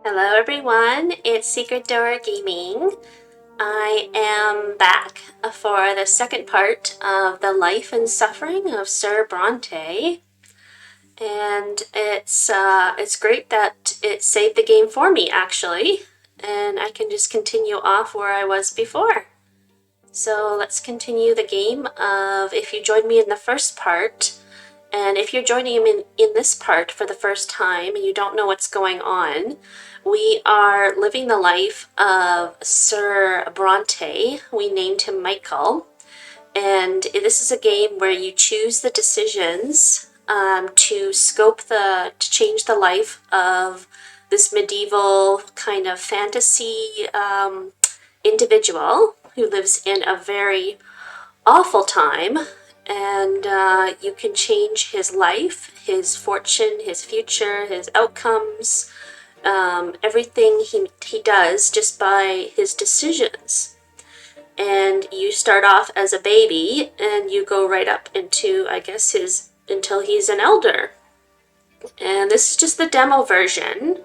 Hello everyone, it's SecretDoorGaming. I am back for the second part of the life and suffering of Sir Brante, and it's great that it saved the game for me actually, and I can just continue off where I was before. So let's continue the game of if you joined me in the first part. And if you're joining him in this part for the first time and you don't know what's going on, we are living the life of Sir Brante. We named him Michael. And this is a game where you choose the decisions to change the life of this medieval kind of fantasy individual who lives in a very awful time, and you can change his life, his fortune, his future, his outcomes, everything he does just by his decisions. And you start off as a baby and you go right up into, I guess, until he's an elder. And this is just the demo version.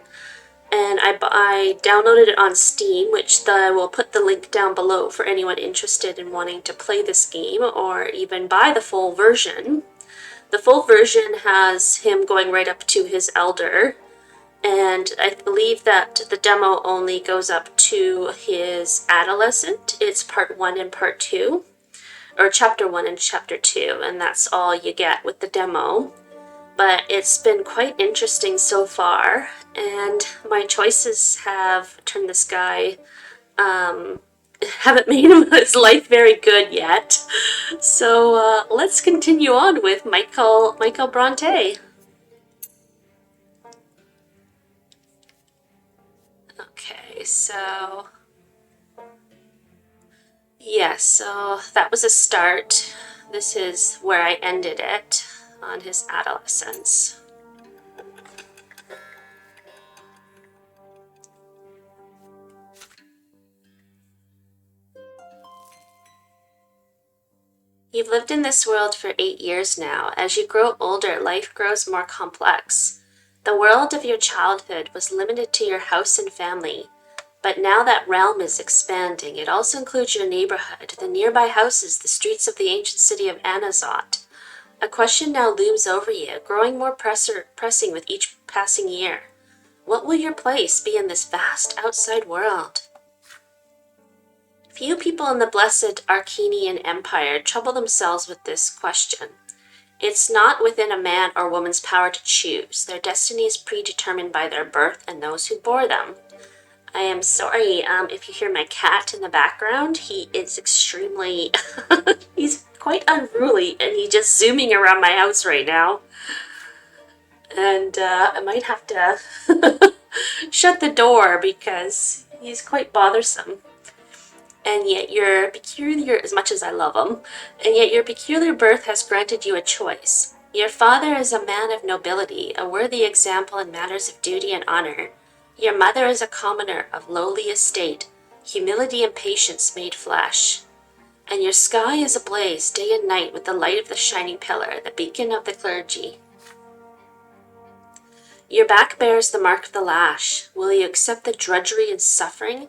And I downloaded it on Steam, which I will put the link down below for anyone interested in wanting to play this game or even buy the full version. The full version has him going right up to his elder, and I believe that the demo only goes up to his adolescent. It's part 1 and part 2, or chapter 1 and chapter 2, and that's all you get with the demo. But it's been quite interesting so far, and my choices have turned this guy, haven't made his life very good yet. So let's continue on with Michael Bronte. Okay, so yeah, so that was a start. This is where I ended it, on his adolescence. You've lived in this world for 8 years now. As you grow older, life grows more complex. The world of your childhood was limited to your house and family, but now that realm is expanding. It also includes your neighborhood, the nearby houses, the streets of the ancient city of Anazot. A question now looms over you, growing more pressing with each passing year. What will your place be in this vast outside world? Few people in the blessed Arcanian Empire trouble themselves with this question. It's not within a man or woman's power to choose. Their destiny is predetermined by their birth and those who bore them. I am sorry if you hear my cat in the background. He is extremely... he's quite unruly, and he's just zooming around my house right now. And I might have to shut the door because he's quite bothersome. And yet your peculiar, as much as I love him, and yet your peculiar birth has granted you a choice. Your father is a man of nobility, a worthy example in matters of duty and honor. Your mother is a commoner of lowly estate, humility and patience made flesh. And your sky is ablaze day and night with the light of the shining pillar, the beacon of the clergy. Your back bears the mark of the lash. Will you accept the drudgery and suffering?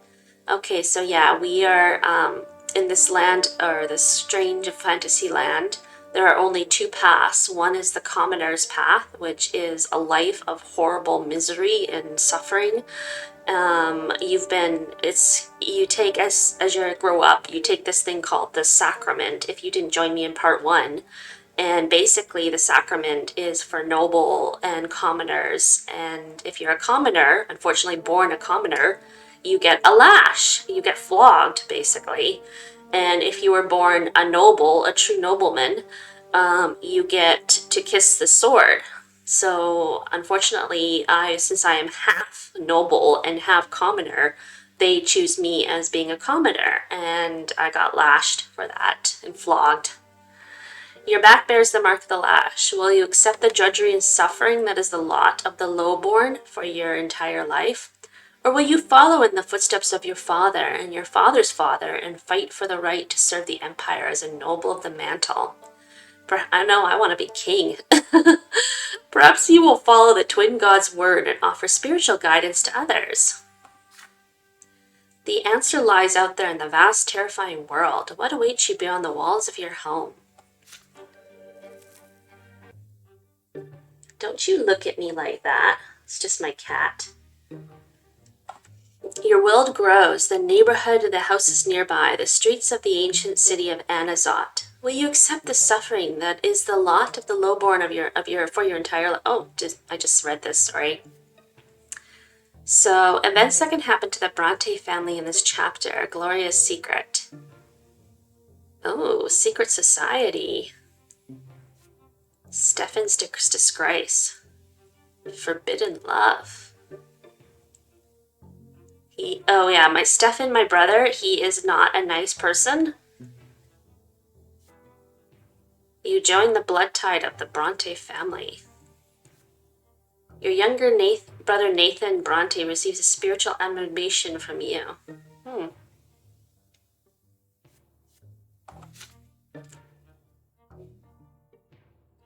Okay, so yeah, we are in this land, or this strange fantasy land. There are only 2 paths. One is the commoner's path, which is a life of horrible misery and suffering. You take, as you grow up, you take this thing called the sacrament, if you didn't join me in part 1. And basically the sacrament is for noble and commoners. And if you're a commoner, unfortunately born a commoner, you get a lash. You get flogged, basically. And if you were born a noble, a true nobleman, you get to kiss the sword. So unfortunately, since I am half noble and half commoner, they choose me as being a commoner, and I got lashed for that and flogged. Your back bears the mark of the lash. Will you accept the drudgery and suffering that is the lot of the lowborn for your entire life? Or will you follow in the footsteps of your father and your father's father and fight for the right to serve the empire as a noble of the mantle? I know I want to be king. Perhaps you will follow the twin god's word and offer spiritual guidance to others. The answer lies out there in the vast, terrifying world. What awaits you beyond the walls of your home? Don't you look at me like that. It's just my cat. Your world grows, the neighborhood, the houses nearby, the streets of the ancient city of Anazot. Will you accept the suffering that is the lot of the lowborn for your entire life? Oh, I just read this, sorry. So, events that can happen to the Brante family in this chapter. A glorious secret. Oh, secret society. Stefan's disgrace. Forbidden love. Oh yeah, Stefan, my brother, he is not a nice person. You join the blood tide of the Brante family. Your younger brother Nathan Brante receives a spiritual admonition from you.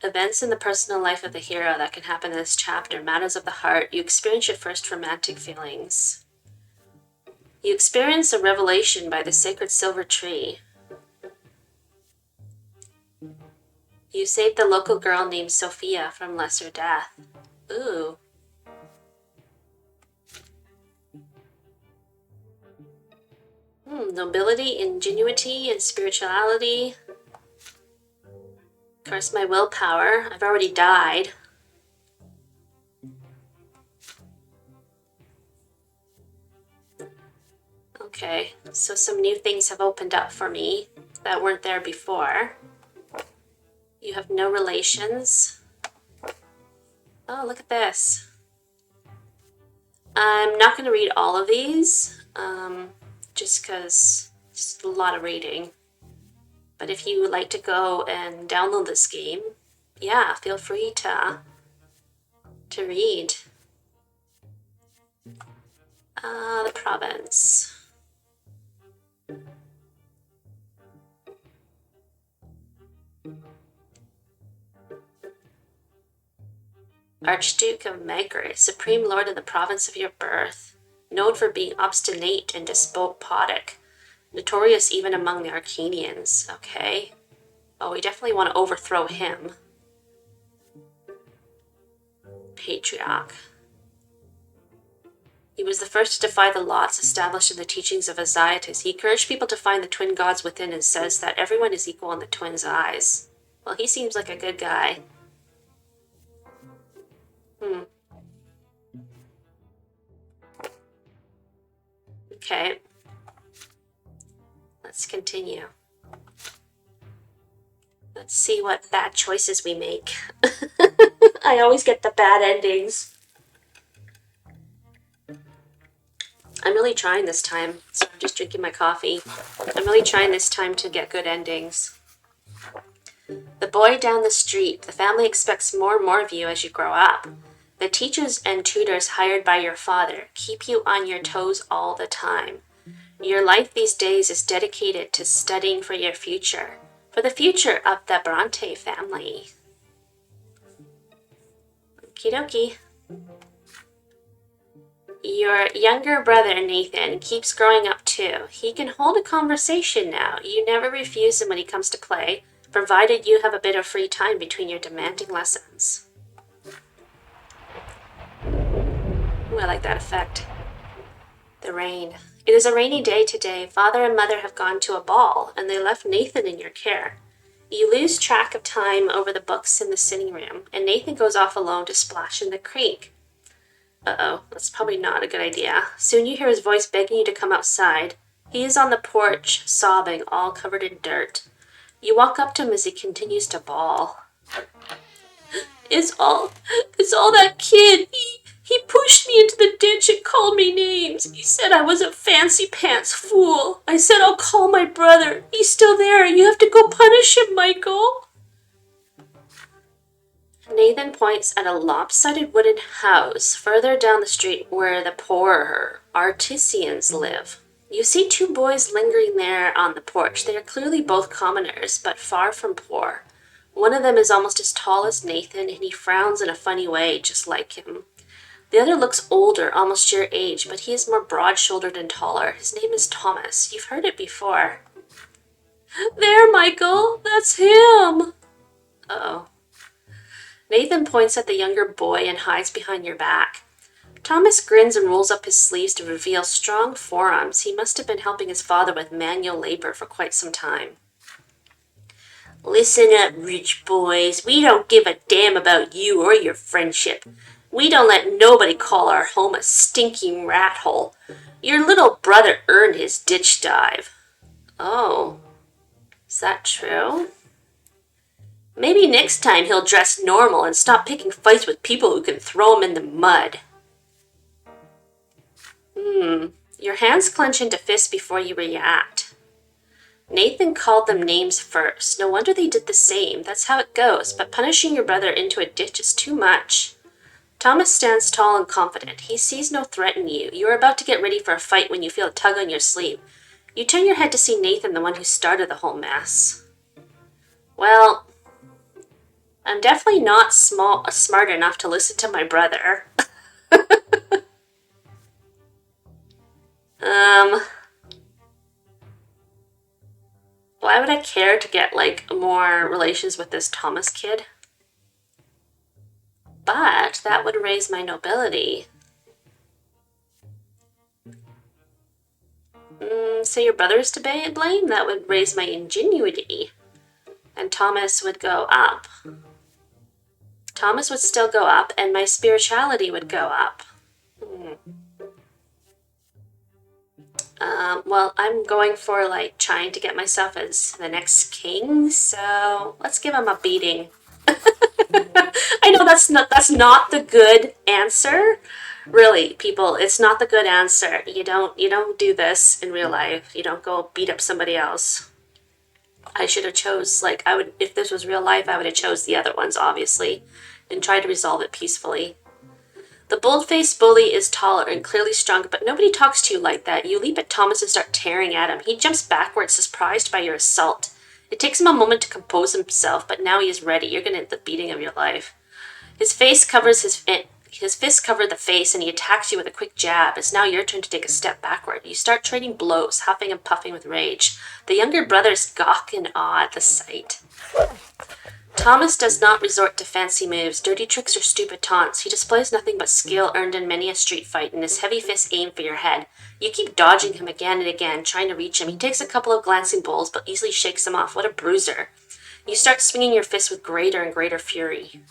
Events in the personal life of the hero that can happen in this chapter. Matters of the heart. You experience your first romantic feelings. You experience a revelation by the sacred silver tree. You saved the local girl named Sophia from lesser death. Ooh. Nobility, ingenuity, and spirituality. Curse my willpower. I've already died. Okay, so some new things have opened up for me that weren't there before. You have no relations. Oh, look at this. I'm not going to read all of these, just because it's a lot of reading. But if you would like to go and download this game, yeah, feel free to read. The province. Archduke of Megre, supreme lord of the province of your birth, known for being obstinate and despotic, notorious even among the Arcanians. Okay. Oh, we definitely want to overthrow him. Patriarch. He was the first to defy the laws established in the teachings of Asiatus. He encouraged people to find the twin gods within and says that everyone is equal in the twins' eyes. Well, he seems like a good guy. Okay. Let's continue. Let's see what bad choices we make. I always get the bad endings. I'm really trying this time. So I'm just drinking my coffee. I'm really trying this time to get good endings. The boy down the street. The family expects more and more of you as you grow up. The teachers and tutors hired by your father keep you on your toes all the time. Your life these days is dedicated to studying for your future. For the future of the Brante family. Okie dokie. Your younger brother, Nathan, keeps growing up too. He can hold a conversation now. You never refuse him when he comes to play, provided you have a bit of free time between your demanding lessons. Ooh, I like that effect. The rain. It is a rainy day today. Father and mother have gone to a ball, and they left Nathan in your care. You lose track of time over the books in the sitting room, and Nathan goes off alone to splash in the creek. Uh-oh, that's probably not a good idea. Soon you hear his voice begging you to come outside. He is on the porch, sobbing, all covered in dirt. You walk up to him as he continues to bawl. It's all that kid. He pushed me into the ditch and called me names. He said I was a fancy pants fool. I said I'll call my brother. He's still there. You have to go punish him, Michael. Nathan points at a lopsided wooden house further down the street where the poorer artisans live. You see two boys lingering there on the porch. They are clearly both commoners, but far from poor. One of them is almost as tall as Nathan, and he frowns in a funny way, just like him. The other looks older, almost your age, but he is more broad-shouldered and taller. His name is Thomas. You've heard it before. There, Michael! That's him! Uh-oh. Nathan points at the younger boy and hides behind your back. Thomas grins and rolls up his sleeves to reveal strong forearms. He must have been helping his father with manual labor for quite some time. Listen up, rich boys. We don't give a damn about you or your friendship. We don't let nobody call our home a stinking rat hole. Your little brother earned his ditch dive. Oh, is that true? Maybe next time he'll dress normal and stop picking fights with people who can throw him in the mud. Your hands clench into fists before you react. Nathan called them names first. No wonder they did the same. That's how it goes, but punishing your brother into a ditch is too much. Thomas stands tall and confident. He sees no threat in you. You are about to get ready for a fight when you feel a tug on your sleeve. You turn your head to see Nathan, the one who started the whole mess. Well, I'm definitely not smart enough to listen to my brother. Why would I care to get, more relations with this Thomas kid? But that would raise my nobility. So your brother's to blame? That would raise my ingenuity. And Thomas would go up. Thomas would still go up, and my spirituality would go up. Well, I'm going for, trying to get myself as the next king, so let's give him a beating. I know that's not the good answer. Really, people, it's not the good answer. You don't do this in real life. You don't go beat up somebody else. I should have chose, if this was real life, I would have chose the other ones, obviously, and tried to resolve it peacefully. The bold-faced bully is taller and clearly stronger, but nobody talks to you like that. You leap at Thomas and start tearing at him. He jumps backwards, surprised by your assault. It takes him a moment to compose himself, but now he is ready. You're going to get the beating of your life. His fist covered the face, and he attacks you with a quick jab. It's now your turn to take a step backward. You start trading blows, huffing and puffing with rage. The younger brothers gawk in awe at the sight. Thomas does not resort to fancy moves, dirty tricks, or stupid taunts. He displays nothing but skill earned in many a street fight, and his heavy fists aim for your head. You keep dodging him again and again, trying to reach him. He takes a couple of glancing blows, but easily shakes them off. What a bruiser. You start swinging your fists with greater and greater fury.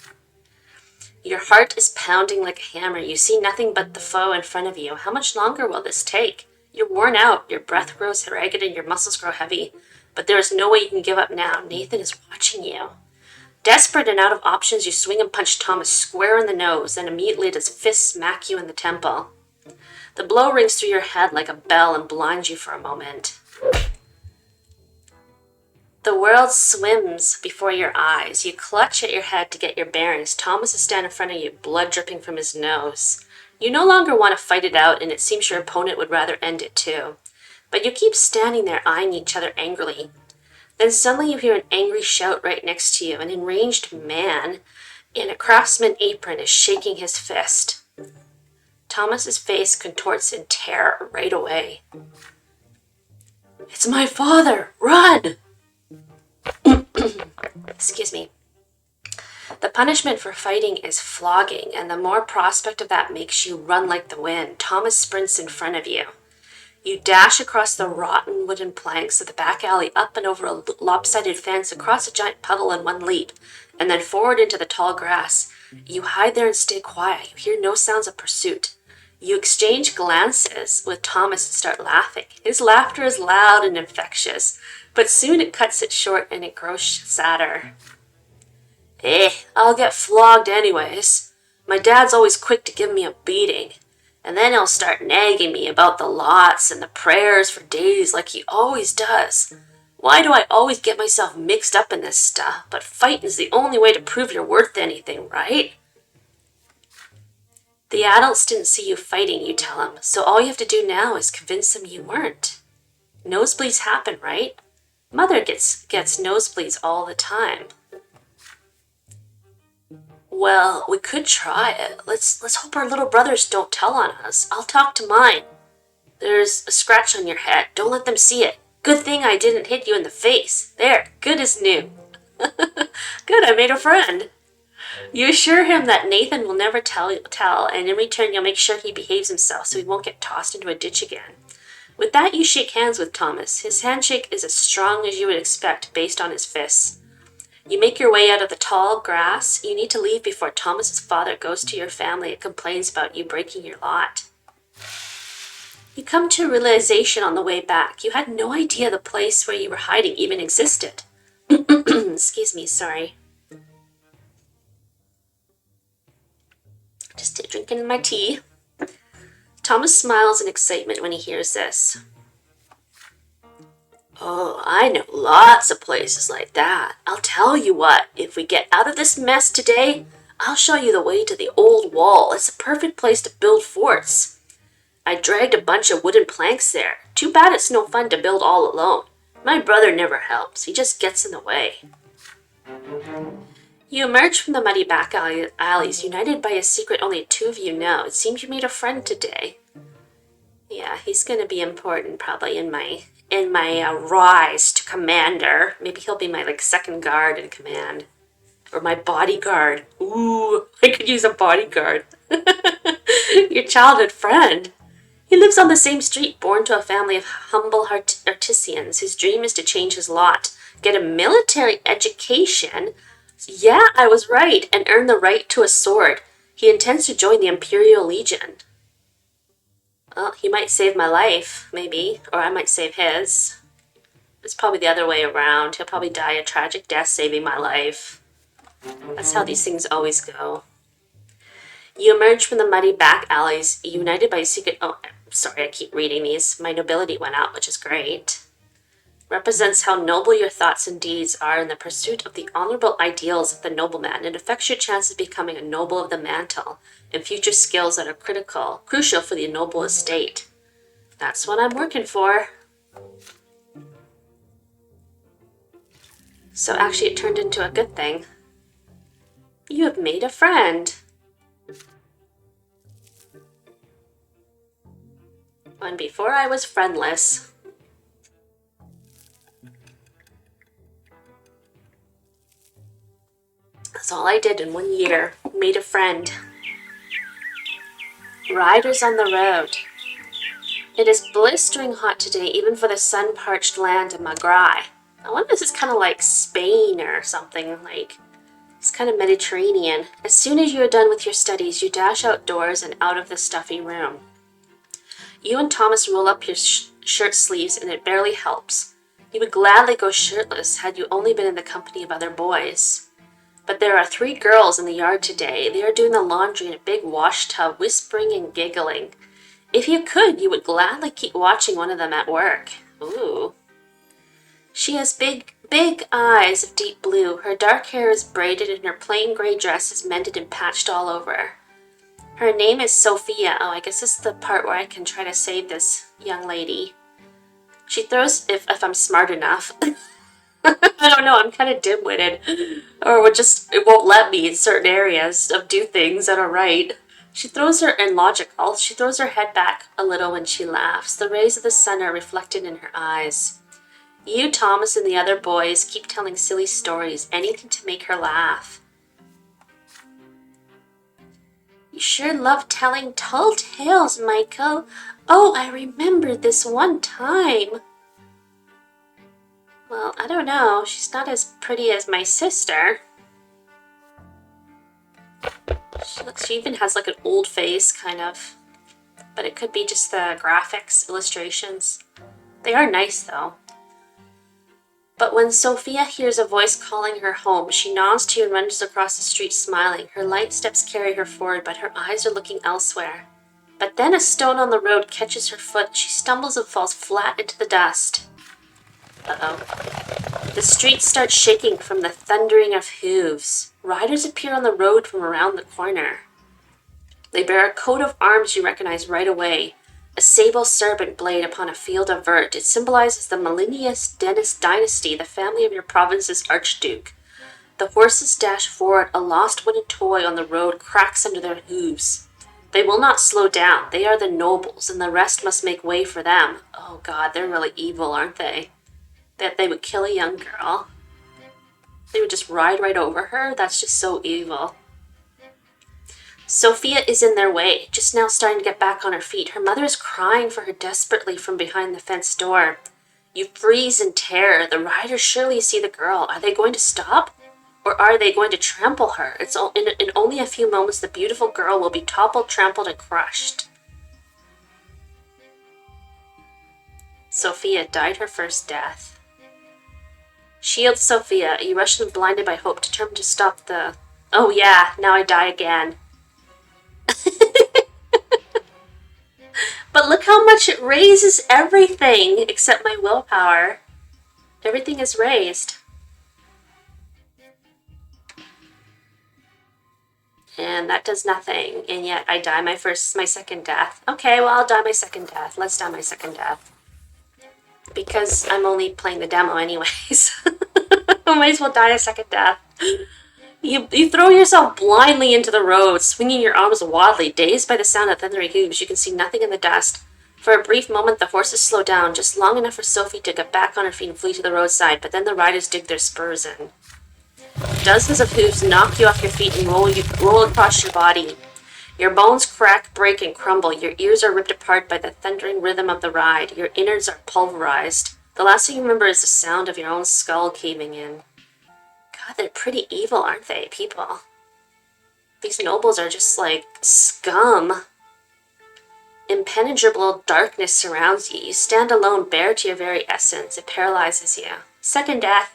Your heart is pounding like a hammer. You see nothing but the foe in front of you. How much longer will this take? You're worn out. Your breath grows ragged and your muscles grow heavy. But there is no way you can give up now. Nathan is watching you. Desperate and out of options, you swing and punch Thomas square in the nose, and immediately his fists smack you in the temple. The blow rings through your head like a bell and blinds you for a moment. The world swims before your eyes. You clutch at your head to get your bearings. Thomas is standing in front of you, blood dripping from his nose. You no longer want to fight it out, and it seems your opponent would rather end it too. But you keep standing there eyeing each other angrily. Then suddenly you hear an angry shout right next to you. An enraged man in a craftsman apron is shaking his fist. Thomas's face contorts in terror right away. It's my father! Run! Excuse me. The punishment for fighting is flogging, and the more prospect of that makes you run like the wind. Thomas sprints in front of you. You dash across the rotten wooden planks of the back alley, up and over a lopsided fence, across a giant puddle in one leap, and then forward into the tall grass. You hide there and stay quiet. You hear no sounds of pursuit. You exchange glances with Thomas and start laughing. His laughter is loud and infectious, but soon it cuts it short and it grows sadder. I'll get flogged anyways. My dad's always quick to give me a beating. And then he'll start nagging me about the lots and the prayers for days like he always does. Why do I always get myself mixed up in this stuff? But fighting's the only way to prove you're worth anything, right? The adults didn't see you fighting, you tell him, so all you have to do now is convince them you weren't. Nosebleeds happen, right? Mother gets nosebleeds all the time. Well, we could try it. Let's hope our little brothers don't tell on us. I'll talk to mine. There's a scratch on your head. Don't let them see it. Good thing I didn't hit you in the face. There, good as new. Good, I made a friend. You assure him that Nathan will never tell, and in return you'll make sure he behaves himself so he won't get tossed into a ditch again. With that, you shake hands with Thomas. His handshake is as strong as you would expect based on his fists. You make your way out of the tall grass. You need to leave before Thomas's father goes to your family and complains about you breaking your lot. You come to a realization on the way back. You had no idea the place where you were hiding even existed. Excuse me, sorry. Just drinking my tea. Thomas smiles in excitement when he hears this. Oh, I know lots of places like that. I'll tell you what, if we get out of this mess today, I'll show you the way to the old wall. It's a perfect place to build forts. I dragged a bunch of wooden planks there. Too bad it's no fun to build all alone. My brother never helps. He just gets in the way. You emerge from the muddy back alleys, united by a secret only two of you know. It seems you made a friend today. Yeah, he's going to be important probably in my rise to commander. Maybe he'll be my second guard in command. Or my bodyguard. Ooh, I could use a bodyguard. Your childhood friend. He lives on the same street, born to a family of humble artisans. His dream is to change his lot, get a military education. Yeah, I was right, and earn the right to a sword. He intends to join the Imperial Legion. Well, he might save my life, maybe, or I might save his. It's probably the other way around. He'll probably die a tragic death saving my life. That's how these things always go. You emerge from the muddy back alleys, united by a secret... Oh, sorry, I keep reading these. My nobility went out, which is great. Represents how noble your thoughts and deeds are in the pursuit of the honorable ideals of the nobleman. It affects your chance of becoming a noble of the mantle and future skills that are crucial for the noble estate. That's what I'm working for. So actually it turned into a good thing. You have made a friend. When before I was friendless. That's all I did in 1 year. Made a friend. Riders on the road. It is blistering hot today, even for the sun-parched land of Magrai. I wonder if this is kind of like Spain or something, it's kind of Mediterranean. As soon as you are done with your studies, you dash outdoors and out of the stuffy room. You and Thomas roll up your shirt sleeves and it barely helps. You would gladly go shirtless had you only been in the company of other boys. But there are 3 girls in the yard today. They are doing the laundry in a big wash tub, whispering and giggling. If you could, you would gladly keep watching one of them at work. Ooh. She has big eyes of deep blue. Her dark hair is braided and her plain gray dress is mended and patched all over. Her name is Sophia. Oh, I guess this is the part where I can try to save this young lady. She throws, if I'm smart enough. I don't know, I'm kind of dim-witted. Or it won't let me in certain areas do things that are right. She throws her head back a little when she laughs. The rays of the sun are reflected in her eyes. You, Thomas, and the other boys keep telling silly stories, anything to make her laugh. You sure love telling tall tales, Michael. Oh, I remember this one time. Well, I don't know. She's not as pretty as my sister. She even has an old face, kind of. But it could be just the graphics, illustrations. They are nice, though. But when Sophia hears a voice calling her home, she nods to you and runs across the street smiling. Her light steps carry her forward, but her eyes are looking elsewhere. But then a stone on the road catches her foot. She stumbles and falls flat into the dust. Uh-oh. The street starts shaking from the thundering of hooves. Riders appear on the road from around the corner. They bear a coat of arms you recognize right away. A sable serpent blade upon a field of vert. It symbolizes the Millennius Dennis dynasty, the family of your province's archduke. The horses dash forward. A lost wooden toy on the road cracks under their hooves. They will not slow down. They are the nobles, and the rest must make way for them. Oh God, they're really evil, aren't they? That they would kill a young girl. They would just ride right over her. That's just so evil. Sophia is in their way, just now starting to get back on her feet. Her mother is crying for her desperately from behind the fenced door. You freeze in terror. The riders surely see the girl. Are they going to stop? Or are they going to trample her? In only a few moments, the beautiful girl will be toppled, trampled, and crushed. Sophia died her first death. Shield Sophia. You rush them blinded by hope, determined to stop the... Oh yeah, now I die again. But look how much it raises everything except my willpower. Everything is raised. And that does nothing, and yet I die my second death. Okay, well, I'll die my second death. Let's die my second death. Because I'm only playing the demo anyways. I might as well die a second death. You throw yourself blindly into the road, swinging your arms wildly, dazed by the sound of thundering hooves. You can see nothing in the dust. For a brief moment, the horses slow down, just long enough for Sophie to get back on her feet and flee to the roadside, but then the riders dig their spurs in. Dozens of hooves knock you off your feet and roll across your body. Your bones crack, break, and crumble. Your ears are ripped apart by the thundering rhythm of the ride. Your innards are pulverized. The last thing you remember is the sound of your own skull caving in. God, they're pretty evil, aren't they, people? These nobles are just like scum. Impenetrable darkness surrounds you. You stand alone, bare to your very essence. It paralyzes you. Second death.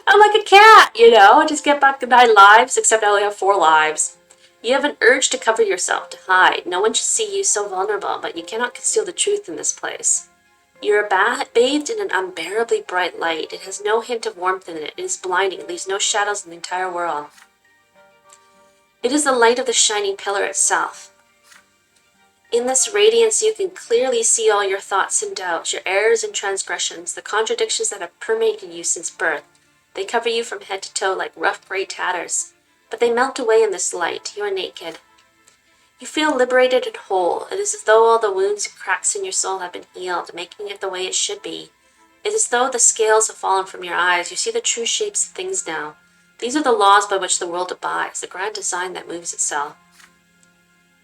I'm like a cat, you know? Just get back to 9 lives, except I only have 4 lives. You have an urge to cover yourself, to hide. No one should see you so vulnerable, but you cannot conceal the truth in this place. You are bathed in an unbearably bright light. It has no hint of warmth in it. It is blinding. It leaves no shadows in the entire world. It is the light of the shining pillar itself. In this radiance, you can clearly see all your thoughts and doubts, your errors and transgressions, the contradictions that have permeated you since birth. They cover you from head to toe like rough gray tatters, but they melt away in this light. You are naked. You feel liberated and whole. It is as though all the wounds and cracks in your soul have been healed, making it the way it should be. It is as though the scales have fallen from your eyes. You see the true shapes of things now. These are the laws by which the world abides, the grand design that moves itself.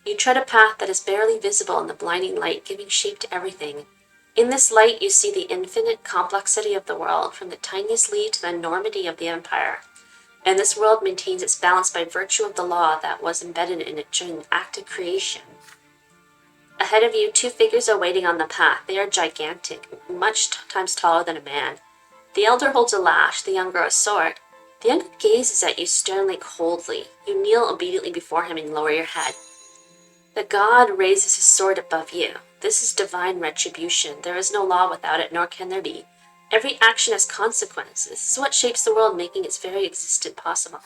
You tread a path that is barely visible in the blinding light, giving shape to everything. In this light, you see the infinite complexity of the world, from the tiniest leaf to the enormity of the empire. And this world maintains its balance by virtue of the law that was embedded in it during the act of creation. Ahead of you, 2 figures are waiting on the path. They are gigantic, much times taller than a man. The elder holds a lash, the younger a sword. The younger gazes at you sternly, coldly. You kneel obediently before him and lower your head. The god raises his sword above you. This is divine retribution. There is no law without it, nor can there be. Every action has consequences. This is what shapes the world, making its very existence possible.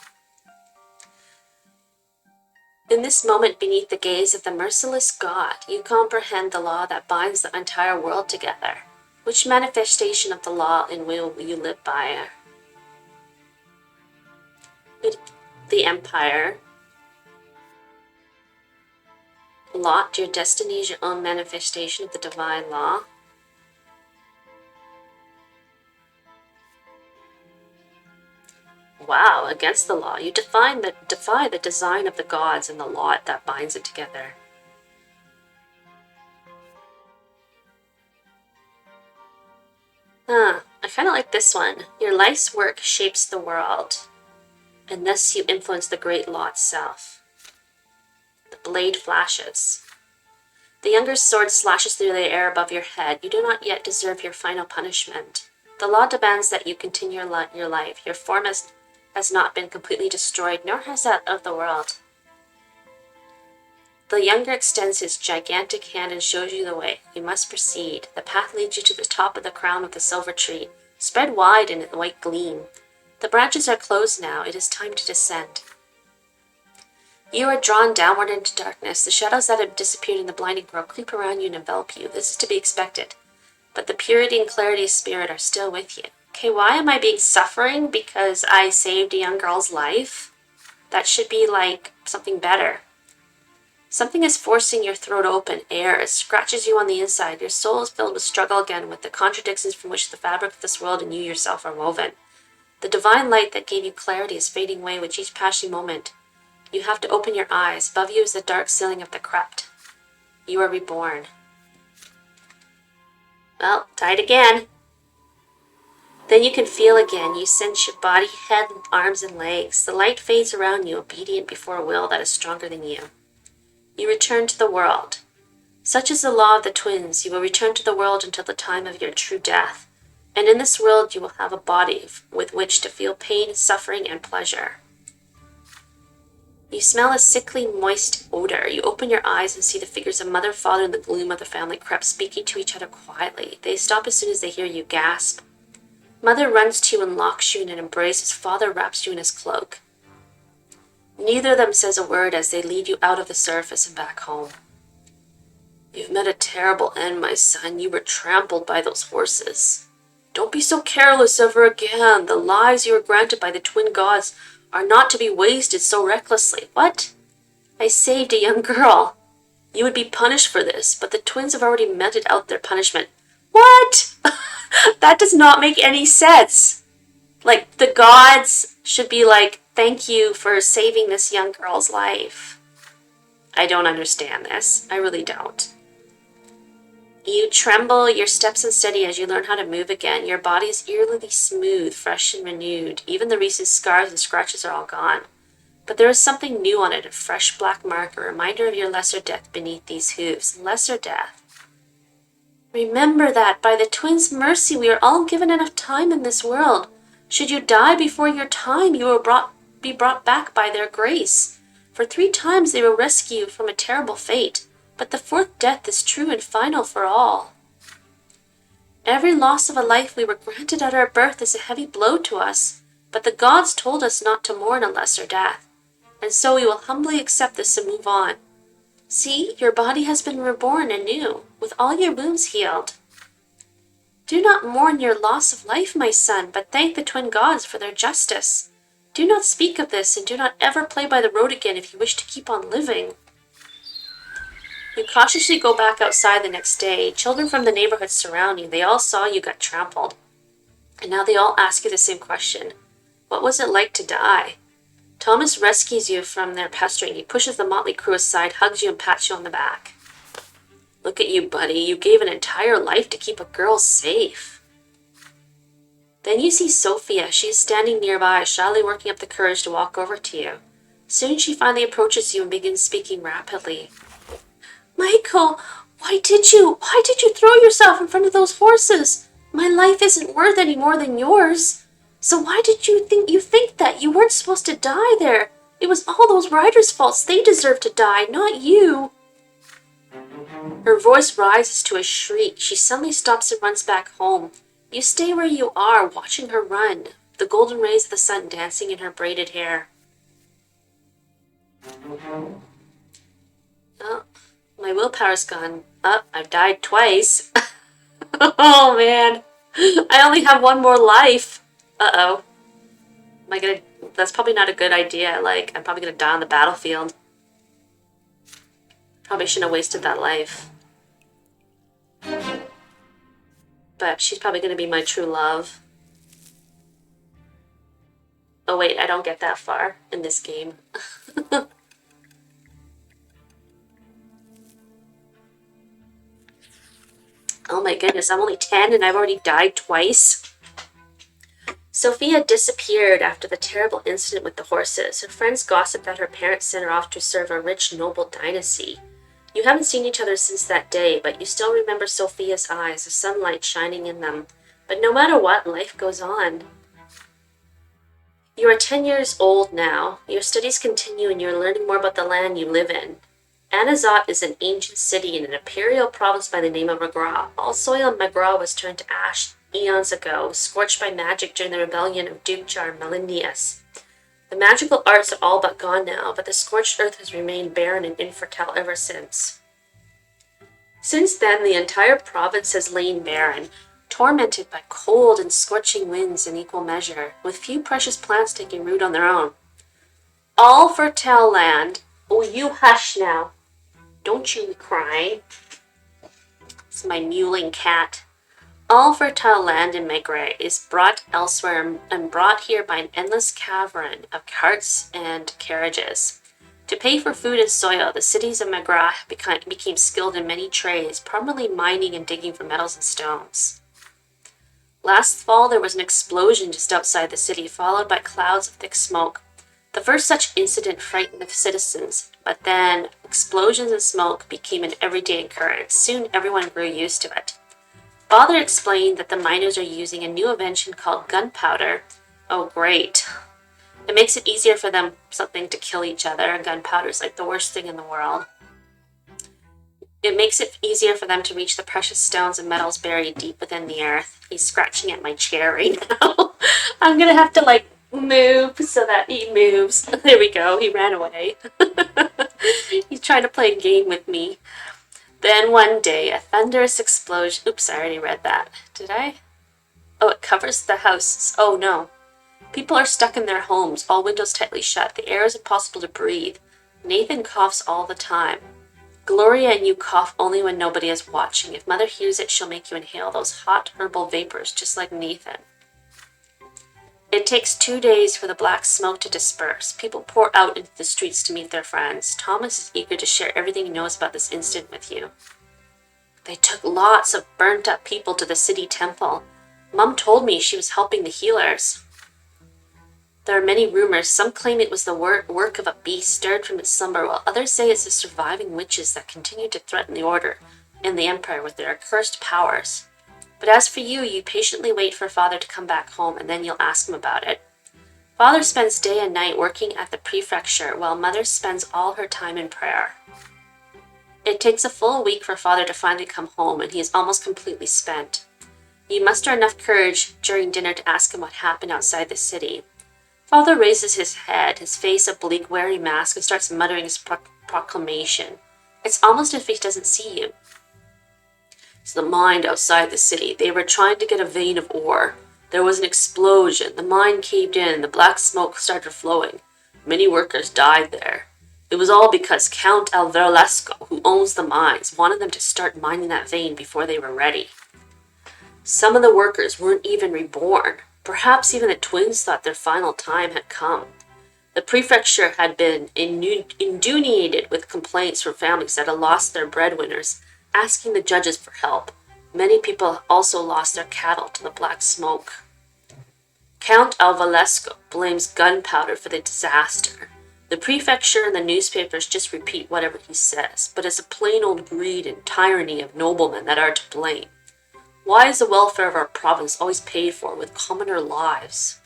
In this moment, beneath the gaze of the merciless God, you comprehend the law that binds the entire world together. Which manifestation of the law and will you live by? The Empire. Lot, your destiny is your own manifestation of the divine law. Wow, against the law. You defy the design of the gods and the law that binds it together. I kind of like this one. Your life's work shapes the world, and thus you influence the great law itself. The blade flashes. The younger's sword slashes through the air above your head. You do not yet deserve your final punishment. The law demands that you continue your life. Your form has not been completely destroyed, nor has that of the world. The younger extends his gigantic hand and shows you the way. You must proceed. The path leads you to the top of the crown of the silver tree, spread wide in a white gleam. The branches are closed now. It is time to descend. You are drawn downward into darkness. The shadows that have disappeared in the blinding grove creep around you and envelop you. This is to be expected. But the purity and clarity of spirit are still with you. Okay, why am I being suffering because I saved a young girl's life? That should be like something better. Something is forcing your throat open. Air scratches you on the inside. Your soul is filled with struggle again with the contradictions from which the fabric of this world and you yourself are woven. The divine light that gave you clarity is fading away with each passing moment. You have to open your eyes. Above you is the dark ceiling of the crypt. You are reborn. Well, died again. Then you can feel again. You sense your body, head, arms, and legs. The light fades around you, obedient before a will that is stronger than you. You return to the world. Such is the law of the twins. You will return to the world until the time of your true death. And in this world you will have a body with which to feel pain, suffering, and pleasure. You smell a sickly, moist odor. You open your eyes and see the figures of mother and father in the gloom of the family crypt speaking to each other quietly. They stop as soon as they hear you gasp. Mother runs to you and locks you in an embrace as father wraps you in his cloak. Neither of them says a word as they lead you out of the surface and back home. You've met a terrible end, my son. You were trampled by those horses. Don't be so careless ever again. The lives you were granted by the twin gods are not to be wasted so recklessly. What? I saved a young girl. You would be punished for this, but the twins have already meted out their punishment. What? That does not make any sense. Like, the gods should be like, thank you for saving this young girl's life. I don't understand this. I really don't. You tremble, your steps unsteady as you learn how to move again. Your body is eerily smooth, fresh and renewed. Even the recent scars and scratches are all gone. But there is something new on it, a fresh black mark, a reminder of your lesser death beneath these hooves. Lesser death. Remember that by the twins' mercy we are all given enough time in this world. Should you die before your time, you will be brought back by their grace. For 3 times they will rescue you from a terrible fate. But the 4th death is true and final for all. Every loss of a life we were granted at our birth is a heavy blow to us, but the gods told us not to mourn a lesser death, and so we will humbly accept this and move on. See, your body has been reborn anew, with all your wounds healed. Do not mourn your loss of life, my son, but thank the twin gods for their justice. Do not speak of this, and do not ever play by the road again if you wish to keep on living. You cautiously go back outside the next day. Children from the neighborhood surround you. They all saw you got trampled. And now they all ask you the same question. What was it like to die? Thomas rescues you from their pestering. He pushes the motley crew aside, hugs you, and pats you on the back. Look at you, buddy. You gave an entire life to keep a girl safe. Then you see Sophia. She is standing nearby, shyly working up the courage to walk over to you. Soon she finally approaches you and begins speaking rapidly. Michael, why did you throw yourself in front of those horses? My life isn't worth any more than yours. So why did you think that? You weren't supposed to die there. It was all those riders' faults. They deserved to die, not you. Her voice rises to a shriek. She suddenly stops and runs back home. You stay where you are, watching her run, the golden rays of the sun dancing in her braided hair. Oh. My willpower's gone up. I've died twice. Oh, man. I only have 1 more life. Uh-oh. That's probably not a good idea. Like, I'm probably gonna die on the battlefield. Probably shouldn't have wasted that life. But she's probably gonna be my true love. Oh, wait, I don't get that far in this game. Oh my goodness, I'm only 10 and I've already died twice. Sophia disappeared after the terrible incident with the horses. Her friends gossiped that her parents sent her off to serve a rich, noble dynasty. You haven't seen each other since that day, but you still remember Sophia's eyes, the sunlight shining in them. But no matter what, life goes on. You are 10 years old now. Your studies continue and you're learning more about the land you live in. Anazat is an ancient city in an imperial province by the name of Magra. All soil in Magra was turned to ash eons ago, scorched by magic during the rebellion of Duke Jar Melindius. The magical arts are all but gone now, but the scorched earth has remained barren and infertile ever since. Since then, the entire province has lain barren. tormented by cold and scorching winds in equal measure, with few precious plants taking root on their own. All fertile land. Oh, you hush now. Don't you cry. It's my mewling cat. All fertile land in Maigret is brought elsewhere and brought here by an endless cavern of carts and carriages. To pay for food and soil, the cities of Maigret became skilled in many trades, primarily mining and digging for metals and stones. Last fall, there was an explosion just outside the city, followed by clouds of thick smoke. The first such incident frightened the citizens, but then explosions and smoke became an everyday occurrence. Soon, everyone grew used to it. Father explained that the miners are using a new invention called gunpowder. Oh, great. It makes it easier for them something to kill each other. Gunpowder is like the worst thing in the world. It makes it easier for them to reach the precious stones and metals buried deep within the earth. He's scratching at my chair right now. I'm gonna have to move so that he moves. There we go. He ran away. He's trying to play a game with me. Then one day, a thunderous explosion. Oops, I already read that. Did I? Oh, it covers the house. Oh, no. People are stuck in their homes, all windows tightly shut. The air is impossible to breathe. Nathan coughs all the time. Gloria and you cough only when nobody is watching. If Mother hears it, she'll make you inhale those hot herbal vapors, just like Nathan. It takes 2 days for the black smoke to disperse. People pour out into the streets to meet their friends. Thomas is eager to share everything he knows about this incident with you. They took lots of burnt-up people to the city temple. Mum told me she was helping the healers. There are many rumors. Some claim it was the work of a beast stirred from its slumber, while others say it's the surviving witches that continue to threaten the order and the empire with their accursed powers. But as for you, you patiently wait for Father to come back home, and then you'll ask him about it. Father spends day and night working at the prefecture, while Mother spends all her time in prayer. It takes a full week for Father to finally come home, and he is almost completely spent. You muster enough courage during dinner to ask him what happened outside the city. Father raises his head, his face a bleak, weary mask, and starts muttering his proclamation. It's almost as if he doesn't see you. It's the mine outside the city. They were trying to get a vein of ore. There was an explosion. The mine caved in, and the black smoke started flowing. Many workers died there. It was all because Count Alverlesco, who owns the mines, wanted them to start mining that vein before they were ready. Some of the workers weren't even reborn. Perhaps even the twins thought their final time had come. The prefecture had been inundated with complaints from families that had lost their breadwinners, asking the judges for help. Many people also lost their cattle to the black smoke. Count Alvalesco blames gunpowder for the disaster. The prefecture and the newspapers just repeat whatever he says, but it's a plain old greed and tyranny of noblemen that are to blame. Why is the welfare of our province always paid for with commoner lives?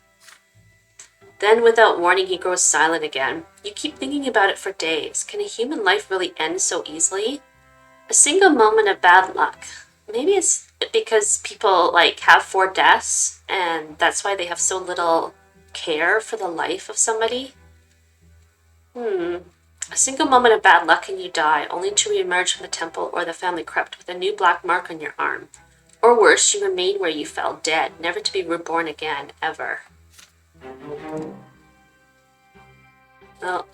Then, without warning, he grows silent again. You keep thinking about it for days. Can a human life really end so easily? A single moment of bad luck. Maybe it's because people have 4 deaths, and that's why they have so little care for the life of somebody. A single moment of bad luck and you die, only to reemerge from the temple or the family crypt with a new black mark on your arm. Or worse, you remain where you fell, dead, never to be reborn again, ever. Oh.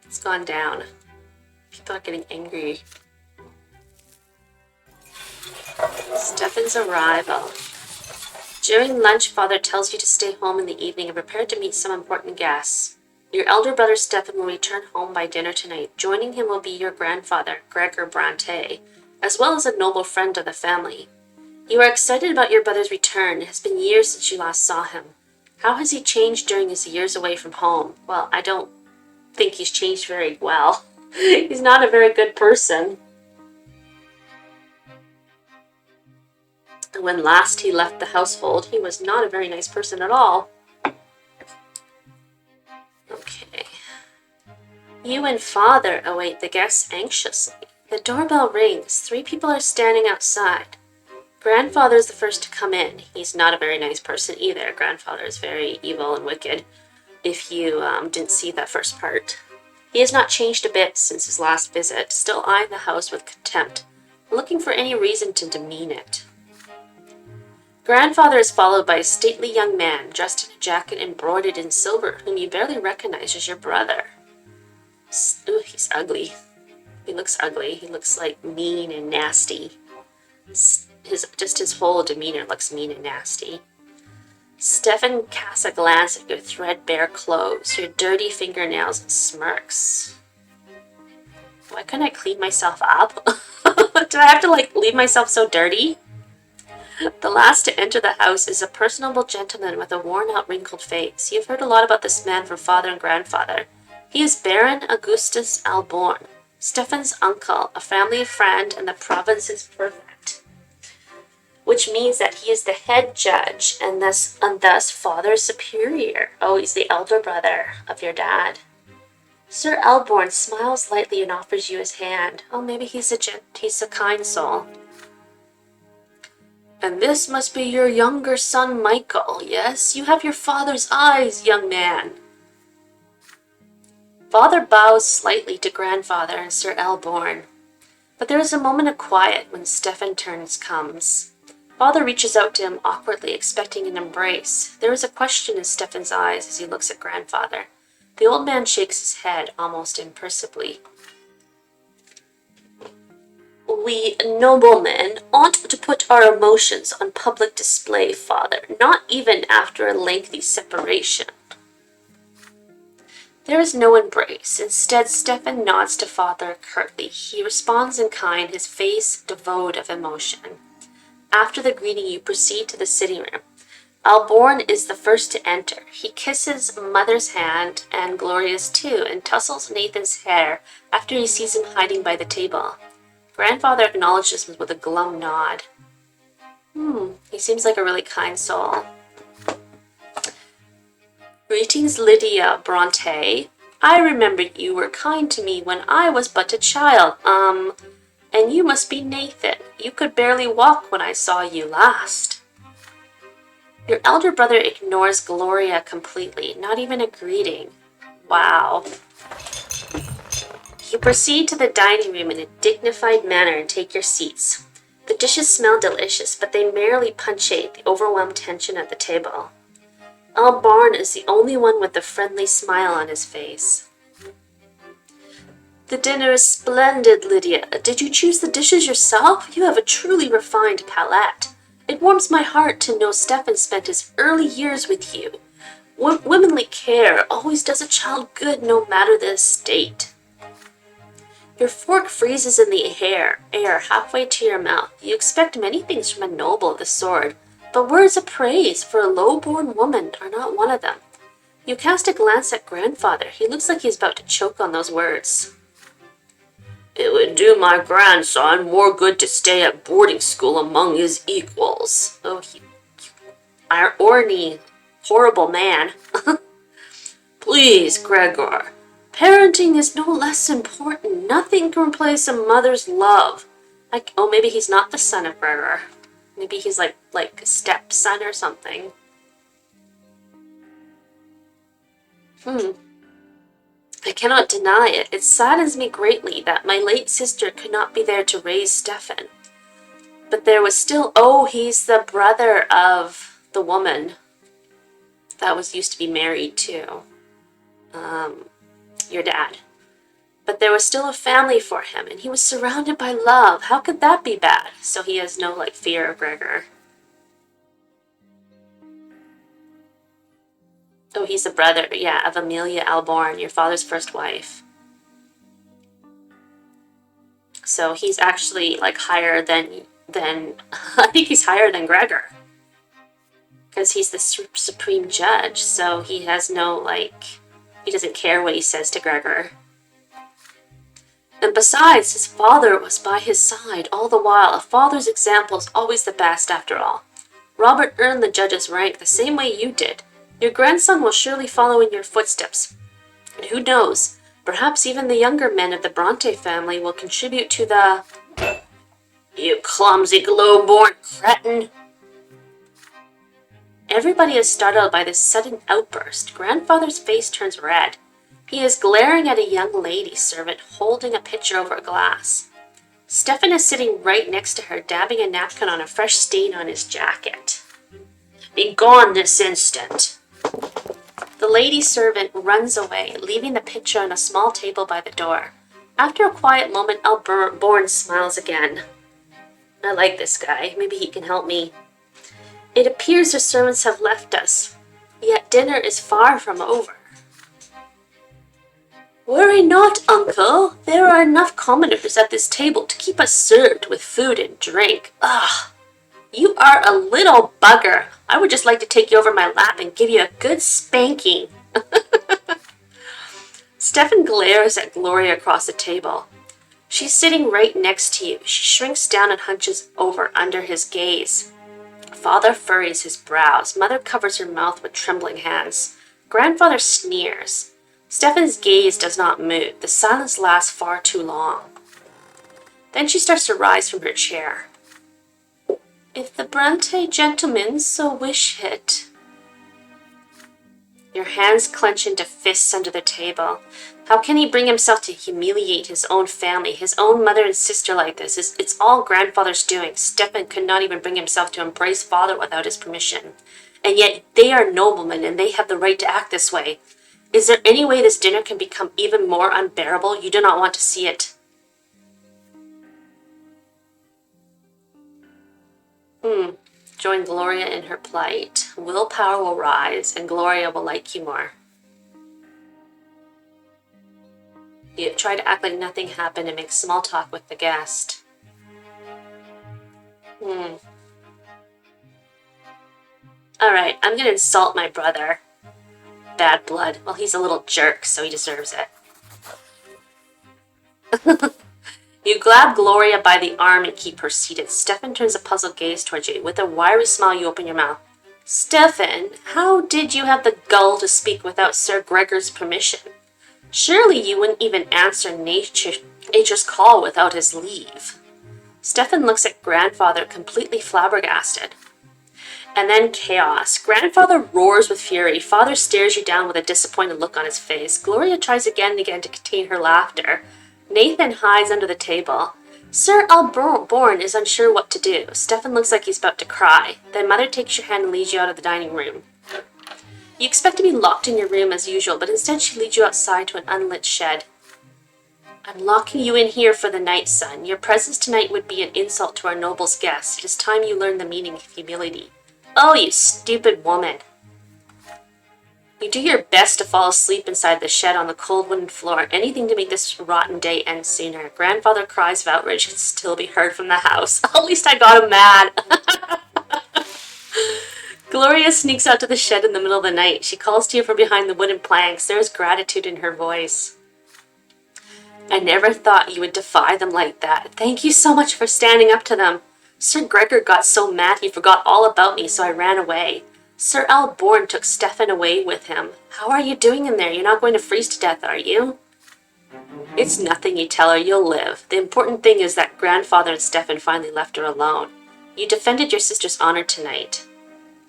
It's gone down. People are getting angry. Stefan's arrival. During lunch, Father tells you to stay home in the evening and prepare to meet some important guests. Your elder brother Stefan will return home by dinner tonight. Joining him will be your grandfather, Sir Brante, as well as a noble friend of the family. You are excited about your brother's return. It has been years since you last saw him. How has he changed during his years away from home? Well, I don't think he's changed very well. He's not a very good person. When last he left the household, he was not a very nice person at all. Okay. You and Father await the guests anxiously. The doorbell rings. 3 people are standing outside. Grandfather is the first to come in. He's not a very nice person either. Grandfather is very evil and wicked, if you didn't see that first part. He has not changed a bit since his last visit, still eyeing the house with contempt. looking for any reason to demean it. Grandfather is followed by a stately young man dressed in a jacket embroidered in silver, whom you barely recognize as your brother. Ooh, he's ugly. He looks ugly. He looks like mean and nasty. His whole demeanor looks mean and nasty. Stefan casts a glance at your threadbare clothes, your dirty fingernails, and smirks. Why couldn't I clean myself up? Do I have to, leave myself so dirty? The last to enter the house is a personable gentleman with a worn-out, wrinkled face. You've heard a lot about this man from father and grandfather. He is Baron Augustus Alborn, Stefan's uncle, a family friend, and the province's prefect. Which means that he is the head judge and thus father superior. Oh, he's the elder brother of your dad. Sir Alborn smiles lightly and offers you his hand. Oh, maybe he's a kind soul. And this must be your younger son, Michael. Yes, you have your father's eyes, young man. Father bows slightly to grandfather and Sir Alborn. But there is a moment of quiet when Stefan comes. Father reaches out to him awkwardly, expecting an embrace. There is a question in Stefan's eyes as he looks at grandfather. The old man shakes his head almost imperceptibly. We noblemen ought to put our emotions on public display, father, not even after a lengthy separation. There is no embrace. Instead, Stefan nods to father curtly. He responds in kind, his face devoid of emotion. After the greeting, you proceed to the sitting room. Alborn is the first to enter. He kisses mother's hand, and Gloria's too, and tussles Nathan's hair after he sees him hiding by the table. Grandfather acknowledges him with a glum nod. He seems like a really kind soul. Greetings, Lydia Brante. I remember you were kind to me when I was but a child. And you must be Nathan. You could barely walk when I saw you last. Your elder brother ignores Gloria completely, not even a greeting. Wow. You proceed to the dining room in a dignified manner and take your seats. The dishes smell delicious, but they merely punctuate the overwhelmed tension at the table. Alborn is the only one with a friendly smile on his face. The dinner is splendid, Lydia. Did you choose the dishes yourself? You have a truly refined palate. It warms my heart to know Stefan spent his early years with you. Womanly care always does a child good, no matter the estate. Your fork freezes in the air halfway to your mouth. You expect many things from a noble of the sword, but words of praise for a low-born woman are not one of them. You cast a glance at grandfather. He looks like he's about to choke on those words. It would do my grandson more good to stay at boarding school among his equals. Oh, our orny, horrible man. Please, Gregor. Parenting is no less important. Nothing can replace a mother's love. Maybe he's not the son of Gregor. Maybe he's like a stepson or something. I cannot deny it. It saddens me greatly that my late sister could not be there to raise Stefan. But there was still, he's the brother of the woman that used to be married to your dad. But there was still a family for him, and he was surrounded by love. How could that be bad? So he has no fear of Gregor. Oh, he's a brother, of Amelia Alborn, your father's first wife. So he's actually higher than I think he's higher than Gregor. Because he's the supreme judge, so he has no he doesn't care what he says to Gregor. And besides, his father was by his side all the while. A father's example is always the best after all. Robert earned the judge's rank the same way you did. Your grandson will surely follow in your footsteps. And who knows, perhaps even the younger men of the Brante family will contribute to the... You clumsy glow-born cretin! Everybody is startled by this sudden outburst. Grandfather's face turns red. He is glaring at a young lady servant holding a pitcher over a glass. Stefan is sitting right next to her, dabbing a napkin on a fresh stain on his jacket. Be gone this instant. The lady servant runs away, leaving the pitcher on a small table by the door. After a quiet moment, Alborn smiles again. I like this guy. Maybe he can help me. It appears the servants have left us, yet dinner is far from over. Worry not, uncle. There are enough commoners at this table to keep us served with food and drink. Ugh. You are a little bugger. I would just like to take you over my lap and give you a good spanking. Stefan glares at Gloria across the table. She's sitting right next to you. She shrinks down and hunches over under his gaze. Father furrows his brows. Mother covers her mouth with trembling hands. Grandfather sneers. Stefan's gaze does not move. The silence lasts far too long. Then she starts to rise from her chair. If the Brante gentlemen so wish it. Your hands clench into fists under the table. How can he bring himself to humiliate his own family, his own mother and sister like this? It's all grandfather's doing. Stefan could not even bring himself to embrace father without his permission. And yet they are noblemen and they have the right to act this way. Is there any way this dinner can become even more unbearable? You do not want to see it. Join Gloria in her plight. Willpower will rise, and Gloria will like you more. You try to act like nothing happened and make small talk with the guest. Alright, I'm gonna insult my brother. Bad blood. Well, he's a little jerk, so he deserves it. You grab Gloria by the arm and keep her seated. Stefan turns a puzzled gaze towards you. With a wiry smile, you open your mouth. Stefan, how did you have the gall to speak without Sir Gregor's permission? Surely you wouldn't even answer nature's call without his leave. Stefan looks at Grandfather, completely flabbergasted. And then chaos. Grandfather roars with fury. Father stares you down with a disappointed look on his face. Gloria tries again and again to contain her laughter. Nathan hides under the table. Sir Alborn is unsure what to do. Stefan looks like he's about to cry. Then Mother takes your hand and leads you out of the dining room. You expect to be locked in your room as usual, but instead she leads you outside to an unlit shed. I'm locking you in here for the night, son. Your presence tonight would be an insult to our noble's guests. It is time you learn the meaning of humility. Oh, you stupid woman. You do your best to fall asleep inside the shed on the cold wooden floor, anything to make this rotten day end sooner. Grandfather cries of outrage can still be heard from the house. At least I got him mad. Gloria sneaks out to the shed in the middle of the night. She calls to you from behind the wooden planks. There is gratitude in her voice. I never thought you would defy them like that. Thank you so much for standing up to them. Sir Gregor got so mad he forgot all about me, so I ran away. Sir Alborn took Stefan away with him. How are you doing in there? You're not going to freeze to death, are you? It's nothing, you tell her. You'll live. The important thing is that Grandfather and Stefan finally left her alone. You defended your sister's honor tonight.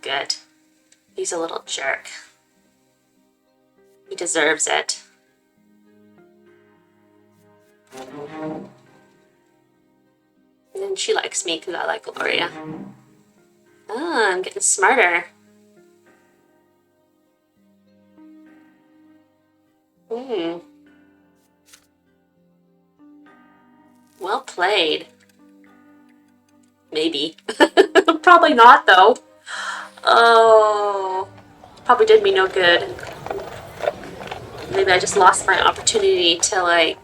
Good. He's a little jerk. He deserves it. And she likes me because I like Gloria. Ah, I'm getting smarter. Well played. Maybe. Probably not, though. Oh. Probably did me no good. Maybe I just lost my opportunity to,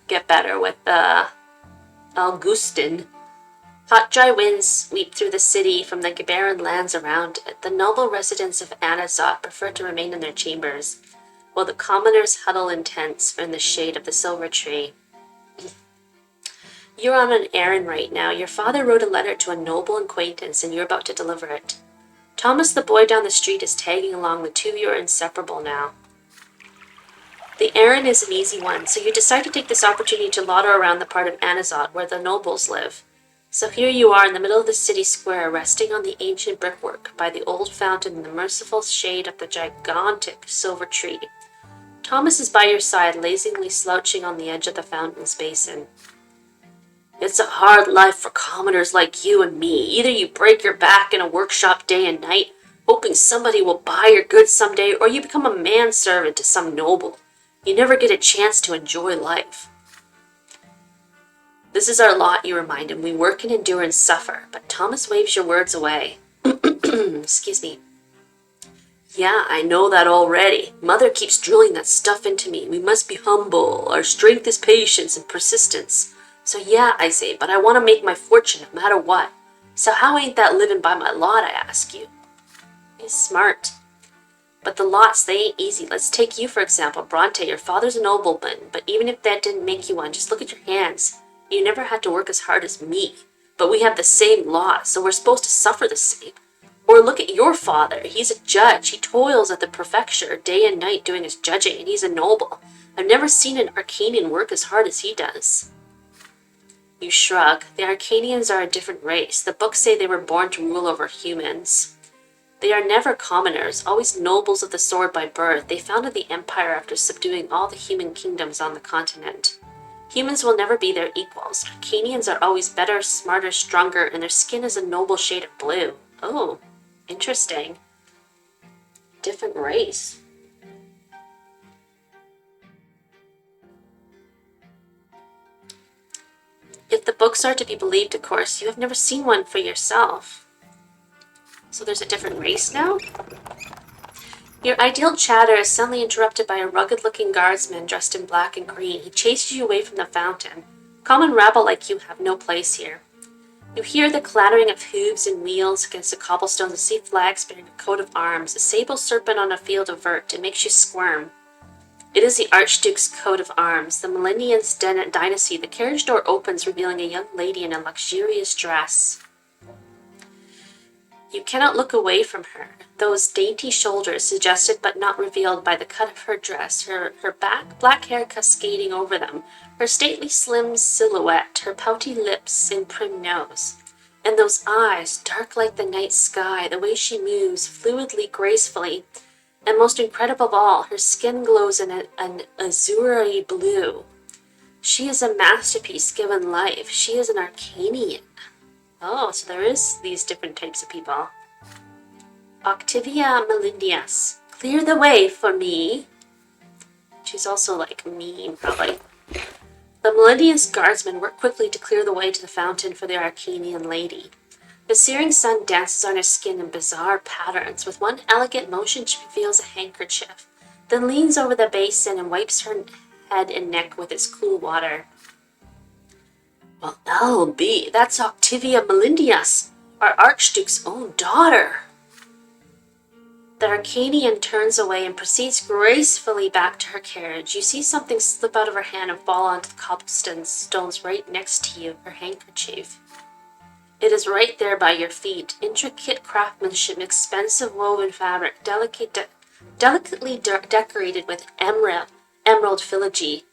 get better with, Augustin. Hot, dry winds sweep through the city from the barren lands around it. The noble residents of Anazot prefer to remain in their chambers, while the commoners huddle in tents in the shade of the silver tree. You're on an errand right now. Your father wrote a letter to a noble acquaintance, and you're about to deliver it. Thomas, the boy down the street, is tagging along. The two of you are inseparable now. The errand is an easy one, so you decide to take this opportunity to loiter around the part of Anazot where the nobles live. So here you are in the middle of the city square, resting on the ancient brickwork by the old fountain in the merciful shade of the gigantic silver tree. Thomas is by your side, lazily slouching on the edge of the fountain's basin. It's a hard life for commoners like you and me. Either you break your back in a workshop day and night, hoping somebody will buy your goods someday, or you become a manservant to some noble. You never get a chance to enjoy life. This is our lot, you remind him. We work and endure and suffer. But Thomas waves your words away. Excuse me. Yeah, I know that already. Mother keeps drilling that stuff into me. We must be humble. Our strength is patience and persistence. So yeah, I say, but I want to make my fortune no matter what. So how ain't that living by my lot, I ask you? He's smart. But the lots, they ain't easy. Let's take you, for example. Brante, your father's a nobleman, but even if that didn't make you one, just look at your hands. You never had to work as hard as me. But we have the same lot, so we're supposed to suffer the same. Or look at your father. He's a judge. He toils at the prefecture day and night doing his judging, and he's a noble. I've never seen an Arcanian work as hard as he does. You shrug. The Arcanians are a different race. The books say they were born to rule over humans. They are never commoners, always nobles of the sword by birth. They founded the empire after subduing all the human kingdoms on the continent. Humans will never be their equals. Arcanians are always better, smarter, stronger, and their skin is a noble shade of blue. Oh, interesting. Different race. If the books are to be believed, of course, you have never seen one for yourself. So there's a different race now? Your ideal chatter is suddenly interrupted by a rugged-looking guardsman dressed in black and green. He chases you away from the fountain. Common rabble like you have no place here. You hear the clattering of hooves and wheels against the cobblestones and see flags bearing a coat of arms, a sable serpent on a field of vert. It makes you squirm. It is the Archduke's coat of arms. The Millennium's dynasty. The carriage door opens, revealing a young lady in a luxurious dress. You cannot look away from her. Those dainty shoulders, suggested but not revealed by the cut of her dress, her black hair cascading over them, her stately slim silhouette, her pouty lips and prim nose. And those eyes, dark like the night sky, the way she moves, fluidly, gracefully. And most incredible of all, her skin glows in an azure blue. She is a masterpiece given life. She is an Arcanian. Oh, so there is these different types of people. Octavia Melindias. Clear the way for me. She's also like mean, probably. The Melindias guardsmen work quickly to clear the way to the fountain for the Arcanian lady. The searing sun dances on her skin in bizarre patterns. With one elegant motion, she reveals a handkerchief, then leans over the basin and wipes her head and neck with its cool water. Well, L.B., that's Octavia Melindias, our Archduke's own daughter. The Arcanian turns away and proceeds gracefully back to her carriage. You see something slip out of her hand and fall onto the cobblestones right next to you, her handkerchief. It is right there by your feet. Intricate craftsmanship, expensive woven fabric, delicately decorated with emerald filigree.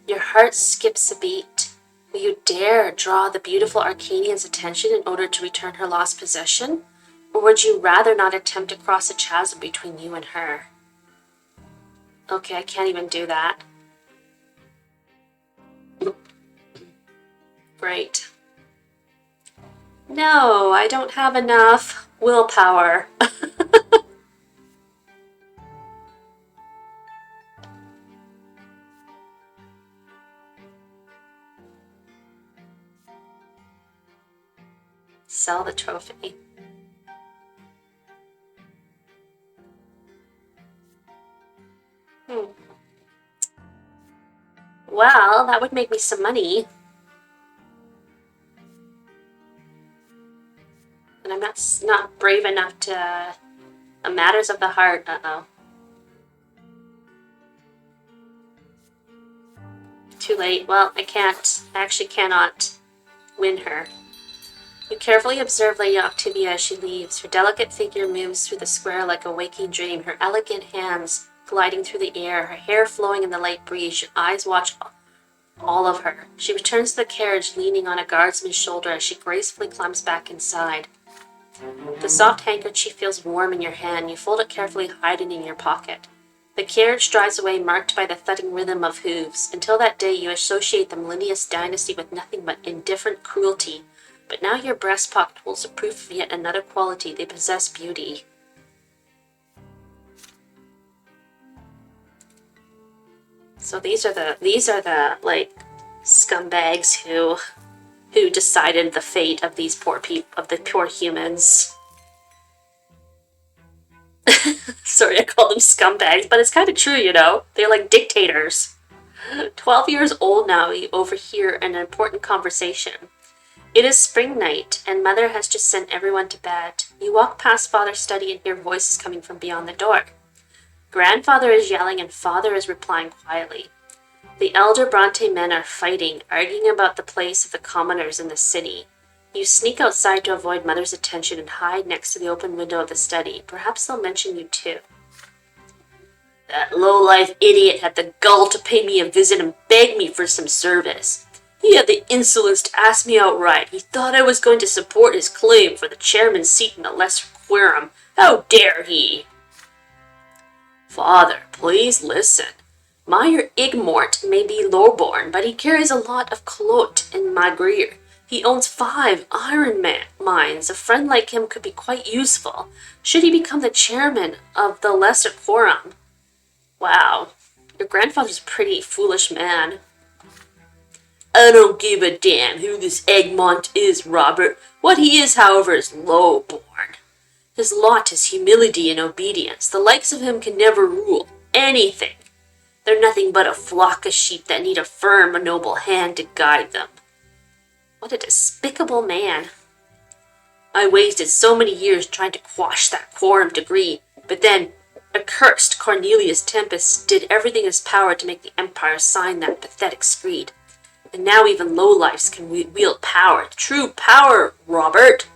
Your heart skips a beat. Will you dare draw the beautiful Arcanian's attention in order to return her lost possession? Or would you rather not attempt to cross a chasm between you and her? Okay, I can't even do that. Great. No, I don't have enough willpower. Sell the trophy. Well, that would make me some money. And I'm not brave enough to... matters of the heart, uh-oh. Too late. Well, I can't. I actually cannot win her. You carefully observe Lady Octavia as she leaves. Her delicate figure moves through the square like a waking dream, her elegant hands gliding through the air, her hair flowing in the light breeze. Your eyes watch all of her. She returns to the carriage, leaning on a guardsman's shoulder as she gracefully climbs back inside. The soft handkerchief feels warm in your hand. You fold it carefully, hide it in your pocket. The carriage drives away, marked by the thudding rhythm of hooves. Until that day, you associate the Millennius dynasty with nothing but indifferent cruelty. But now your breast pocket holds a proof of yet another quality. They possess beauty. So these are the like scumbags who decided the fate of these poor poor humans. Sorry, I call them scumbags, but it's kind of true, you know? They're like dictators. 12 years old now, you overhear an important conversation. It is spring night, and Mother has just sent everyone to bed. You walk past Father's study and hear voices coming from beyond the door. Grandfather is yelling and Father is replying quietly. The elder Brante men are fighting, arguing about the place of the commoners in the city. You sneak outside to avoid Mother's attention and hide next to the open window of the study. Perhaps they'll mention you too. That low-life idiot had the gall to pay me a visit and beg me for some service. He had the insolence to ask me outright. He thought I was going to support his claim for the chairman's seat in the lesser quorum. How dare he? Father, please listen. Meyer Igmort may be low-born, but he carries a lot of clout and magrier. He owns 5 iron mines. A friend like him could be quite useful, should he become the chairman of the lesser quorum. Wow, your grandfather's a pretty foolish man. I don't give a damn who this Egmont is, Robert. What he is, however, is low-born. His lot is humility and obedience. The likes of him can never rule anything. They're nothing but a flock of sheep that need a firm, noble hand to guide them. What a despicable man. I wasted so many years trying to quash that quorum degree, but then accursed Cornelius Tempest did everything in his power to make the Empire sign that pathetic screed. And now even lowlifes can wield power. True power, Robert!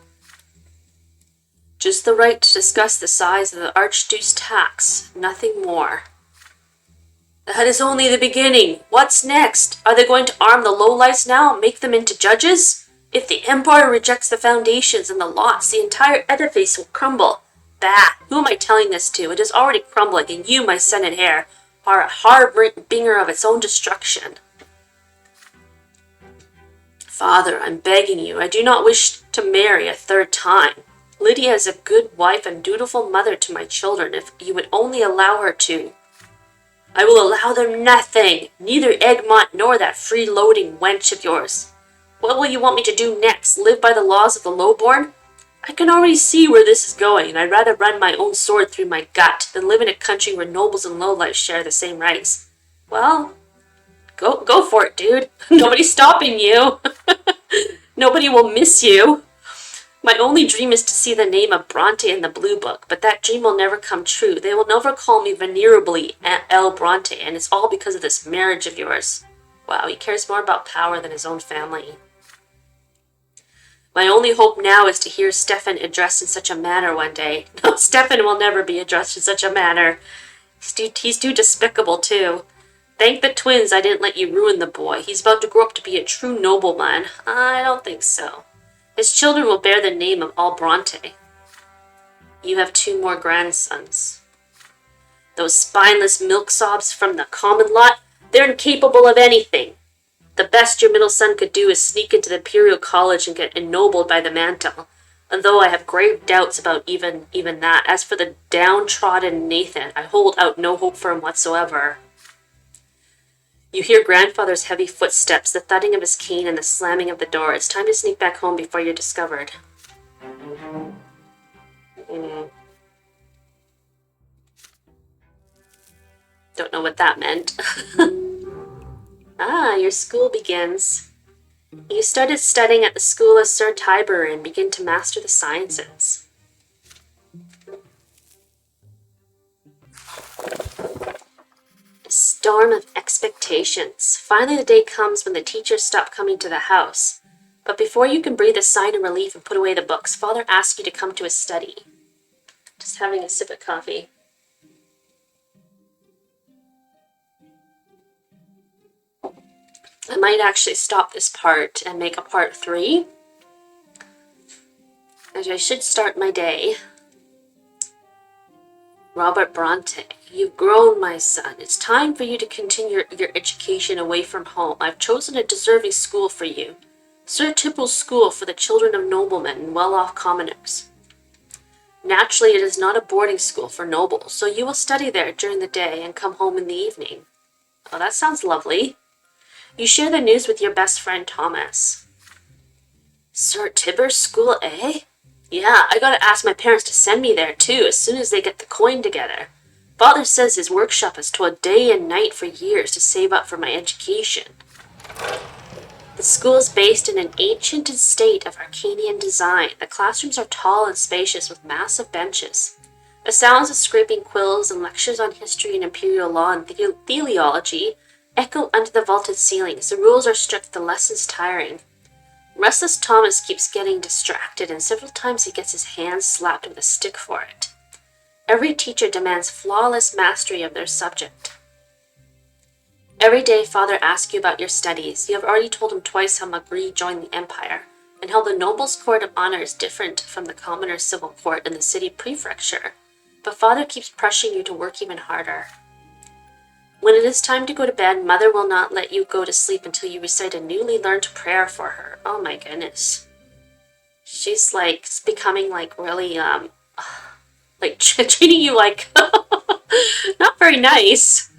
Just the right to discuss the size of the Archduke's tax, nothing more. That is only the beginning. What's next? Are they going to arm the lowlifes now and make them into judges? If the Empire rejects the foundations and the lots, the entire edifice will crumble. Bah! Who am I telling this to? It is already crumbling, and you, my son and heir, are a harbinger of its own destruction. Father, I'm begging you. I do not wish to marry a third time. Lydia is a good wife and dutiful mother to my children, if you would only allow her to. I will allow them nothing, neither Egmont nor that free-loading wench of yours. What will you want me to do next, live by the laws of the lowborn? I can already see where this is going, and I'd rather run my own sword through my gut than live in a country where nobles and lowlifes share the same rights. Well, go for it, dude. Nobody's stopping you. Nobody will miss you. My only dream is to see the name of Brante in the Blue Book, but that dream will never come true. They will never call me venerably L. Brante, and it's all because of this marriage of yours. Wow, he cares more about power than his own family. My only hope now is to hear Stefan addressed in such a manner one day. No, Stefan will never be addressed in such a manner. He's too despicable, too. Thank the twins I didn't let you ruin the boy. He's about to grow up to be a true nobleman. I don't think so. His children will bear the name of all Brante. You have 2 more grandsons. Those spineless milksops from the common lot, they're incapable of anything. The best your middle son could do is sneak into the Imperial College and get ennobled by the mantle, although I have grave doubts about even that. As for the downtrodden Nathan, I hold out no hope for him whatsoever. You hear grandfather's heavy footsteps, the thudding of his cane, and the slamming of the door. It's time to sneak back home before you're discovered. Don't know what that meant. Ah, your school begins. You started studying at the school of Sir Tiber and begin to master the sciences. A storm of expectations. Finally the day comes when the teachers stop coming to the house. But before you can breathe a sigh of relief and put away the books, Father asks you to come to his study. Just having a sip of coffee. I might actually stop this part and make a part 3. As I should start my day. Robert Brante, you've grown, my son. It's time for you to continue your education away from home. I've chosen a deserving school for you. Sir Tipple's School for the children of noblemen and well-off commoners. Naturally, it is not a boarding school for nobles, so you will study there during the day and come home in the evening. Oh, that sounds lovely. You share the news with your best friend, Thomas. Sir Tibber's School, eh? Yeah, I gotta ask my parents to send me there, too, as soon as they get the coin together. Father says his workshop has toiled day and night for years to save up for my education. The school is based in an ancient estate of Arcadian design. The classrooms are tall and spacious with massive benches. The sounds of scraping quills and lectures on history and imperial law and teleology echo under the vaulted ceilings. The rules are strict, the lessons tiring. Restless Thomas keeps getting distracted, and several times he gets his hands slapped with a stick for it. Every teacher demands flawless mastery of their subject. Every day, Father asks you about your studies. You have already told him twice how Magri joined the Empire, and how the Nobles' Court of Honor is different from the Commoners' Civil Court in the city prefecture. But Father keeps pressuring you to work even harder. When it is time to go to bed, Mother will not let you go to sleep until you recite a newly learned prayer for her. Oh my goodness. She's like becoming like really, like treating you like not very nice.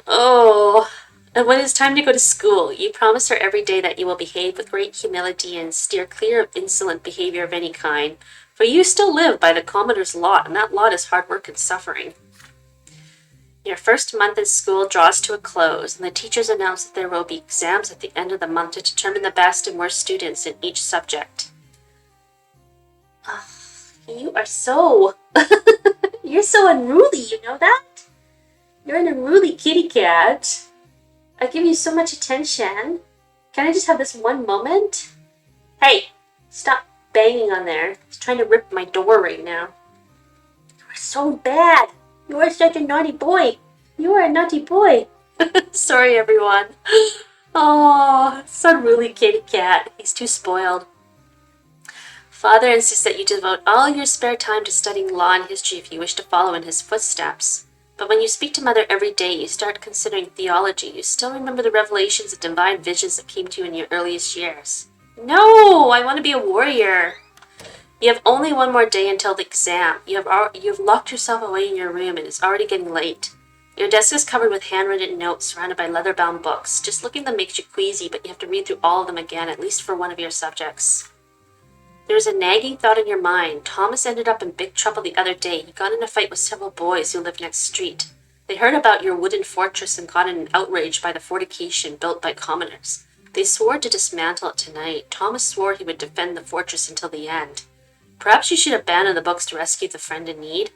Oh, and when it's time to go to school, you promise her every day that you will behave with great humility and steer clear of insolent behavior of any kind, for you still live by the commoner's lot, and that lot is hard work and suffering. Your first month in school draws to a close, and the teachers announce that there will be exams at the end of the month to determine the best and worst students in each subject. Oh, you are so... You're so unruly, you know that? You're an unruly kitty cat. I give you so much attention. Can I just have this one moment? Hey, stop banging on there. He's trying to rip my door right now. You are so bad. You are such a naughty boy. You are a naughty boy. Sorry, everyone. Oh, it's a unruly kitty cat. He's too spoiled. Father insists that you devote all your spare time to studying law and history if you wish to follow in his footsteps. But when you speak to Mother every day, you start considering theology. You still remember the revelations and divine visions that came to you in your earliest years. No, I want to be a warrior. You have only one more day until the exam. You have locked yourself away in your room, and it's already getting late. Your desk is covered with handwritten notes surrounded by leather-bound books. Just looking at them makes you queasy, but you have to read through all of them again, at least for one of your subjects. There is a nagging thought in your mind. Thomas ended up in big trouble the other day. He got in a fight with several boys who lived next street. They heard about your wooden fortress and got in an outrage by the fortification built by commoners. They swore to dismantle it tonight. Thomas swore he would defend the fortress until the end. Perhaps you should abandon the books to rescue the friend in need?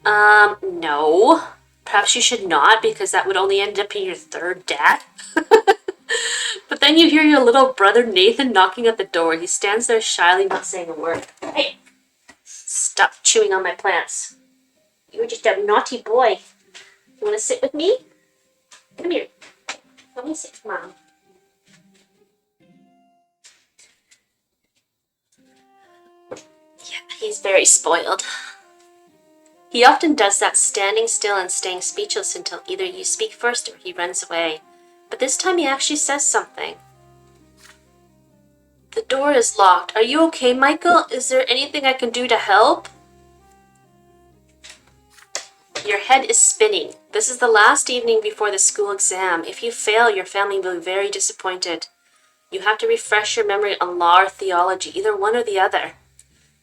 No. Perhaps you should not, because that would only end up in your third death. But then you hear your little brother Nathan knocking at the door. He stands there shyly, not saying a word. Hey, stop chewing on my plants. You're just a naughty boy. You want to sit with me? Come here. Let me sit with Mom. Yeah, he's very spoiled. He often does that, standing still and staying speechless until either you speak first or he runs away. But this time he actually says something. The door is locked. Are you okay, Michael? Is there anything I can do to help? Your head is spinning. This is the last evening before the school exam. If you fail, your family will be very disappointed. You have to refresh your memory on law or theology, either one or the other.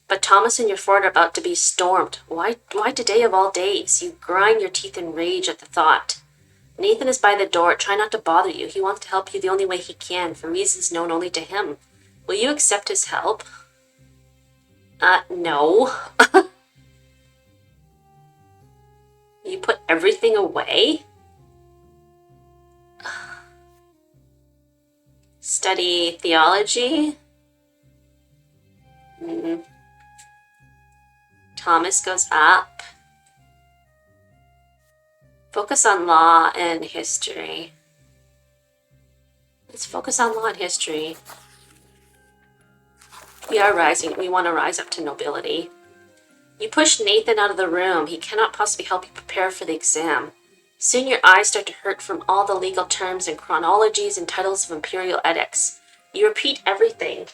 But Thomas and your fort are about to be stormed. Why today of all days? You grind your teeth in rage at the thought. Nathan is by the door. Try not to bother you. He wants to help you the only way he can, for reasons known only to him. Will you accept his help? No. You put everything away? Study theology? Thomas goes up. Focus on law and history. Let's focus on law and history. We are rising. We want to rise up to nobility. You push Nathan out of the room. He cannot possibly help you prepare for the exam. Soon your eyes start to hurt from all the legal terms and chronologies and titles of imperial edicts. You repeat everything.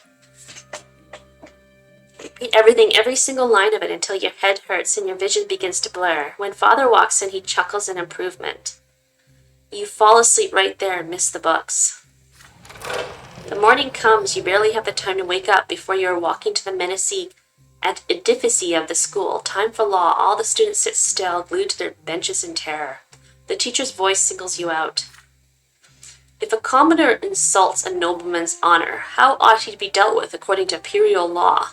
Repeat everything, every single line of it, until your head hurts and your vision begins to blur. When Father walks in, he chuckles in improvement. You fall asleep right there and miss the books. The morning comes, you barely have the time to wake up before you are walking to the menacing edifice of the school. Time for law. All the students sit still, glued to their benches in terror. The teacher's voice singles you out. If a commoner insults a nobleman's honor, how ought he to be dealt with according to imperial law?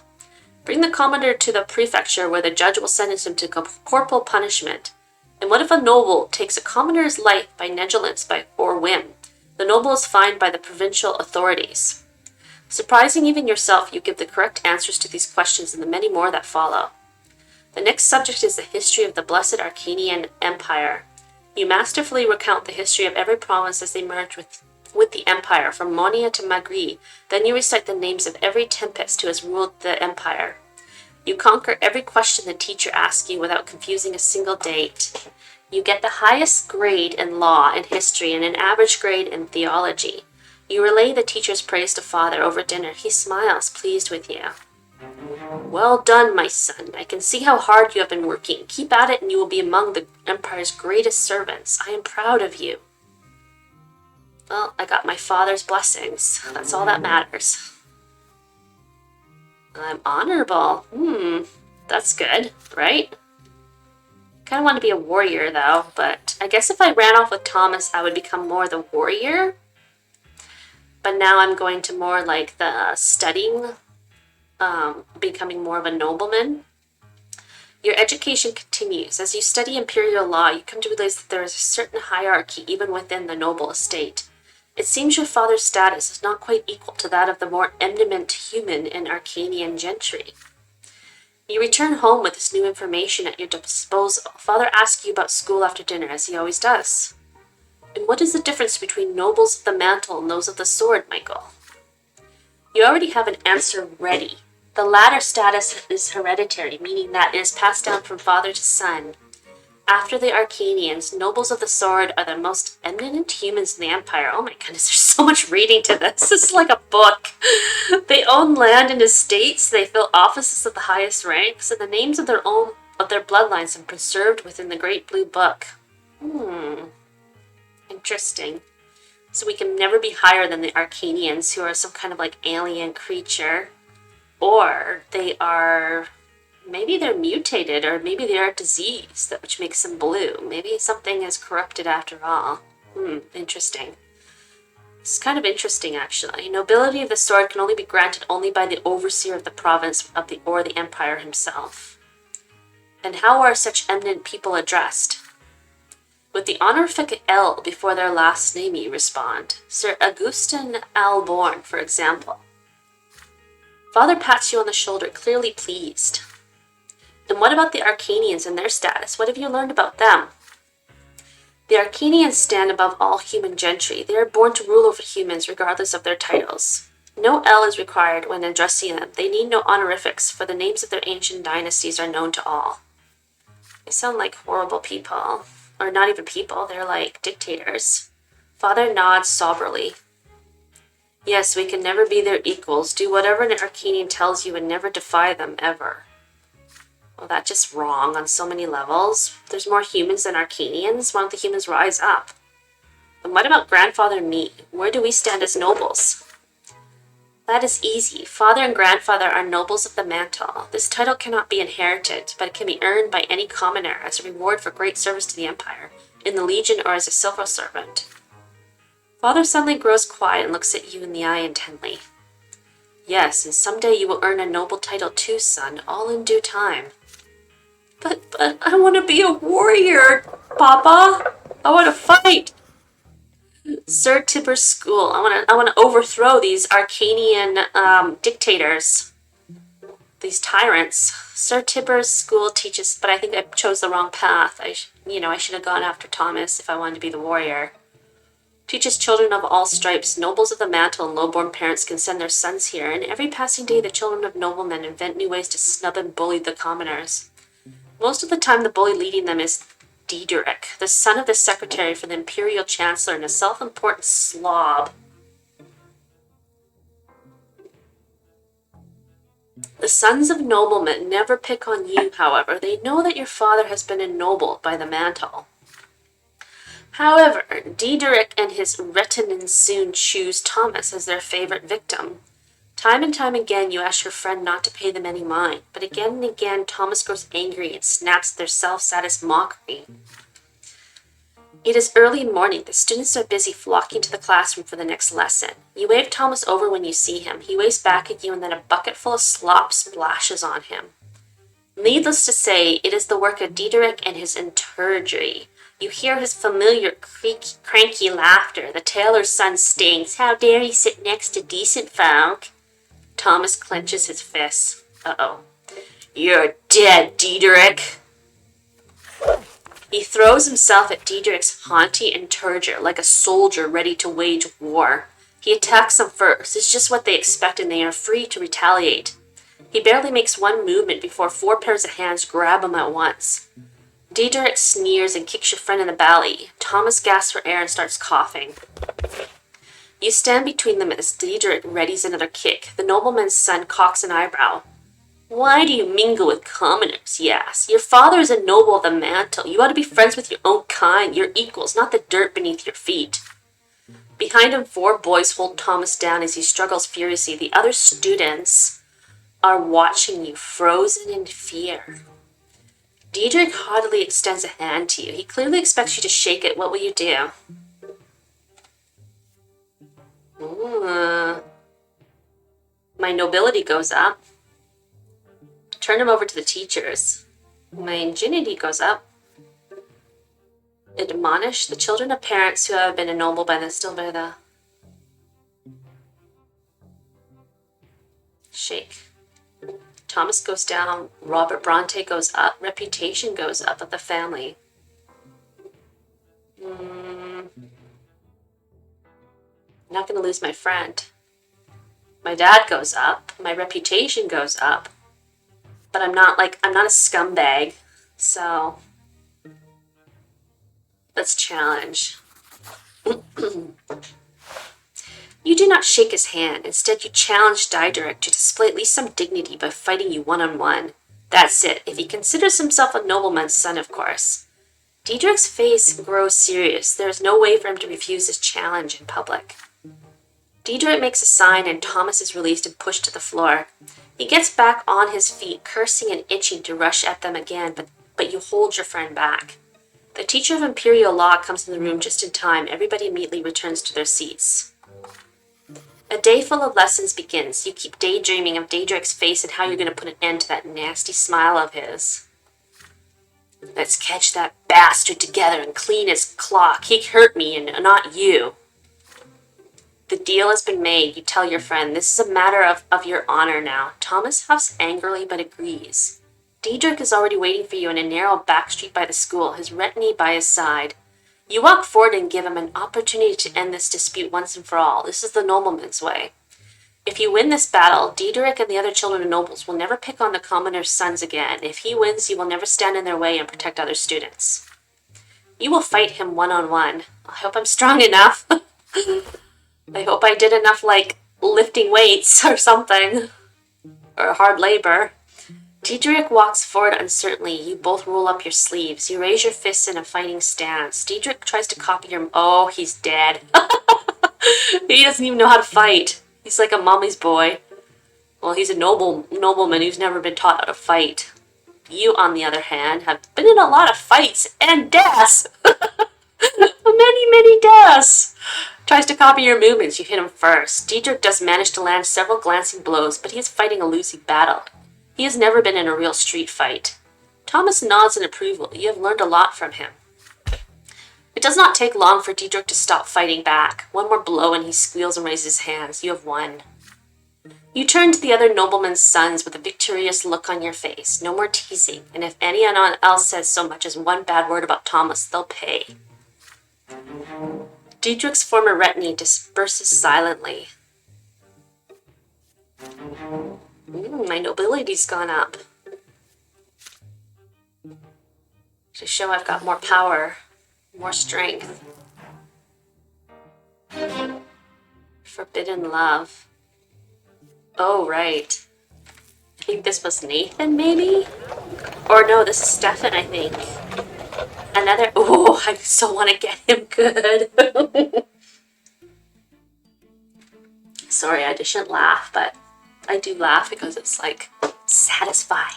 Bring the commoner to the prefecture where the judge will sentence him to corporal punishment. And what if a noble takes a commoner's life by negligence or whim? The noble is fined by the provincial authorities. Surprising even yourself, you give the correct answers to these questions and the many more that follow. The next subject is the history of the blessed Arcanian Empire. You masterfully recount the history of every province as they merge with the empire, from Monia to Magri. Then you recite the names of every tempest who has ruled the empire. You conquer every question the teacher asks you without confusing a single date. You get the highest grade in law and history and an average grade in theology. You relay the teacher's praise to Father over dinner. He smiles, pleased with you. Well done, my son. I can see how hard you have been working. Keep at it and you will be among the Empire's greatest servants. I am proud of you. Well, I got my father's blessings. That's all that matters. I'm honorable. That's good, right? Kind of want to be a warrior, though, but I guess if I ran off with Thomas, I would become more the warrior. But now I'm going to more like the studying, becoming more of a nobleman. Your education continues. As you study imperial law, you come to realize that there is a certain hierarchy even within the noble estate. It seems your father's status is not quite equal to that of the more eminent human and Arcanian gentry. You return home with this new information at your disposal. Father asks you about school after dinner, as he always does. And what is the difference between nobles of the mantle and those of the sword, Michael? You already have an answer ready. The latter status is hereditary, meaning that it is passed down from father to son. After the Arcanians, nobles of the sword are the most eminent humans in the empire. Oh my goodness, there's so much reading to this. This is like a book. They own land and estates, they fill offices of the highest ranks, and the names of their bloodlines are preserved within the Great Blue Book. Interesting. So we can never be higher than the Arcanians, who are some kind of like alien creature. Or maybe they're mutated, or maybe they are diseased, which makes them blue. Maybe something is corrupted after all. Interesting. It's kind of interesting, actually. Nobility of the sword can only be granted only by the overseer of the province or the empire himself. And how are such eminent people addressed? With the honorific L before their last name, you respond. Sir Augustin Alborn, for example. Father pats you on the shoulder, clearly pleased. And what about the Arcanians and their status? What have you learned about them? The Arcanians stand above all human gentry. They are born to rule over humans regardless of their titles. No L is required when addressing them. They need no honorifics, for the names of their ancient dynasties are known to all. They sound like horrible people. Or not even people, they're like dictators. Father nods soberly. Yes, we can never be their equals. Do whatever an Arcanian tells you and never defy them, ever. Well, that's just wrong on so many levels. There's more humans than Arcanians. Why don't the humans rise up? And what about grandfather and me? Where do we stand as nobles? That is easy. Father and grandfather are nobles of the mantle. This title cannot be inherited, but it can be earned by any commoner as a reward for great service to the empire, in the legion or as a civil servant. Father suddenly grows quiet and looks at you in the eye intently. Yes, and someday you will earn a noble title too, son, all in due time. But I want to be a warrior, Papa. I want to fight. Sir Tibber's school. I want to overthrow these Arcanian dictators. These tyrants. Sir Tibber's school teaches, but I think I chose the wrong path. I should have gone after Thomas if I wanted to be the warrior. Teaches children of all stripes. Nobles of the mantle and low-born parents can send their sons here, and every passing day the children of noblemen invent new ways to snub and bully the commoners. Most of the time, the bully leading them is Diederik, the son of the secretary for the imperial chancellor and a self-important slob. The sons of noblemen never pick on you, however. They know that your father has been ennobled by the mantle. However, Diederik and his retinue soon choose Thomas as their favorite victim. Time and time again, you ask your friend not to pay them any mind, but again and again, Thomas grows angry and snaps at their self-satisfied mockery. It is early morning. The students are busy flocking to the classroom for the next lesson. You wave Thomas over when you see him. He waves back at you, and then a bucket full of slop splashes on him. Needless to say, it is the work of Diederik and his entourage. You hear his familiar cranky laughter. The tailor's son stings. How dare he sit next to decent folk? Thomas clenches his fists. Uh-oh. You're dead, Diederik. He throws himself at Diederik's haughty entourage like a soldier ready to wage war. He attacks them first. It's just what they expect, and they are free to retaliate. He barely makes one movement before 4 pairs of hands grab him at once. Diederik sneers and kicks your friend in the belly. Thomas gasps for air and starts coughing. You stand between them as Diederik readies another kick. The nobleman's son cocks an eyebrow. Why do you mingle with commoners, he asks. Your father is a noble of the mantle. You ought to be friends with your own kind, your equals, not the dirt beneath your feet. Behind him, 4 boys hold Thomas down as he struggles furiously. The other students are watching you, frozen in fear. Diederik haughtily extends a hand to you. He clearly expects you to shake it. What will you do? My nobility goes up. Turn him over to the teachers. My ingenuity goes up. Admonish the children of parents who have been ennobled by the still by the shake. Thomas goes down. Robert Brante goes up. Reputation goes up of the family. I'm not going to lose my friend. My dad goes up. My reputation goes up. But I'm not a scumbag. So let's challenge. You do not shake his hand. Instead, you challenge Diederik to display at least some dignity by fighting you one-on-one. That's it, if he considers himself a nobleman's son, of course. Diederik's face grows serious. There is no way for him to refuse this challenge in public. Diederik makes a sign, and Thomas is released and pushed to the floor. He gets back on his feet, cursing and itching to rush at them again, but you hold your friend back. The teacher of Imperial Law comes in the room just in time. Everybody immediately returns to their seats. A day full of lessons begins. You keep daydreaming of Diederik's face and how you're going to put an end to that nasty smile of his. Let's catch that bastard together and clean his clock. He hurt me and not you. The deal has been made. You tell your friend, this is a matter of your honor now. Thomas huffs angrily but agrees. Diederik is already waiting for you in a narrow back street by the school, his retinue by his side. You walk forward and give him an opportunity to end this dispute once and for all. This is the nobleman's way. If you win this battle, Diederik and the other children of nobles will never pick on the commoner's sons again. If he wins, you will never stand in their way and protect other students. You will fight him one-on-one. I hope I'm strong enough. I hope I did enough, lifting weights or something. Or hard labor. Diederik walks forward uncertainly. You both roll up your sleeves. You raise your fists in a fighting stance. Diederik tries to copy your... Oh, he's dead. He doesn't even know how to fight. He's like a mommy's boy. Well, he's a nobleman who's never been taught how to fight. You, on the other hand, have been in a lot of fights and deaths. Many, many deaths. Tries to copy your movements. You hit him first. Diederik does manage to land several glancing blows, but he is fighting a losing battle. He has never been in a real street fight. Thomas nods in approval. You have learned a lot from him. It does not take long for Diederik to stop fighting back. One more blow and he squeals and raises his hands. You have won. You turn to the other nobleman's sons with a victorious look on your face. No more teasing, and if anyone else says so much as one bad word about Thomas, they'll pay. Diederik's former retinue disperses silently. My nobility's gone up. To show I've got more power, more strength. Forbidden love. Oh, right. I think this was Nathan, maybe? Or no, this is Stefan, I think. Another... Oh, I so want to get him good. Sorry, I just shouldn't laugh, but I do laugh because it's, like, satisfying.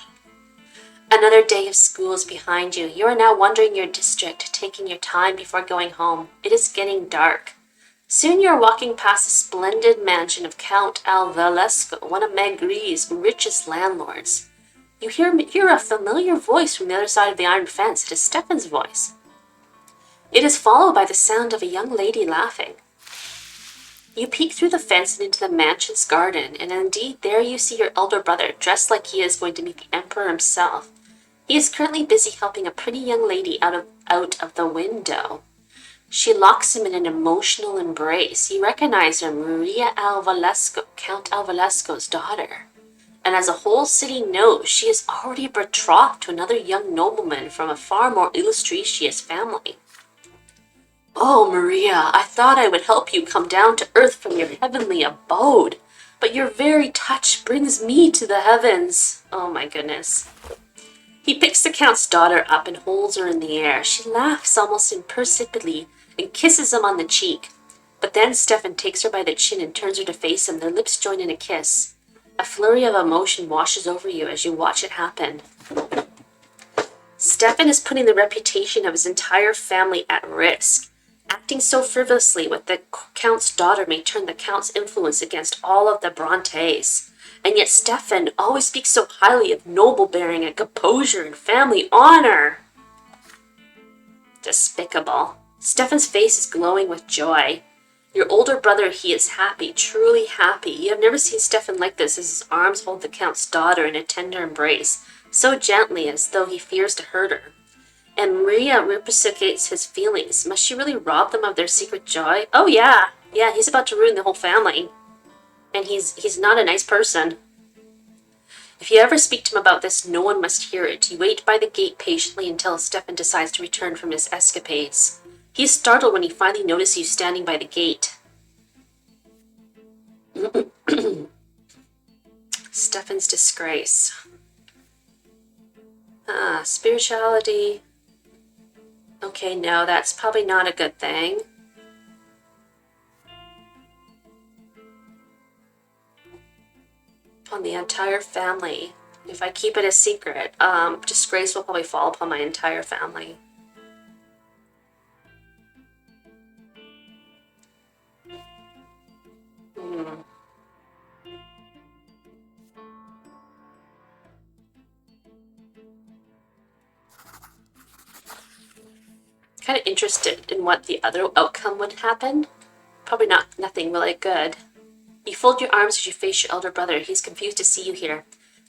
Another day of school is behind you. You are now wandering your district, taking your time before going home. It is getting dark. Soon you are walking past the splendid mansion of Count Alvalesco, one of Magri's richest landlords. You hear a familiar voice from the other side of the iron fence. It is Stefan's voice. It is followed by the sound of a young lady laughing. You peek through the fence and into the mansion's garden, and indeed there you see your elder brother, dressed like he is going to meet the emperor himself. He is currently busy helping a pretty young lady out of the window. She locks him in an emotional embrace. You recognize her, Maria Alvalesco, Count Alvalesco's daughter. And as the whole city knows, she is already betrothed to another young nobleman from a far more illustrious family. Oh, Maria, I thought I would help you come down to earth from your heavenly abode, but your very touch brings me to the heavens. Oh my goodness. He picks the Count's daughter up and holds her in the air. She laughs almost imperceptibly and kisses him on the cheek. But then Stefan takes her by the chin and turns her to face him. Their lips join in a kiss. A flurry of emotion washes over you as you watch it happen. Stefan is putting the reputation of his entire family at risk. Acting so frivolously with the Count's daughter may turn the Count's influence against all of the Brantes. And yet Stefan always speaks so highly of noble-bearing and composure and family honor. Despicable. Stefan's face is glowing with joy. Your older brother, he is happy, truly happy. You have never seen Stefan like this as his arms hold the Count's daughter in a tender embrace, so gently as though he fears to hurt her. And Maria reciprocates his feelings. Must she really rob them of their secret joy? Oh yeah, he's about to ruin the whole family. And he's not a nice person. If you ever speak to him about this, no one must hear it. You wait by the gate patiently until Stefan decides to return from his escapades. He is startled when he finally notices you standing by the gate. Stefan's disgrace. Spirituality. Okay, no, that's probably not a good thing. Upon the entire family. If I keep it a secret, disgrace will probably fall upon my entire family. Kind of interested in what the other outcome would happen. Probably nothing really good. You fold your arms as you face your elder brother. He's confused to see you here.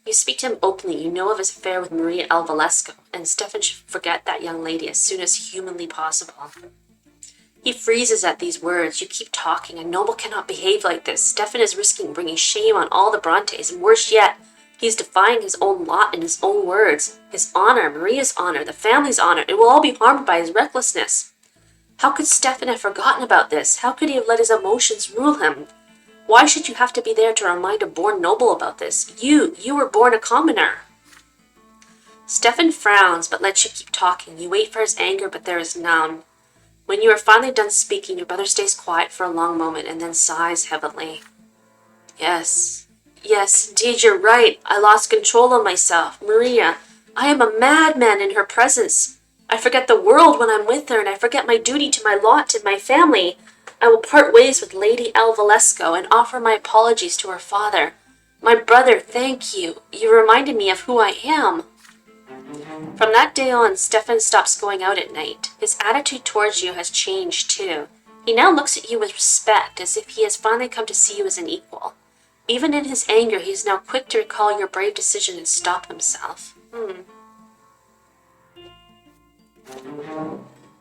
You speak to him openly. You know of his affair with Maria Alvalesco, and Stefan should forget that young lady as soon as humanly possible. He freezes at these words. You keep talking. A noble cannot behave like this. Stefan is risking bringing shame on all the Brantes, and worse yet, he is defying his own lot in his own words. His honor, Maria's honor, the family's honor, it will all be harmed by his recklessness. How could Stefan have forgotten about this? How could he have let his emotions rule him? Why should you have to be there to remind a born noble about this? You were born a commoner. Stefan frowns, but lets you keep talking. You wait for his anger, but there is none. When you are finally done speaking, your brother stays quiet for a long moment and then sighs heavily. Yes, indeed, you're right. I lost control of myself. Maria, I am a madman in her presence. I forget the world when I'm with her, and I forget my duty to my lot and my family. I will part ways with Lady Alvalesco and offer my apologies to her father. My brother, thank you. You reminded me of who I am. From that day on, Stefan stops going out at night. His attitude towards you has changed too. He now looks at you with respect, as if he has finally come to see you as an equal. Even in his anger, he is now quick to recall your brave decision and stop himself.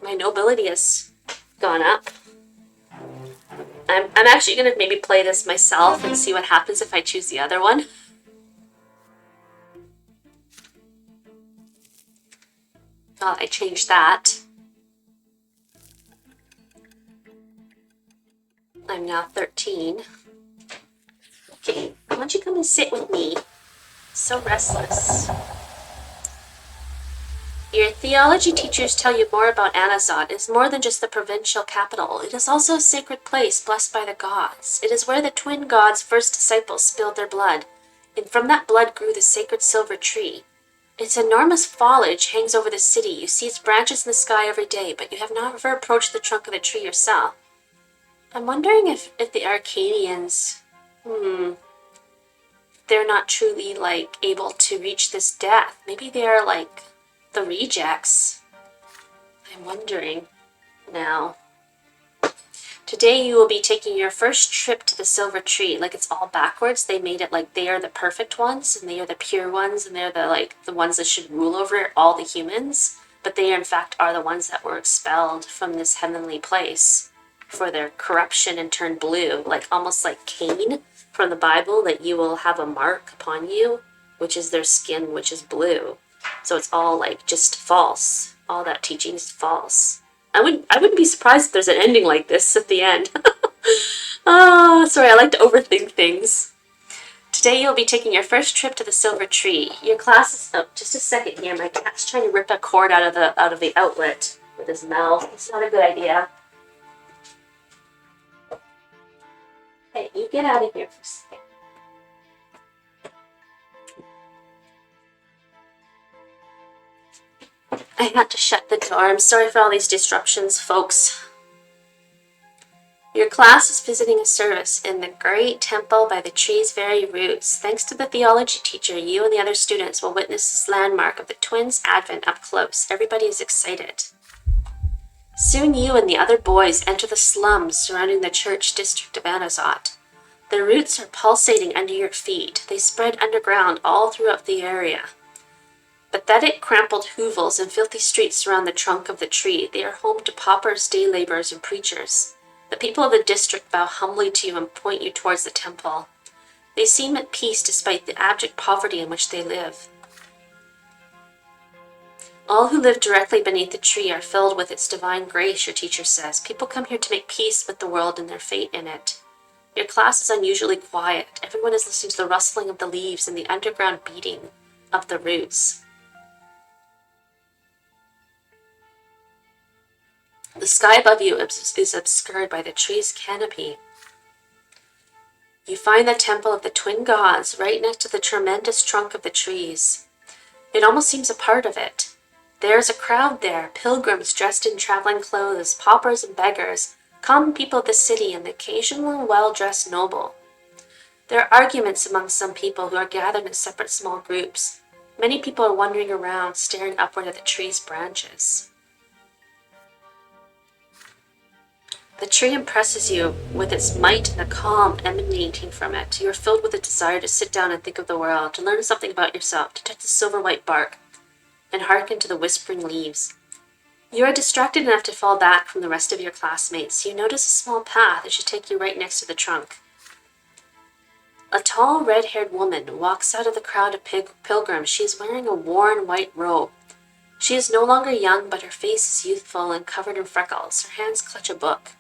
My nobility has gone up. I'm actually going to maybe play this myself and see what happens if I choose the other one. Well, I changed that. I'm now 13. Okay, why don't you come and sit with me? So restless. Your theology teachers tell you more about Anazot. It is more than just the provincial capital. It is also a sacred place blessed by the gods. It is where the twin gods' first disciples spilled their blood, and from that blood grew the sacred silver tree. Its enormous foliage hangs over the city. You see its branches in the sky every day, but you have never approached the trunk of the tree yourself. I'm wondering if the Arcadians, they're not truly, able to reach this depth. Maybe they're, the rejects. I'm wondering now. Today you will be taking your first trip to the silver tree. It's all backwards. They made it like they are the perfect ones, and they are the pure ones, and they're the ones that should rule over all the humans. But they, in fact, are the ones that were expelled from this heavenly place for their corruption and turned blue. Almost like Cain from the Bible, that you will have a mark upon you, which is their skin, which is blue. So it's all, just false. All that teaching is false. I wouldn't be surprised if there's an ending like this at the end. Sorry, I like to overthink things. Today you'll be taking your first trip to the silver tree. Your class is... Oh, just a second here. My cat's trying to rip a cord out of the outlet with his mouth. It's not a good idea. Hey, you get out of here for a second. I had to shut the door. I'm sorry for all these disruptions, folks. Your class is visiting a service in the great temple by the tree's very roots. Thanks to the theology teacher, you and the other students will witness this landmark of the twins' advent up close. Everybody is excited. Soon you and the other boys enter the slums surrounding the church district of Anazot. The roots are pulsating under your feet. They spread underground all throughout the area. Pathetic, crumpled hovels and filthy streets surround the trunk of the tree. They are home to paupers, day laborers, and preachers. The people of the district bow humbly to you and point you towards the temple. They seem at peace despite the abject poverty in which they live. All who live directly beneath the tree are filled with its divine grace, your teacher says. People come here to make peace with the world and their fate in it. Your class is unusually quiet. Everyone is listening to the rustling of the leaves and the underground beating of the roots. The sky above you is obscured by the tree's canopy. You find the temple of the twin gods right next to the tremendous trunk of the trees. It almost seems a part of it. There's a crowd there, pilgrims dressed in traveling clothes, paupers and beggars, common people of the city, and the occasional well-dressed noble. There are arguments among some people who are gathered in separate small groups. Many people are wandering around, staring upward at the tree's branches. The tree impresses you with its might and the calm emanating from it. You are filled with a desire to sit down and think of the world, to learn something about yourself, to touch the silver-white bark, and hearken to the whispering leaves. You are distracted enough to fall back from the rest of your classmates. You notice a small path that should take you right next to the trunk. A tall, red-haired woman walks out of the crowd of pilgrims. She is wearing a worn white robe. She is no longer young, but her face is youthful and covered in freckles. Her hands clutch a book.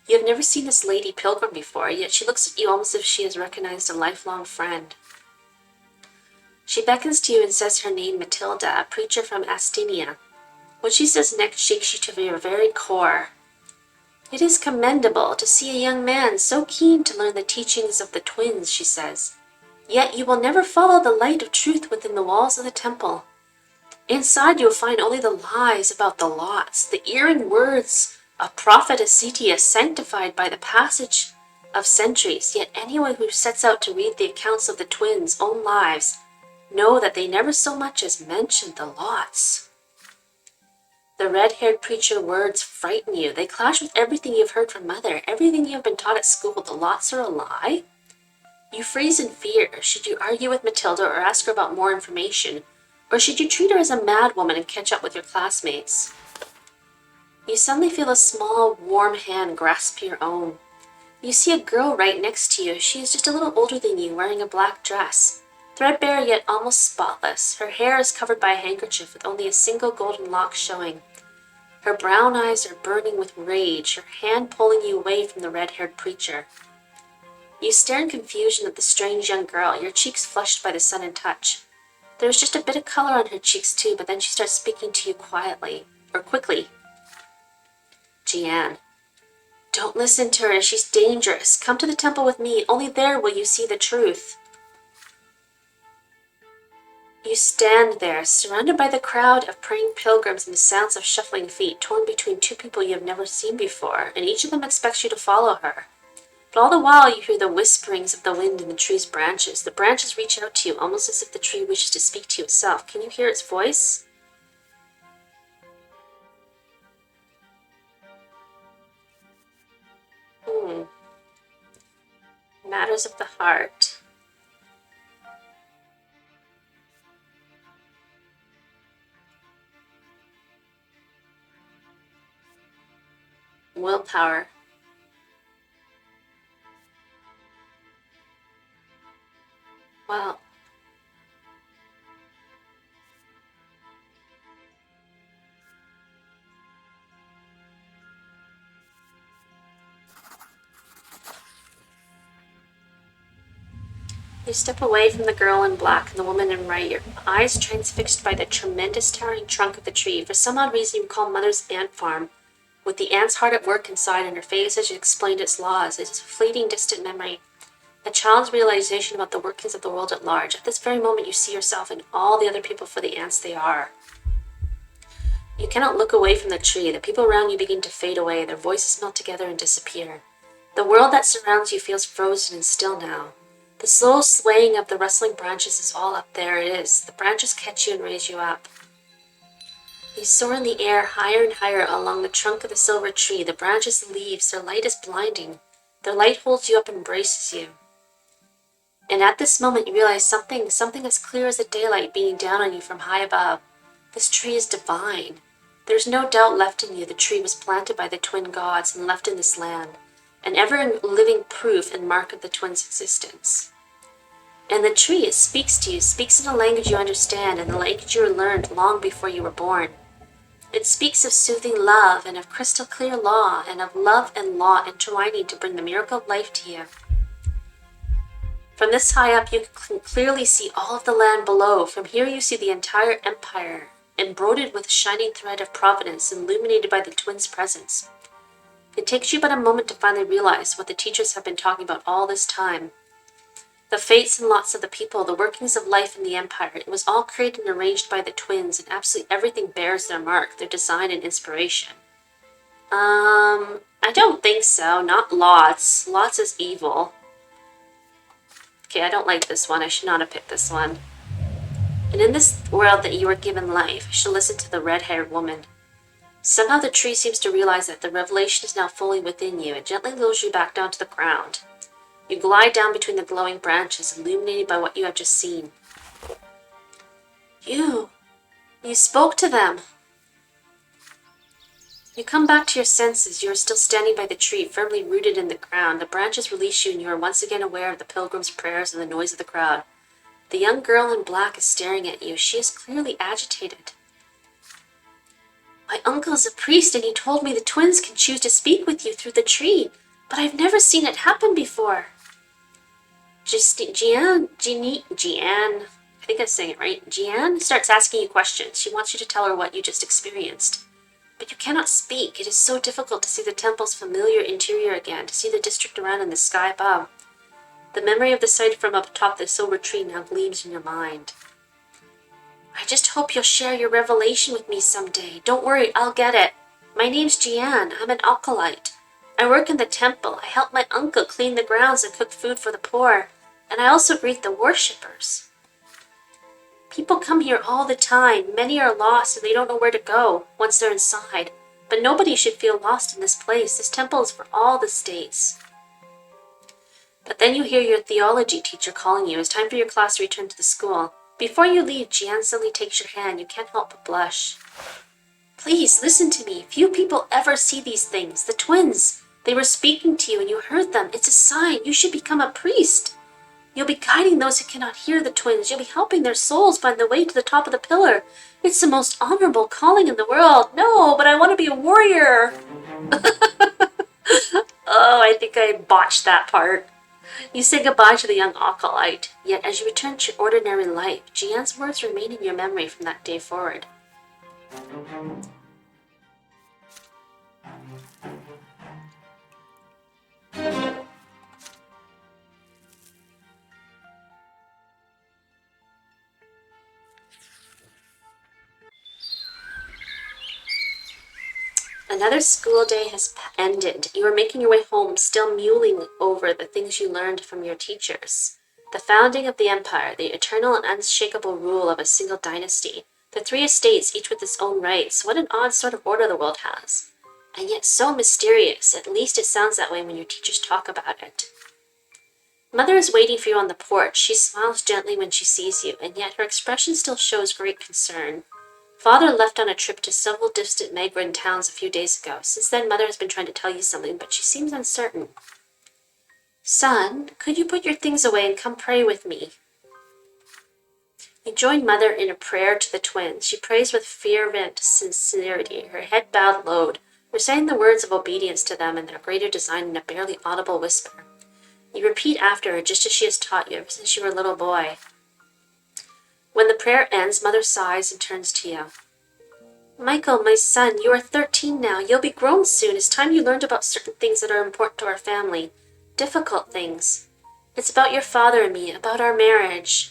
You have never seen this lady pilgrim before, yet she looks at you almost as if she has recognized a lifelong friend. She beckons to you and says her name, Matilda, a preacher from Astynia. What she says next shakes you to your very core. It is commendable to see a young man so keen to learn the teachings of the twins, she says. Yet you will never follow the light of truth within the walls of the temple. Inside you will find only the lies about the lots, the eerie words of prophet Ascetius sanctified by the passage of centuries. Yet anyone who sets out to read the accounts of the twins' own lives know that they never so much as mentioned the lots. The red-haired preacher words frighten you. They clash with everything you've heard from Mother, everything you have been taught at school. The lots are a lie? You freeze in fear. Should you argue with Matilda or ask her about more information? Or should you treat her as a madwoman and catch up with your classmates? You suddenly feel a small, warm hand grasp your own. You see a girl right next to you. She is just a little older than you, wearing a black dress. Threadbare yet almost spotless, her hair is covered by a handkerchief with only a single golden lock showing. Her brown eyes are burning with rage, her hand pulling you away from the red-haired preacher. You stare in confusion at the strange young girl, your cheeks flushed by the sudden touch. There is just a bit of color on her cheeks too, but then she starts speaking to you quickly. Jian. Don't listen to her, she's dangerous. Come to the temple with me, only there will you see the truth. You stand there, surrounded by the crowd of praying pilgrims and the sounds of shuffling feet, torn between two people you have never seen before, and each of them expects you to follow her. But all the while you hear the whisperings of the wind in the tree's branches. The branches reach out to you, almost as if the tree wishes to speak to you itself. Can you hear its voice? Matters of the heart. Willpower. Well, you step away from the girl in black and the woman in white, your eyes transfixed by the tremendous towering trunk of the tree. For some odd reason you recall Mother's ant farm, with the ants hard at work inside and her face as she explained its laws. It is a fleeting, distant memory, a child's realization about the workings of the world at large. At this very moment you see yourself and all the other people for the ants they are. You cannot look away from the tree. The people around you begin to fade away, their voices melt together and disappear. The world that surrounds you feels frozen and still now. The slow swaying of the rustling branches is all up. There it is. The branches catch you and raise you up. You soar in the air higher and higher along the trunk of the silver tree. The branches, the leaves, their light is blinding. Their light holds you up and embraces you. And at this moment you realize something as clear as the daylight beating down on you from high above. This tree is divine. There's no doubt left in you the tree was planted by the twin gods and left in this land, an ever-living proof and mark of the twins' existence. And the tree, it speaks to you, speaks in a language you understand and the language you learned long before you were born. It speaks of soothing love and of crystal clear law and of love and law intertwining to bring the miracle of life to you. From this high up you can clearly see all of the land below. From here you see the entire empire, embroidered with a shining thread of providence, illuminated by the twins' presence. It takes you but a moment to finally realize what the teachers have been talking about all this time. The fates and lots of the people, the workings of life in the empire, it was all created and arranged by the twins, and absolutely everything bears their mark, their design and inspiration. I don't think so. Not lots. Lots is evil. Okay, I don't like this one. I should not have picked this one. And in this world that you were given life, you should listen to the red-haired woman. Somehow the tree seems to realize that the revelation is now fully within you. It gently lowers you back down to the ground. You glide down between the glowing branches, illuminated by what you have just seen. You spoke to them. You come back to your senses. You are still standing by the tree, firmly rooted in the ground. The branches release you and you are once again aware of the pilgrims' prayers and the noise of the crowd. The young girl in black is staring at you. She is clearly agitated. My uncle is a priest and he told me the twins can choose to speak with you through the tree, but I've never seen it happen before. Jian, I think I'm saying it right. Jian starts asking you questions. She wants you to tell her what you just experienced. But you cannot speak. It is so difficult to see the temple's familiar interior again, to see the district around and the sky above. The memory of the sight from up atop the silver tree now gleams in your mind. I just hope you'll share your revelation with me someday. Don't worry, I'll get it. My name's Jian. I'm an acolyte. I work in the temple. I help my uncle clean the grounds and cook food for the poor. And I also greet the worshippers. People come here all the time. Many are lost and they don't know where to go once they're inside. But nobody should feel lost in this place. This temple is for all the states. But then you hear your theology teacher calling you. It's time for your class to return to the school. Before you leave, Jian suddenly takes your hand. You can't help but blush. Please, listen to me. Few people ever see these things. The twins, they were speaking to you and you heard them. It's a sign. You should become a priest. You'll be guiding those who cannot hear the twins. You'll be helping their souls find the way to the top of the pillar. It's the most honorable calling in the world. No, but I want to be a warrior. Oh, I think I botched that part. You say goodbye to the young acolyte, yet as you return to your ordinary life, Jian's words remain in your memory from that day forward. Another school day has ended. You are making your way home, still mulling over the things you learned from your teachers. The founding of the empire, the eternal and unshakable rule of a single dynasty, the 3 estates, each with its own rights. What an odd sort of order the world has. And yet so mysterious. At least it sounds that way when your teachers talk about it. Mother is waiting for you on the porch. She smiles gently when she sees you, and yet her expression still shows great concern. Father left on a trip to several distant Megrin towns a few days ago. Since then, Mother has been trying to tell you something, but she seems uncertain. Son, could you put your things away and come pray with me? You join Mother in a prayer to the twins. She prays with fervent sincerity, her head bowed low, reciting the words of obedience to them and their greater design in a barely audible whisper. You repeat after her just as she has taught you ever since you were a little boy. When the prayer ends, Mother sighs and turns to you. Michael, my son, you are 13 now. You'll be grown soon. It's time you learned about certain things that are important to our family. Difficult things. It's about your father and me, about our marriage.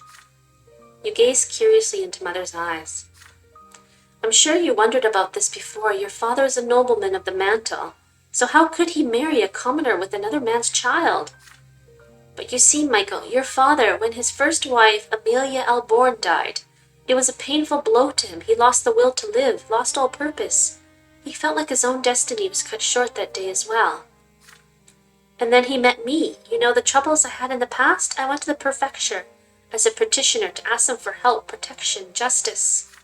You gaze curiously into Mother's eyes. I'm sure you wondered about this before. Your father is a nobleman of the mantle. So how could he marry a commoner with another man's child? But you see, Michael, your father, when his first wife, Amelia Alborn, died, it was a painful blow to him. He lost the will to live, lost all purpose. He felt like his own destiny was cut short that day as well. And then he met me. You know the troubles I had in the past? I went to the prefecture as a petitioner to ask them for help, protection, justice.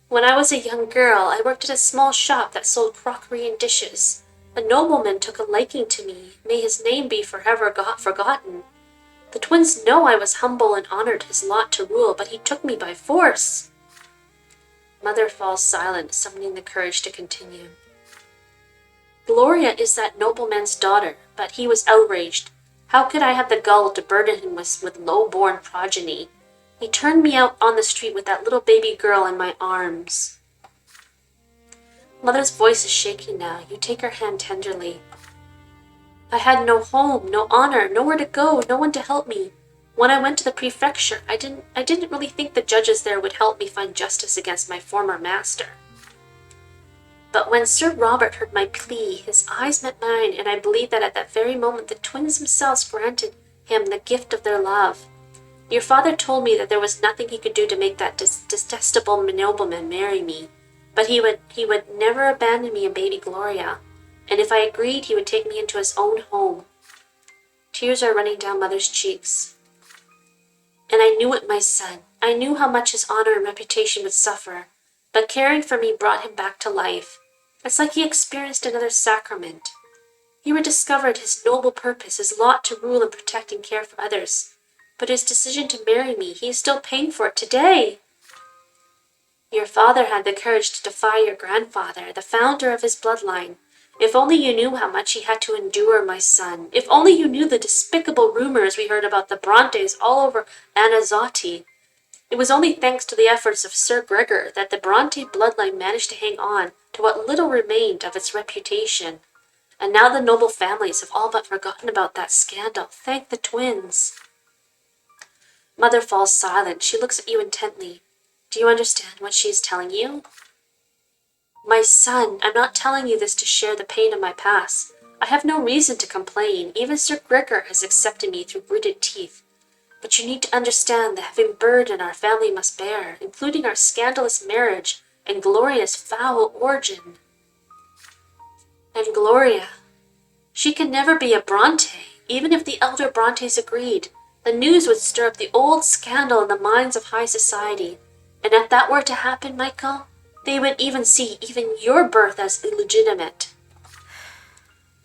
When I was a young girl, I worked at a small shop that sold crockery and dishes. A nobleman took a liking to me. May his name be forever forgotten. The twins know I was humble and honored his lot to rule, but he took me by force. Mother falls silent, summoning the courage to continue. Gloria is that nobleman's daughter, but he was outraged. How could I have the gall to burden him with low-born progeny? He turned me out on the street with that little baby girl in my arms. Mother's voice is shaking now. You take her hand tenderly. I had no home, no honor, nowhere to go, no one to help me. When I went to the prefecture, I didn't really think the judges there would help me find justice against my former master. But when Sir Robert heard my plea, his eyes met mine, and I believe that at that very moment the twins themselves granted him the gift of their love. Your father told me that there was nothing he could do to make that detestable nobleman marry me. But he would never abandon me and baby Gloria, and if I agreed, he would take me into his own home. Tears are running down Mother's cheeks. And I knew it, my son. I knew how much his honor and reputation would suffer, but caring for me brought him back to life. It's like he experienced another sacrament. He rediscovered his noble purpose, his lot to rule and protect and care for others. But his decision to marry me, he is still paying for it today. Your father had the courage to defy your grandfather, the founder of his bloodline. If only you knew how much he had to endure, my son. If only you knew the despicable rumors we heard about the Brantes all over Anazotti. It was only thanks to the efforts of Sir Gregor that the Brante bloodline managed to hang on to what little remained of its reputation. And now the noble families have all but forgotten about that scandal. Thank the twins. Mother falls silent. She looks at you intently. Do you understand what she is telling you? My son, I'm not telling you this to share the pain of my past. I have no reason to complain. Even Sir Gregor has accepted me through gritted teeth. But you need to understand the heavy burden our family must bear, including our scandalous marriage and Gloria's foul origin. And Gloria, she can never be a Bronte, even if the elder Brontes agreed. The news would stir up the old scandal in the minds of high society. And if that were to happen, Michael, they would even see even your birth as illegitimate.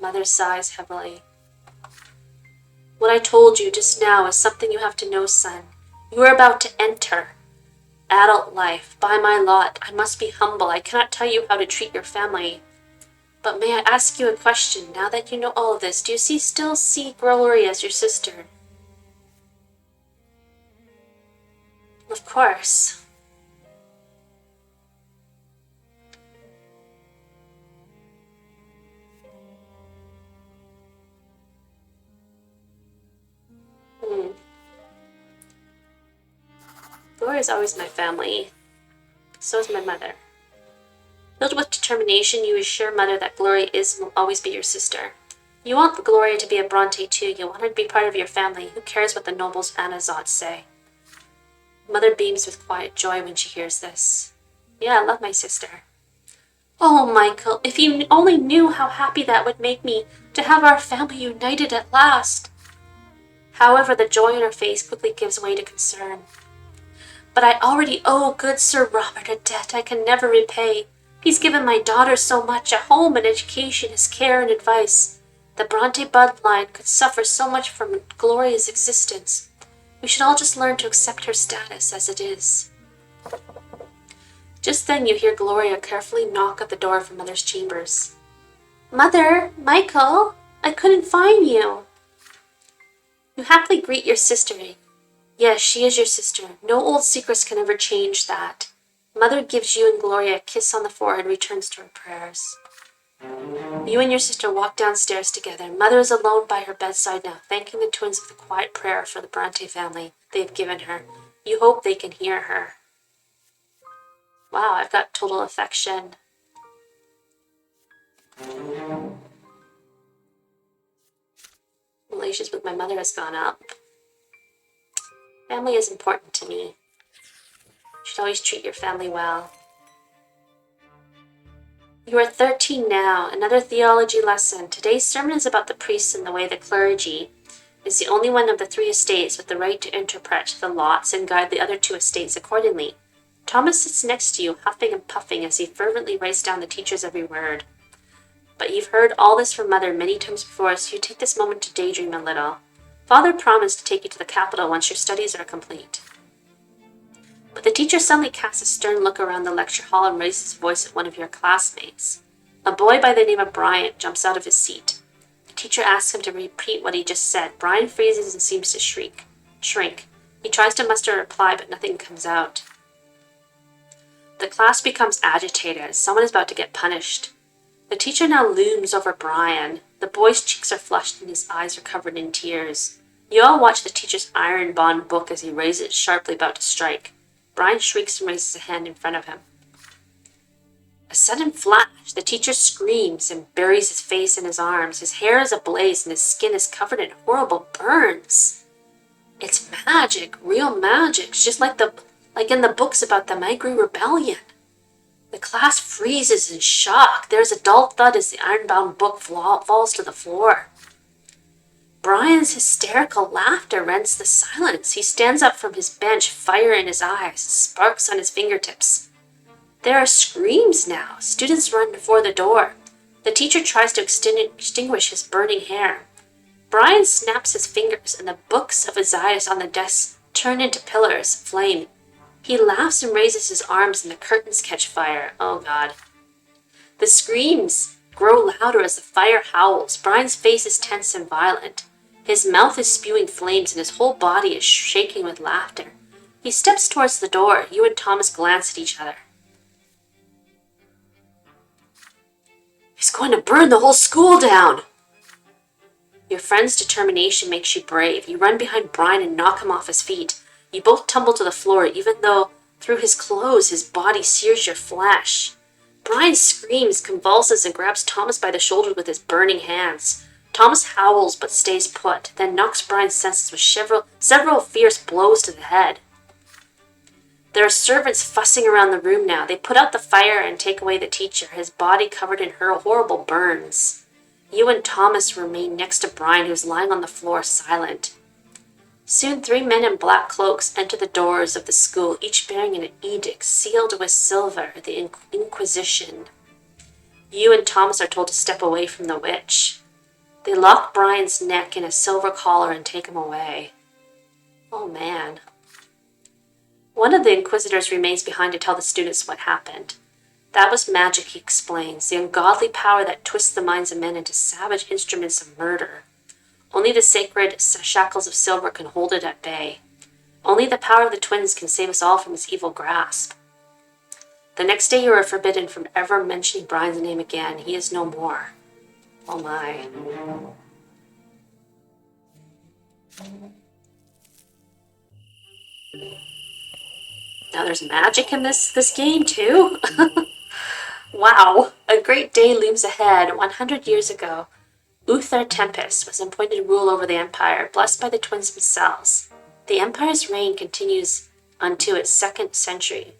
Mother sighs heavily. What I told you just now is something you have to know, son. You are about to enter adult life. By my lot, I must be humble. I cannot tell you how to treat your family. But may I ask you a question? Now that you know all of this, do you still see Glory as your sister? Of course. Hmm. Glory is always my family. So is my mother. Filled with determination, you assure Mother that Gloria is and will always be your sister. You want Gloria to be a Bronte too. You want her to be part of your family. Who cares what the nobles Anazots say? Mother beams with quiet joy when she hears this. Yeah, I love my sister. Oh, Michael, if you only knew how happy that would make me to have our family united at last. However, the joy in her face quickly gives way to concern. But I already owe good Sir Robert a debt I can never repay. He's given my daughter so much, a home and education, his care and advice. The Bronte bloodline could suffer so much from Gloria's existence. We should all just learn to accept her status as it is. Just then you hear Gloria carefully knock at the door of her mother's chambers. Mother, Michael, I couldn't find you. You happily greet your sister. Yes, she is your sister. No old secrets can ever change that. Mother gives you and Gloria a kiss on the forehead and returns to her prayers. You and your sister walk downstairs together. Mother is alone by her bedside now, thanking the twins with a quiet prayer for the Bronte family they have given her. You hope they can hear her. Wow, I've got total affection. Relations with my mother has gone up. Family is important to me. You should always treat your family well. You are 13 now, another theology lesson. Today's sermon is about the priests and the way the clergy is the only one of the 3 estates with the right to interpret the lots and guide the other 2 estates accordingly. Thomas sits next to you, huffing and puffing as he fervently writes down the teacher's every word. But you've heard all this from Mother many times before, so you take this moment to daydream a little. Father promised to take you to the capital once your studies are complete. But the teacher suddenly casts a stern look around the lecture hall and raises his voice at one of your classmates. A boy by the name of Bryant jumps out of his seat. The teacher asks him to repeat what he just said. Bryant freezes and seems to shrink. He tries to muster a reply, but nothing comes out. The class becomes agitated as someone is about to get punished. The teacher now looms over Brian. The boy's cheeks are flushed and his eyes are covered in tears. You all watch the teacher's iron-bound book as he raises it sharply about to strike. Brian shrieks and raises a hand in front of him. A sudden flash, the teacher screams and buries his face in his arms. His hair is ablaze and his skin is covered in horrible burns. It's magic, real magic, just like in the books about the Magri Rebellion. The class freezes in shock. There's a dull thud as the iron-bound book falls to the floor. Brian's hysterical laughter rends the silence. He stands up from his bench, fire in his eyes, sparks on his fingertips. There are screams now. Students run for the door. The teacher tries to extinguish his burning hair. Brian snaps his fingers, and the books of Isaiah on the desk turn into pillars of flame. He laughs and raises his arms, and the curtains catch fire. Oh, God. The screams grow louder as the fire howls. Brian's face is tense and violent. His mouth is spewing flames, and his whole body is shaking with laughter. He steps towards the door. You and Thomas glance at each other. He's going to burn the whole school down. Your friend's determination makes you brave. You run behind Brian and knock him off his feet. You both tumble to the floor, even though through his clothes his body sears your flesh. Brian screams, convulses, and grabs Thomas by the shoulder with his burning hands. Thomas howls but stays put, then knocks Brian's senses with several fierce blows to the head. There are servants fussing around the room now. They put out the fire and take away the teacher, his body covered in horrible burns. You and Thomas remain next to Brian, who's lying on the floor silent. Soon 3 men in black cloaks enter the doors of the school, each bearing an edict sealed with silver, the Inquisition. You and Thomas are told to step away from the witch. They lock Brian's neck in a silver collar and take him away. Oh man. One of the Inquisitors remains behind to tell the students what happened. That was magic, he explains, the ungodly power that twists the minds of men into savage instruments of murder. Only the sacred shackles of silver can hold it at bay. Only the power of the twins can save us all from its evil grasp. The next day you are forbidden from ever mentioning Brian's name again. He is no more. Oh my. Now there's magic in this game too? Wow, a great day looms ahead. 100 years ago, Uther Tempest was appointed to rule over the Empire, blessed by the twins themselves. The Empire's reign continues unto its 2nd century.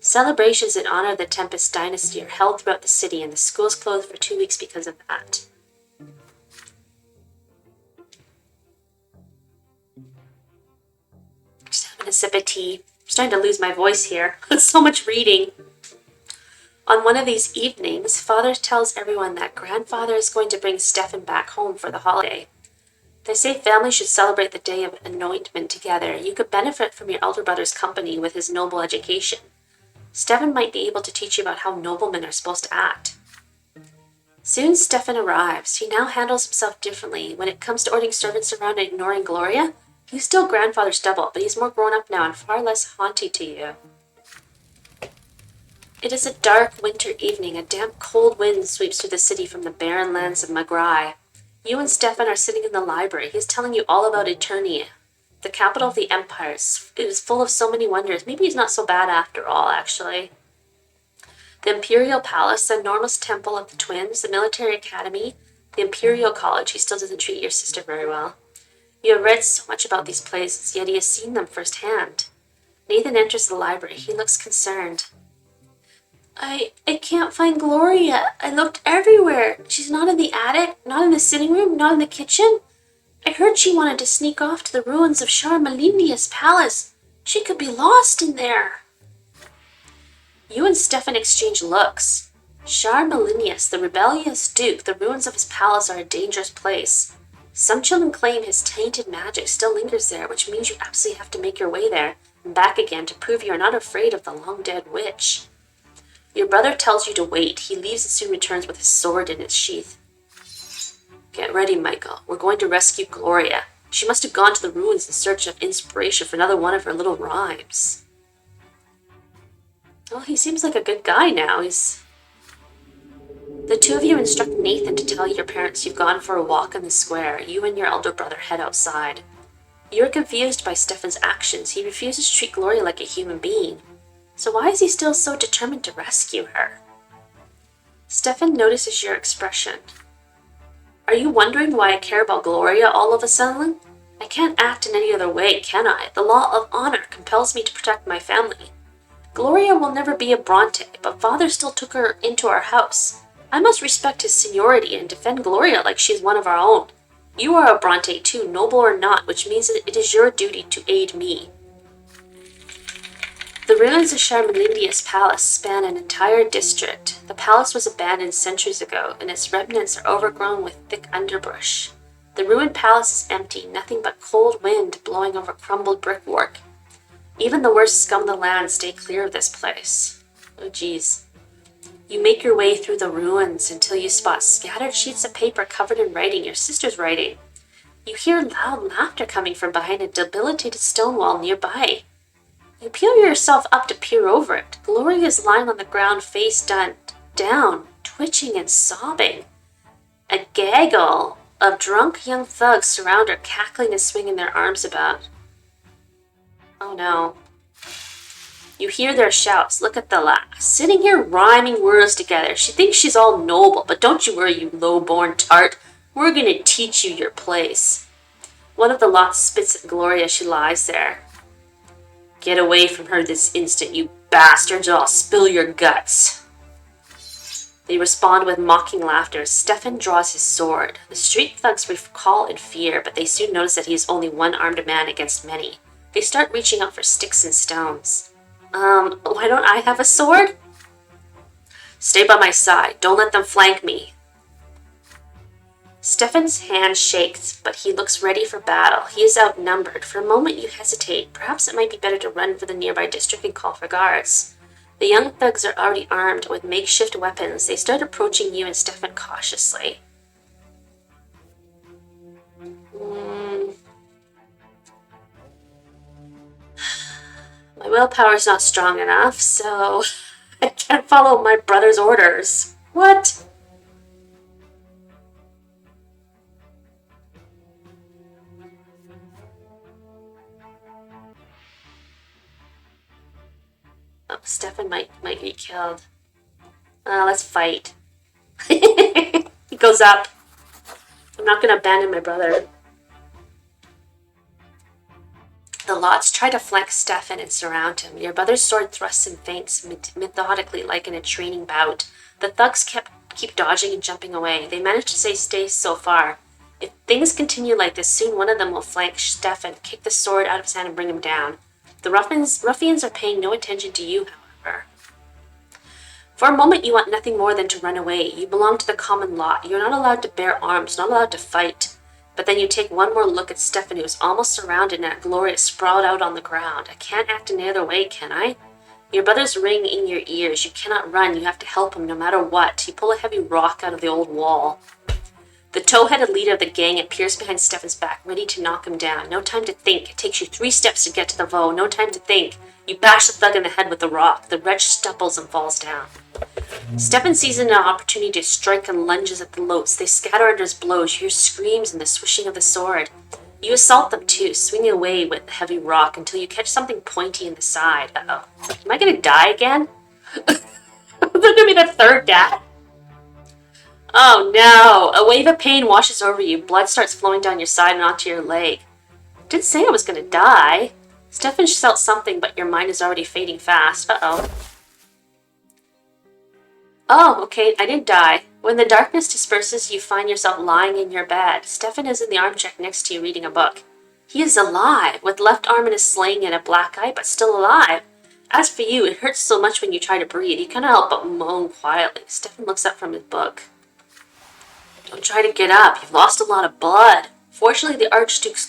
Celebrations in honor of the Tempest dynasty are held throughout the city, and the schools closed for 2 weeks because of that. Just having a sip of tea. I'm starting to lose my voice here. So much reading. On one of these evenings, Father tells everyone that Grandfather is going to bring Stefan back home for the holiday. They say families should celebrate the day of anointment together. You could benefit from your elder brother's company with his noble education. Stefan might be able to teach you about how noblemen are supposed to act. Soon Stefan arrives. He now handles himself differently. When it comes to ordering servants around and ignoring Gloria, he's still Grandfather's double, but he's more grown up now and far less haughty to you. It is a dark winter evening. A damp, cold wind sweeps through the city from the barren lands of Magrai. You and Stefan are sitting in the library. He's telling you all about Eternia, the capital of the Empire. It is full of so many wonders. Maybe he's not so bad after all, actually. The Imperial Palace, the enormous temple of the twins, the military academy, the Imperial College. He still doesn't treat your sister very well. You have read so much about these places, yet he has seen them firsthand. Nathan enters the library. He looks concerned. I can't find Gloria. I looked everywhere. She's not in the attic, not in the sitting room, not in the kitchen. I heard she wanted to sneak off to the ruins of Charmelinia's palace. She could be lost in there. You and Stefan exchange looks. Charmelinius, the rebellious duke, the ruins of his palace are a dangerous place. Some children claim his tainted magic still lingers there, which means you absolutely have to make your way there and back again to prove you are not afraid of the long-dead witch. Your brother tells you to wait. He leaves and soon returns with his sword in its sheath. Get ready, Michael. We're going to rescue Gloria. She must have gone to the ruins in search of inspiration for another one of her little rhymes. Well, he seems like a good guy now. The two of you instruct Nathan to tell your parents you've gone for a walk in the square. You and your elder brother head outside. You're confused by Stefan's actions. He refuses to treat Gloria like a human being. So why is he still so determined to rescue her? Stefan notices your expression. Are you wondering why I care about Gloria all of a sudden? I can't act in any other way, can I? The law of honor compels me to protect my family. Gloria will never be a Brante, but Father still took her into our house. I must respect his seniority and defend Gloria like she is one of our own. You are a Brante too, noble or not, which means that it is your duty to aid me. The ruins of Charmelinia's palace span an entire district. The palace was abandoned centuries ago, and its remnants are overgrown with thick underbrush. The ruined palace is empty, nothing but cold wind blowing over crumbled brickwork. Even the worst scum of the land stay clear of this place. Oh geez. You make your way through the ruins until you spot scattered sheets of paper covered in writing, your sister's writing. You hear loud laughter coming from behind a debilitated stone wall nearby. You peel yourself up to peer over it. Gloria is lying on the ground, face down, twitching and sobbing. A gaggle of drunk young thugs surround her, cackling and swinging their arms about. Oh no. You hear their shouts. Look at the lass, sitting here rhyming words together. She thinks she's all noble, but don't you worry, you low-born tart. We're gonna teach you your place. One of the lot spits at Gloria as she lies there. Get away from her this instant, you bastards, or I'll spill your guts. They respond with mocking laughter. Stefan draws his sword. The street thugs recall in fear, but they soon notice that he is only one-armed man against many. They start reaching out for sticks and stones. Why don't I have a sword? Stay by my side. Don't let them flank me. Stefan's hand shakes, but he looks ready for battle. He is outnumbered. For a moment you hesitate. Perhaps it might be better to run for the nearby district and call for guards. The young thugs are already armed with makeshift weapons. They start approaching you and Stefan cautiously. My willpower is not strong enough, so I can't follow my brother's orders. What? Oh, Stefan might get killed. Let's fight. He goes up. I'm not going to abandon my brother. The lots try to flank Stefan and surround him. Your brother's sword thrusts and feints methodically like in a training bout. The thugs keep dodging and jumping away. They manage to stay so far. If things continue like this, soon one of them will flank Stefan, kick the sword out of his hand and bring him down. The ruffians are paying no attention to you, however. For a moment you want nothing more than to run away. You belong to the common lot. You're not allowed to bear arms, not allowed to fight. But then you take one more look at Stefan, who's almost surrounded and Gloria sprawled out on the ground. I can't act any other way, can I? Your brother's ring in your ears. You cannot run. You have to help him no matter what. You pull a heavy rock out of the old wall. The tow-headed leader of the gang appears behind Stefan's back, ready to knock him down. No time to think. It takes you 3 steps to get to the Vo. No time to think. You bash the thug in the head with the rock. The wretch stumbles and falls down. Stefan sees an opportunity to strike and lunges at the loats. They scatter under his blows. You hear screams and the swishing of the sword. You assault them too, swinging away with the heavy rock until you catch something pointy in the side. Uh-oh. Am I gonna die again? Is that gonna be the third death? Oh no! A wave of pain washes over you. Blood starts flowing down your side and onto your leg. I didn't say I was gonna die. Stefan felt something, but your mind is already fading fast. Uh-oh. Oh, okay, I didn't die. When the darkness disperses, you find yourself lying in your bed. Stefan is in the armchair next to you reading a book. He is alive, with left arm in a sling and a black eye, but still alive. As for you, it hurts so much when you try to breathe. You cannot help but moan quietly. Stefan looks up from his book. Don't try to get up. You've lost a lot of blood. Fortunately, the Archduke's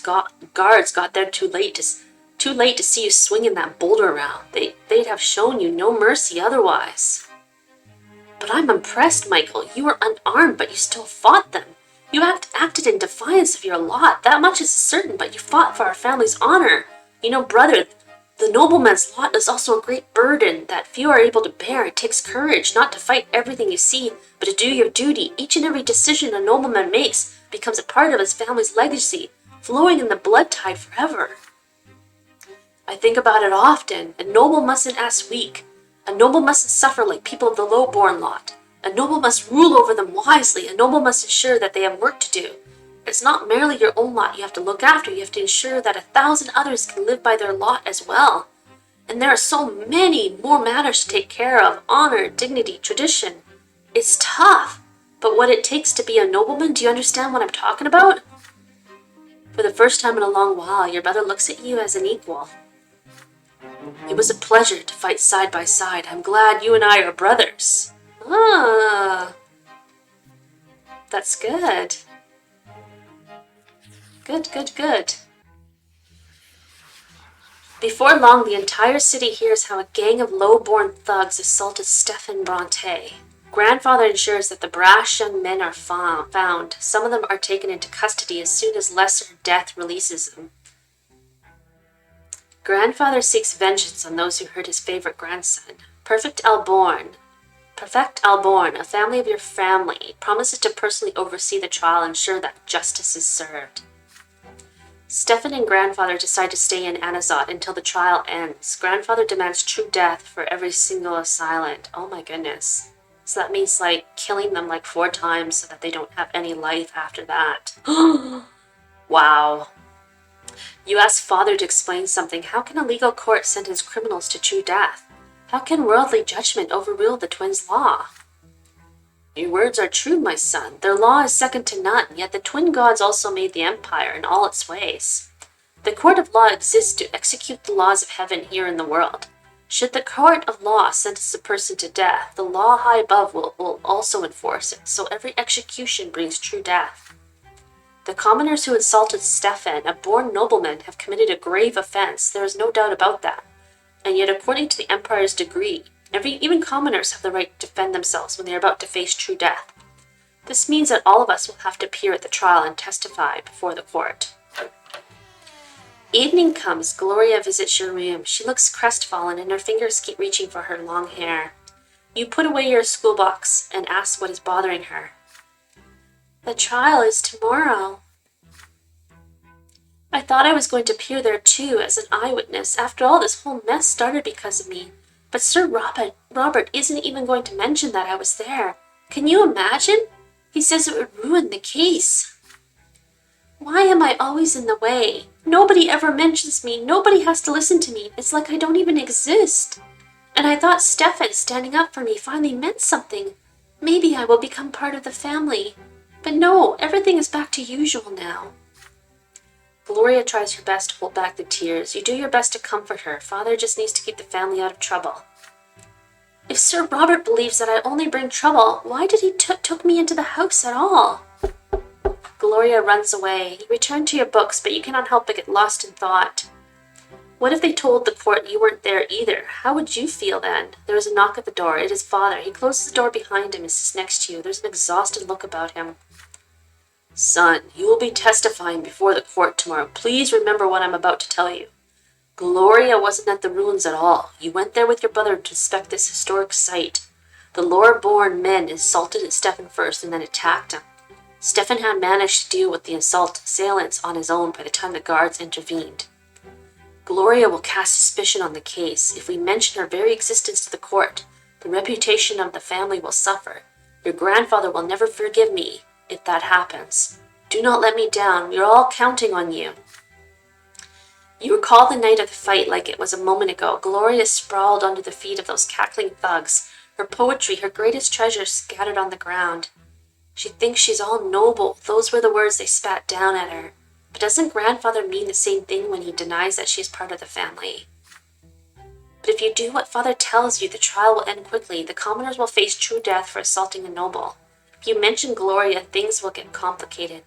guards got there too late to see you swinging that boulder around. They'd have shown you no mercy otherwise. But I'm impressed, Michael. You were unarmed, but you still fought them. You acted in defiance of your lot. That much is certain, but you fought for our family's honor. You know, brother, the nobleman's lot is also a great burden that few are able to bear. It takes courage not to fight everything you see, but to do your duty. Each and every decision a nobleman makes becomes a part of his family's legacy, flowing in the blood tide forever. I think about it often. A noble mustn't act weak. A noble mustn't suffer like people of the low-born lot. A noble must rule over them wisely. A noble must ensure that they have work to do. It's not merely your own lot you have to look after. You have to ensure that 1,000 others can live by their lot as well. And there are so many more matters to take care of. Honor, dignity, tradition. It's tough. But what it takes to be a nobleman, do you understand what I'm talking about? For the first time in a long while, your brother looks at you as an equal. It was a pleasure to fight side by side. I'm glad you and I are brothers. Ah, that's good. Good. Before long, the entire city hears how a gang of low-born thugs assaulted Stefan Brante. Grandfather ensures that the brash young men are found. Some of them are taken into custody as soon as lesser death releases them. Grandfather seeks vengeance on those who hurt his favorite grandson. Perfect Alborn, a family of your family, promises to personally oversee the trial and ensure that justice is served. Stefan and Grandfather decide to stay in Anazot until the trial ends. Grandfather demands true death for every single assailant. Oh my goodness. So that means like killing them like 4 times so that they don't have any life after that. Wow. You ask Father to explain something. How can a legal court sentence criminals to true death? How can worldly judgment overrule the twins' law? Your words are true, my son. Their law is second to none, yet the twin gods also made the empire in all its ways. The court of law exists to execute the laws of heaven here in the world. Should the court of law sentence a person to death, the law high above will also enforce it, so every execution brings true death. The commoners who insulted Stefan, a born nobleman, have committed a grave offense. There is no doubt about that. And yet, according to the Empire's decree, even commoners have the right to defend themselves when they are about to face true death. This means that all of us will have to appear at the trial and testify before the court. Evening comes. Gloria visits your room. She looks crestfallen and her fingers keep reaching for her long hair. You put away your school box and ask what is bothering her. The trial is tomorrow. I thought I was going to appear there too as an eyewitness. After all, this whole mess started because of me. But Sir Robert isn't even going to mention that I was there. Can you imagine? He says it would ruin the case. Why am I always in the way? Nobody ever mentions me. Nobody has to listen to me. It's like I don't even exist. And I thought Stefan standing up for me finally meant something. Maybe I will become part of the family. But no, everything is back to usual now. Gloria tries her best to hold back the tears. You do your best to comfort her. Father just needs to keep the family out of trouble. If Sir Robert believes that I only bring trouble, why did he took me into the house at all? Gloria runs away. You return to your books, but you cannot help but get lost in thought. What if they told the court you weren't there either? How would you feel then? There is a knock at the door. It is Father. He closes the door behind him and sits next to you. There's an exhausted look about him. Son, you will be testifying before the court tomorrow. Please remember what I'm about to tell you. Gloria wasn't at the ruins at all. You went there with your brother to inspect this historic site. The lower-born men insulted Stefan first and then attacked him. Stefan had managed to deal with the assailants on his own by the time the guards intervened. Gloria will cast suspicion on the case. If we mention her very existence to the court, the reputation of the family will suffer. Your grandfather will never forgive me if that happens. Do not let me down. We are all counting on you. You recall the night of the fight like it was a moment ago. Gloria sprawled under the feet of those cackling thugs, her poetry, her greatest treasures scattered on the ground. She thinks she's all noble. Those were the words they spat down at her. But doesn't grandfather mean the same thing when he denies that she is part of the family? But if you do what father tells you, the trial will end quickly. The commoners will face true death for assaulting a noble. If you mention Gloria, things will get complicated,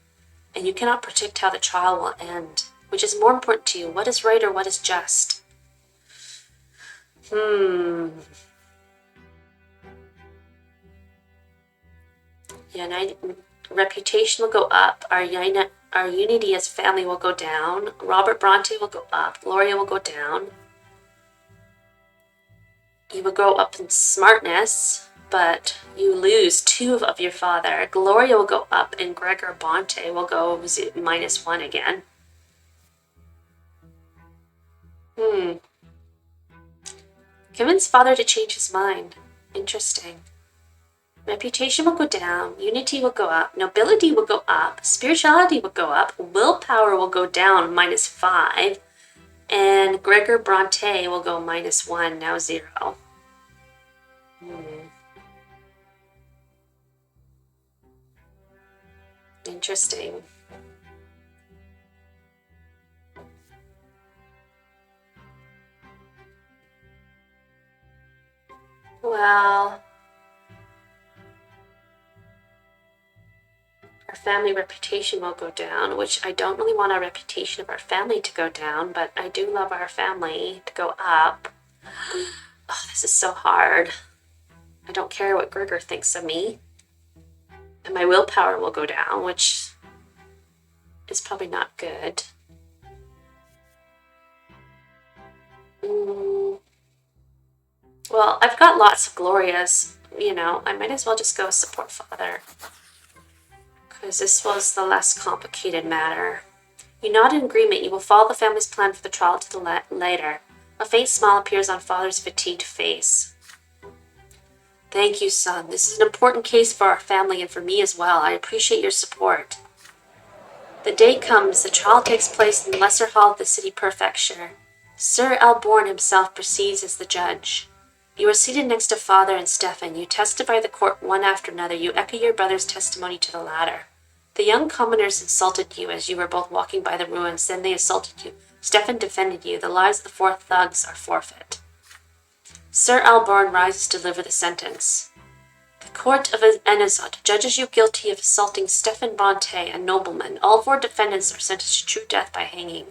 and you cannot predict how the trial will end. Which is more important to you, what is right or what is just? Reputation will go up. Our unity as family will go down. Robert Brante will go up. Gloria will go down. You will go up in smartness, but you lose 2 of your father. Gloria will go up, and Gregor Brante will go -1 again. Convince father to change his mind. Interesting. Reputation will go down, unity will go up, nobility will go up, spirituality will go up, willpower will go down -5, and Gregor Brante will go -1, now 0. Interesting. Well, our family reputation will go down, which I don't really want our reputation of our family to go down, but I do love our family to go up. Oh, this is so hard. I don't care what Gregor thinks of me. And my willpower will go down, which is probably not good. Well, I've got lots of Glorias, I might as well just go support father. Because this was the less complicated matter. You nod in agreement. You will follow the family's plan for the trial to the later. A faint smile appears on father's fatigued face. Thank you, son. This is an important case for our family and for me as well. I appreciate your support. The day comes. The trial takes place in the lesser hall of the city prefecture. Sir Alborn himself proceeds as the judge. You are seated next to father and Stefan. You testify the court one after another. You echo your brother's testimony to the latter. The young commoners insulted you as you were both walking by the ruins. Then they assaulted you. Stefan defended you. The lives of the 4 thugs are forfeit. Sir Alborn rises to deliver the sentence. The The court of Enizot judges you guilty of assaulting Stephen Brante, a nobleman. All 4 defendants are sentenced to true death by hanging.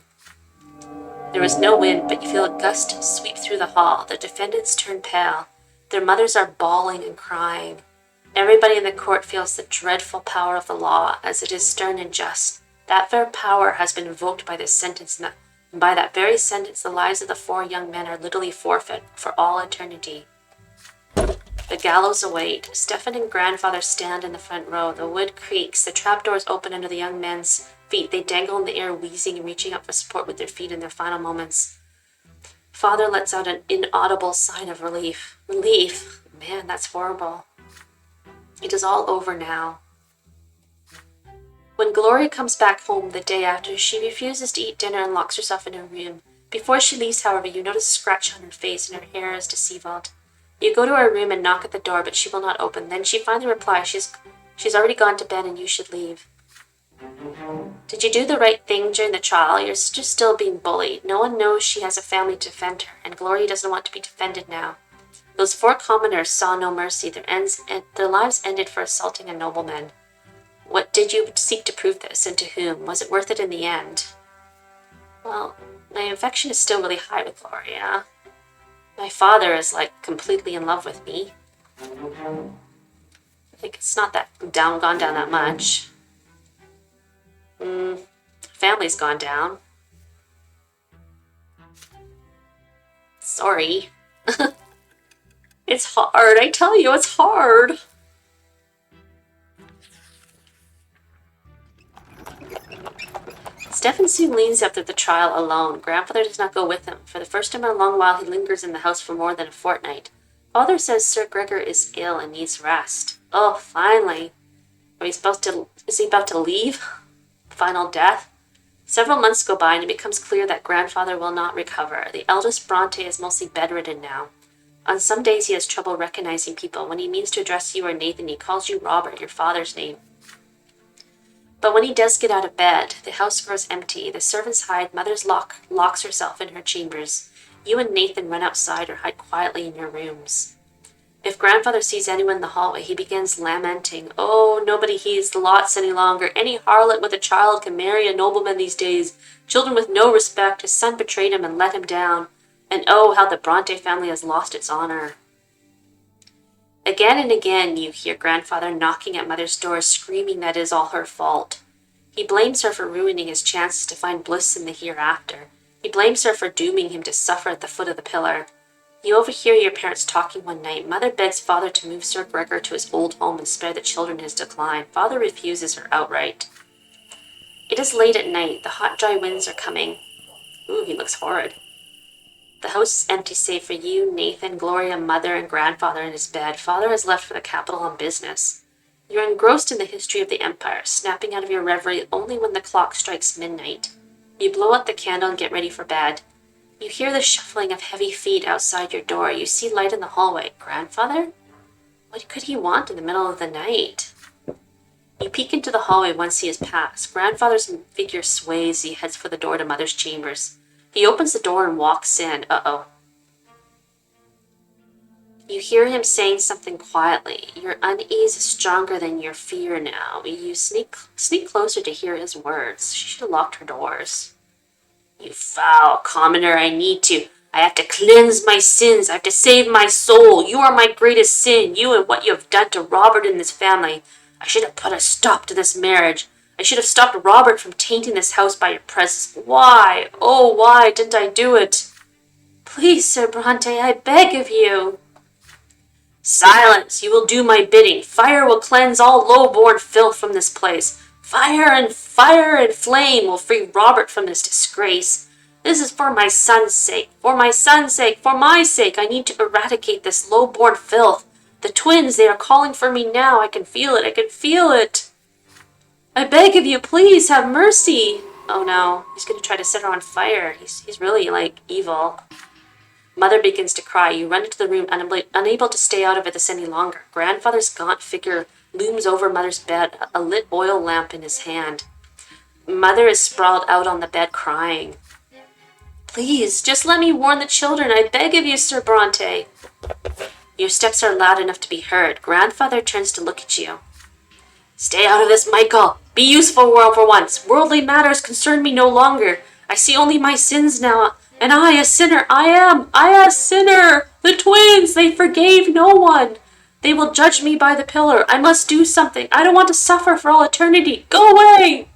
There is no wind, but you feel a gust sweep through the hall. The defendants turn pale. Their mothers are bawling and crying. Everybody in the court feels the dreadful power of the law, as it is stern and just. That very power has been invoked by this sentence, and by that very sentence the lives of the 4 young men are literally forfeit for all eternity. The gallows await. Stephen and grandfather stand in the front row. The wood creaks. The trapdoors open under the young men's feet. They dangle in the air, wheezing and reaching up for support with their feet in their final moments. Father lets out an inaudible sigh of relief. Relief? Man, that's horrible. It is all over now. When Gloria comes back home the day after, she refuses to eat dinner and locks herself in her room. Before she leaves, however, you notice a scratch on her face and her hair is disheveled. You go to her room and knock at the door, but she will not open. Then she finally replies, she's already gone to bed and you should leave. Did you do the right thing during the trial? Your sister's still being bullied. No one knows she has a family to defend her, and Gloria doesn't want to be defended now. Those 4 commoners saw no mercy. Their lives ended for assaulting a nobleman. What did you seek to prove this, and to whom? Was it worth it in the end? Well, my affection is still really high with Gloria. My father is, completely in love with me. I think it's not that gone down that much. Family's gone down. Sorry. It's hard. I tell you, it's hard. Stephen soon leaves after the trial alone. Grandfather does not go with him. For the first time in a long while, he lingers in the house for more than a fortnight. Father says Sir Gregor is ill and needs rest. Oh, finally. Is he about to leave? Final death? Several months go by and it becomes clear that grandfather will not recover. The eldest Brante is mostly bedridden now. On some days he has trouble recognizing people. When he means to address you or Nathan, he calls you Robert, your father's name. But when he does get out of bed, the house grows empty. The servants hide. Mother's locks herself in her chambers. You and Nathan run outside or hide quietly in your rooms. If grandfather sees anyone in the hallway, he begins lamenting. Oh, nobody heeds the lots any longer. Any harlot with a child can marry a nobleman these days. Children with no respect. His son betrayed him and let him down. And oh, how the Brante family has lost its honor. Again and again you hear grandfather knocking at mother's door, screaming that it is all her fault. He blames her for ruining his chances to find bliss in the hereafter. He blames her for dooming him to suffer at the foot of the pillar. You overhear your parents talking one night. Mother begs father to move Sir Gregor to his old home and spare the children his decline. Father refuses her outright. It is late at night. The hot, dry winds are coming. Ooh, he looks horrid. The house is empty save for you, Nathan, Gloria, mother, and grandfather in his bed. Father has left for the capital on business. You're engrossed in the history of the empire, snapping out of your reverie only when the clock strikes midnight. You blow out the candle and get ready for bed. You hear the shuffling of heavy feet outside your door. You see light in the hallway. Grandfather? What could he want in the middle of the night? You peek into the hallway once he has passed. Grandfather's figure sways. He heads for the door to mother's chambers. He opens the door and walks in. Uh-oh. You hear him saying something quietly. Your unease is stronger than your fear now. You sneak closer to hear his words. She should have locked her doors. You foul commoner, I have to cleanse my sins. I have to save my soul. You are my greatest sin. You and what you have done to Robert and this family. I should have put a stop to this marriage. I should have stopped Robert from tainting this house by your presence. Why? Oh, why didn't I do it? Please, Sir Brante, I beg of you. Silence! You will do my bidding. Fire will cleanse all low-born filth from this place. Fire and flame will free Robert from this disgrace. This is for my son's sake. For my son's sake. For my sake. I need to eradicate this low-born filth. The twins, they are calling for me now. I can feel it. I can feel it. I beg of you, please have mercy. Oh no, he's going to try to set her on fire. He's really, evil. Mother begins to cry. You run into the room, unable to stay out of this any longer. Grandfather's gaunt figure looms over Mother's bed, a lit oil lamp in his hand. Mother is sprawled out on the bed crying. Please, just let me warn the children. I beg of you, Sir Brante. Your steps are loud enough to be heard. Grandfather turns to look at you. Stay out of this, Michael. Be useful for once. Worldly matters concern me no longer. I see only my sins now, and I, a sinner, I a sinner. The twins, they forgave no one. They will judge me by the pillar. I must do something. I don't want to suffer for all eternity. Go away.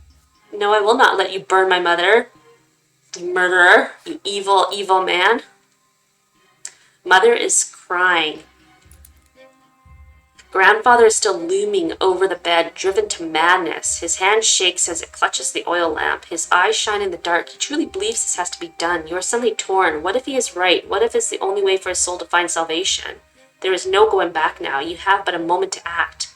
No, I will not let you burn my mother. You murderer, you evil, evil man. Mother is crying. Grandfather is still looming over the bed, driven to madness. His hand shakes as it clutches the oil lamp. His eyes shine in the dark. He truly believes this has to be done. You are suddenly torn. What if he is right? What if it's the only way for his soul to find salvation? There is no going back now. You have but a moment to act.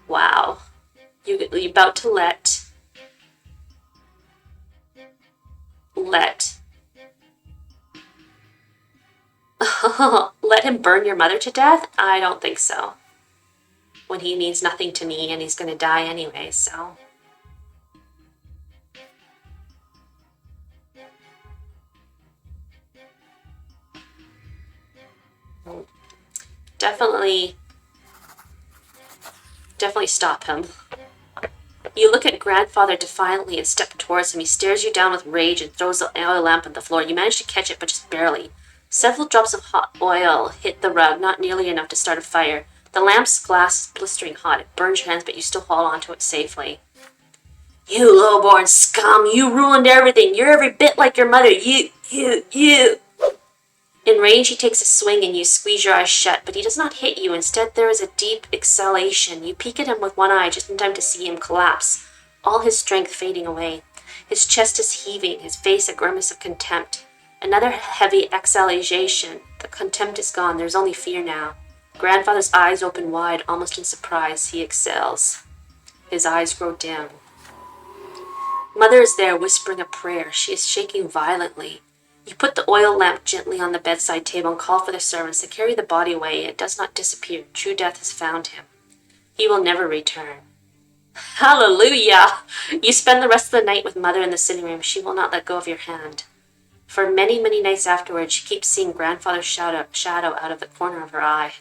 Wow. You're about to let him burn your mother to death? I don't think so. When he means nothing to me and he's going to die anyway, so. Definitely stop him. You look at Grandfather defiantly and step towards him. He stares you down with rage and throws the oil lamp on the floor. You manage to catch it, but just barely. Several drops of hot oil hit the rug, not nearly enough to start a fire. The lamp's glass is blistering hot. It burns your hands, but you still hold onto it safely. You low-born scum! You ruined everything! You're every bit like your mother! You! Enraged, he takes a swing and you squeeze your eyes shut, but he does not hit you. Instead, there is a deep exhalation. You peek at him with one eye just in time to see him collapse, all his strength fading away. His chest is heaving, his face a grimace of contempt. Another heavy exhalation. The contempt is gone. There's only fear now. Grandfather's eyes open wide, almost in surprise. He exhales. His eyes grow dim. Mother is there, whispering a prayer. She is shaking violently. You put the oil lamp gently on the bedside table and call for the servants to carry the body away. It does not disappear. True death has found him. He will never return. Hallelujah! You spend the rest of the night with Mother in the sitting room. She will not let go of your hand. For many, many nights afterwards, she keeps seeing Grandfather's shadow out of the corner of her eye.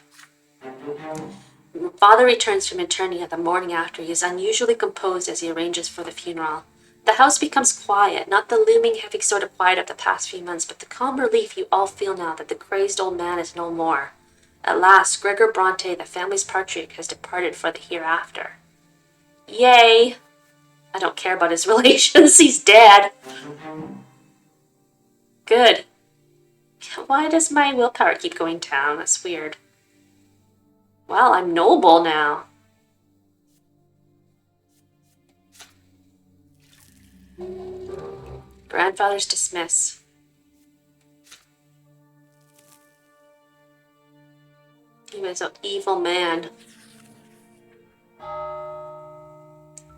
Father returns from interning the morning after. He is unusually composed as he arranges for the funeral. The house becomes quiet, not the looming heavy sort of quiet of the past few months, but the calm relief you all feel now that the crazed old man is no more. At last, Sir Brante, the family's patriarch, has departed for the hereafter. Yay! I don't care about his relations, he's dead. Good. Why does my willpower keep going down? That's weird. Well, I'm noble now. Grandfather's dismiss. He was an evil man.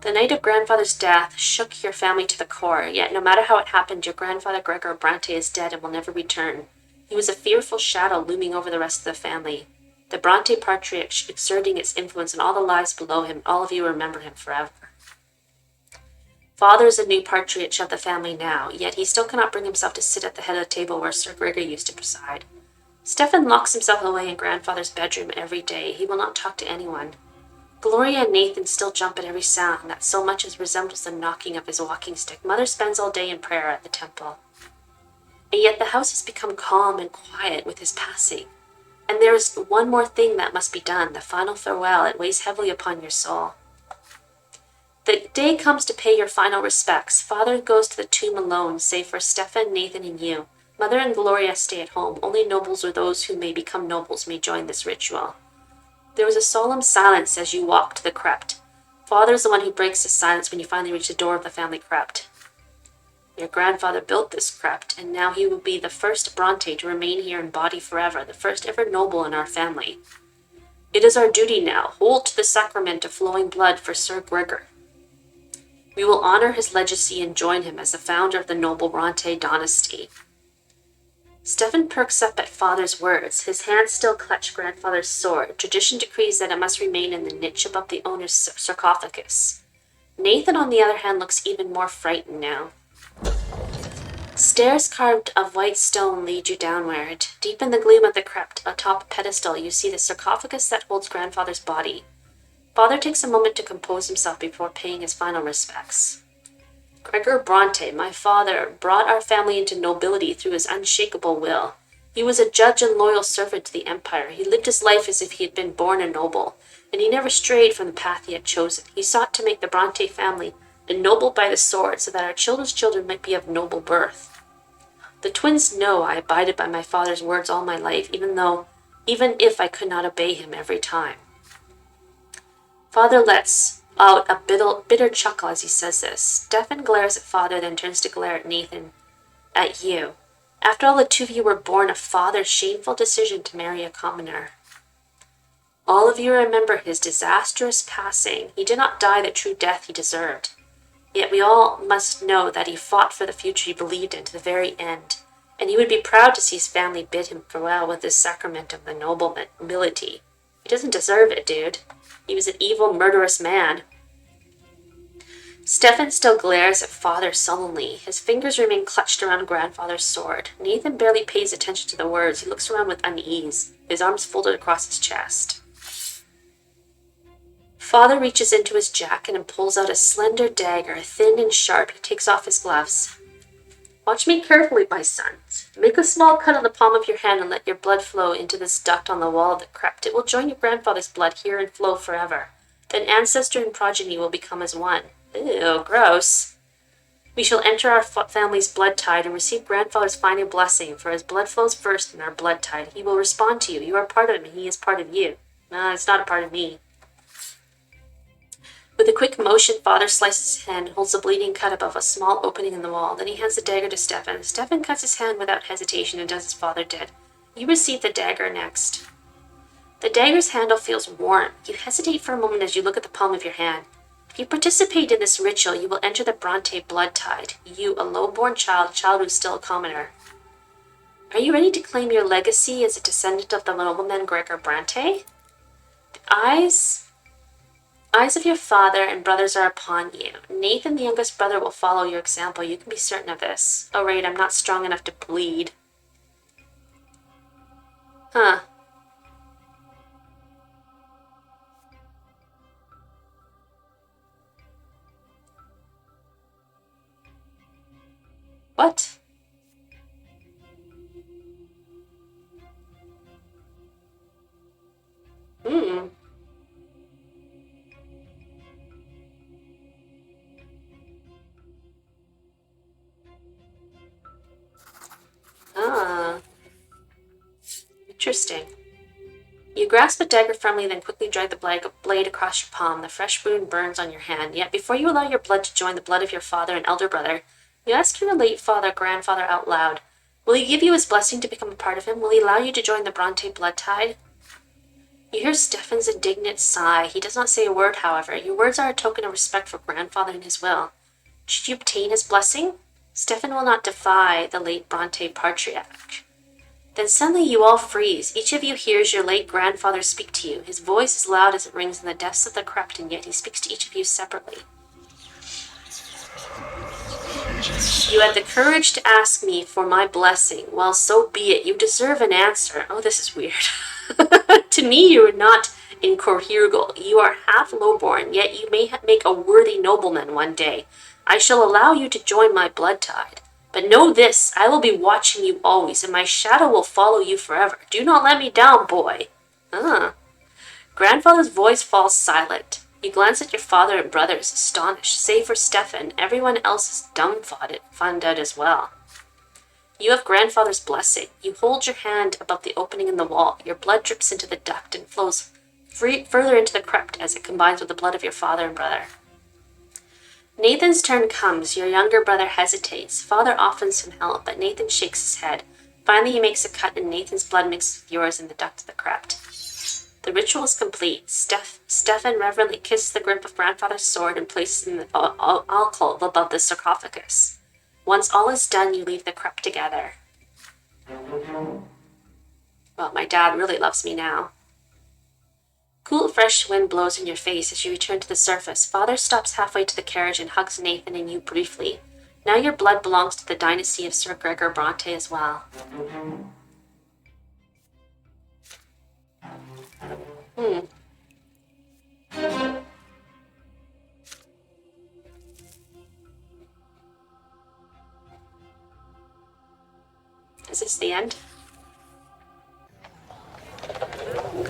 The night of Grandfather's death shook your family to the core, yet no matter how it happened, your grandfather Sir Brante is dead and will never return. He was a fearful shadow looming over the rest of the family. The Brante patriarch exerting its influence on all the lives below him, all of you remember him forever. Father is the new patriarch of the family now, yet he still cannot bring himself to sit at the head of the table where Sir Gregor used to preside. Stefan locks himself away in Grandfather's bedroom every day. He will not talk to anyone. Gloria and Nathan still jump at every sound that so much as resembles the knocking of his walking stick. Mother spends all day in prayer at the temple. And yet the house has become calm and quiet with his passing. And there is one more thing that must be done, the final farewell. It weighs heavily upon your soul. The day comes to pay your final respects. Father goes to the tomb alone, save for Stefan, Nathan, and you. Mother and Gloria stay at home. Only nobles or those who may become nobles may join this ritual. There was a solemn silence as you walk to the crypt. Father is the one who breaks the silence when you finally reach the door of the family crypt. Your grandfather built this crypt, and now he will be the first Brante to remain here in body forever, the first ever noble in our family. It is our duty now. Hold to the sacrament of flowing blood for Sir Gregor. We will honor his legacy and join him as the founder of the noble Brante dynasty. Stefan perks up at Father's words. His hands still clutch Grandfather's sword. Tradition decrees that it must remain in the niche above the owner's sarcophagus. Nathan, on the other hand, looks even more frightened now. Stairs carved of white stone lead you downward. Deep in the gloom of the crypt, atop a pedestal, you see the sarcophagus that holds grandfather's body. Father takes a moment to compose himself before paying his final respects. Gregor Brante, my father, brought our family into nobility through his unshakable will. He was a judge and loyal servant to the empire. He lived his life as if he had been born a noble, and he never strayed from the path he had chosen. He sought to make the Brante family ennobled by the sword so that our children's children might be of noble birth. The twins know I abided by my father's words all my life, even if I could not obey him every time. Father lets out a bitter chuckle as he says this. Stefan glares at Father, then turns to glare at Nathan, at you. After all, the two of you were born of Father's shameful decision to marry a commoner. All of you remember his disastrous passing. He did not die the true death he deserved. Yet we all must know that he fought for the future he believed in to the very end, and he would be proud to see his family bid him farewell with this sacrament of the nobility. He doesn't deserve it, dude. He was an evil, murderous man. Stefan still glares at Father sullenly. His fingers remain clutched around grandfather's sword. Nathan barely pays attention to the words. He looks around with unease, his arms folded across his chest. Father reaches into his jacket and pulls out a slender dagger, thin and sharp. He takes off his gloves. Watch me carefully, my sons. Make a small cut on the palm of your hand and let your blood flow into this duct on the wall of the crypt. It will join your grandfather's blood here and flow forever. Then ancestor and progeny will become as one. Ew, gross. We shall enter our family's blood tide and receive grandfather's final blessing, for his blood flows first in our blood tide. He will respond to you. You are part of him, and he is part of you. No, it's not a part of me. With a quick motion, Father slices his hand and holds the bleeding cut above a small opening in the wall. Then he hands the dagger to Stefan. Stefan cuts his hand without hesitation and does as Father did. You receive the dagger next. The dagger's handle feels warm. You hesitate for a moment as you look at the palm of your hand. If you participate in this ritual, you will enter the Brante blood tide. You, a low-born child who's still a commoner. Are you ready to claim your legacy as a descendant of the nobleman Gregor Brante? The eyes of your father and brothers are upon you. Nathan, the youngest brother, will follow your example. You can be certain of this. Oh, right, I'm not strong enough to bleed. Huh. What? Hmm. Ah. Interesting. You grasp the dagger firmly, then quickly drag the blade across your palm. The fresh wound burns on your hand. Yet before you allow your blood to join the blood of your father and elder brother, you ask your late grandfather out loud. Will he give you his blessing to become a part of him? Will he allow you to join the Brante blood tide? You hear Stefan's indignant sigh. He does not say a word, however. Your words are a token of respect for grandfather and his will. Should you obtain his blessing, Stefan will not defy the late Brante patriarch. Then suddenly you all freeze. Each of you hears your late grandfather speak to you. His voice is loud as it rings in the depths of the crypt, and yet he speaks to each of you separately. You had the courage to ask me for my blessing. Well, so be it. You deserve an answer. Oh, this is weird. To me, you are not incorrigible. You are half lowborn, yet you may make a worthy nobleman one day. I shall allow you to join my blood tide. But know this, I will be watching you always, and my shadow will follow you forever. Do not let me down, boy. Grandfather's voice falls silent. You glance at your father and brothers, astonished. Save for Stefan, everyone else is dumbfounded as well. You have grandfather's blessing. You hold your hand above the opening in the wall. Your blood drips into the duct and flows further into the crypt as it combines with the blood of your father and brother. Nathan's turn comes. Your younger brother hesitates. Father offers him help, but Nathan shakes his head. Finally, he makes a cut, and Nathan's blood mixes with yours in the duct of the crypt. The ritual is complete. Stefan reverently kisses the grip of grandfather's sword and places it in the alcove above the sarcophagus. Once all is done, you leave the crypt together. Well, my dad really loves me now. Cool, fresh wind blows in your face as you return to the surface. Father stops halfway to the carriage and hugs Nathan and you briefly. Now your blood belongs to the dynasty of Sir Brante as well. Is this the end?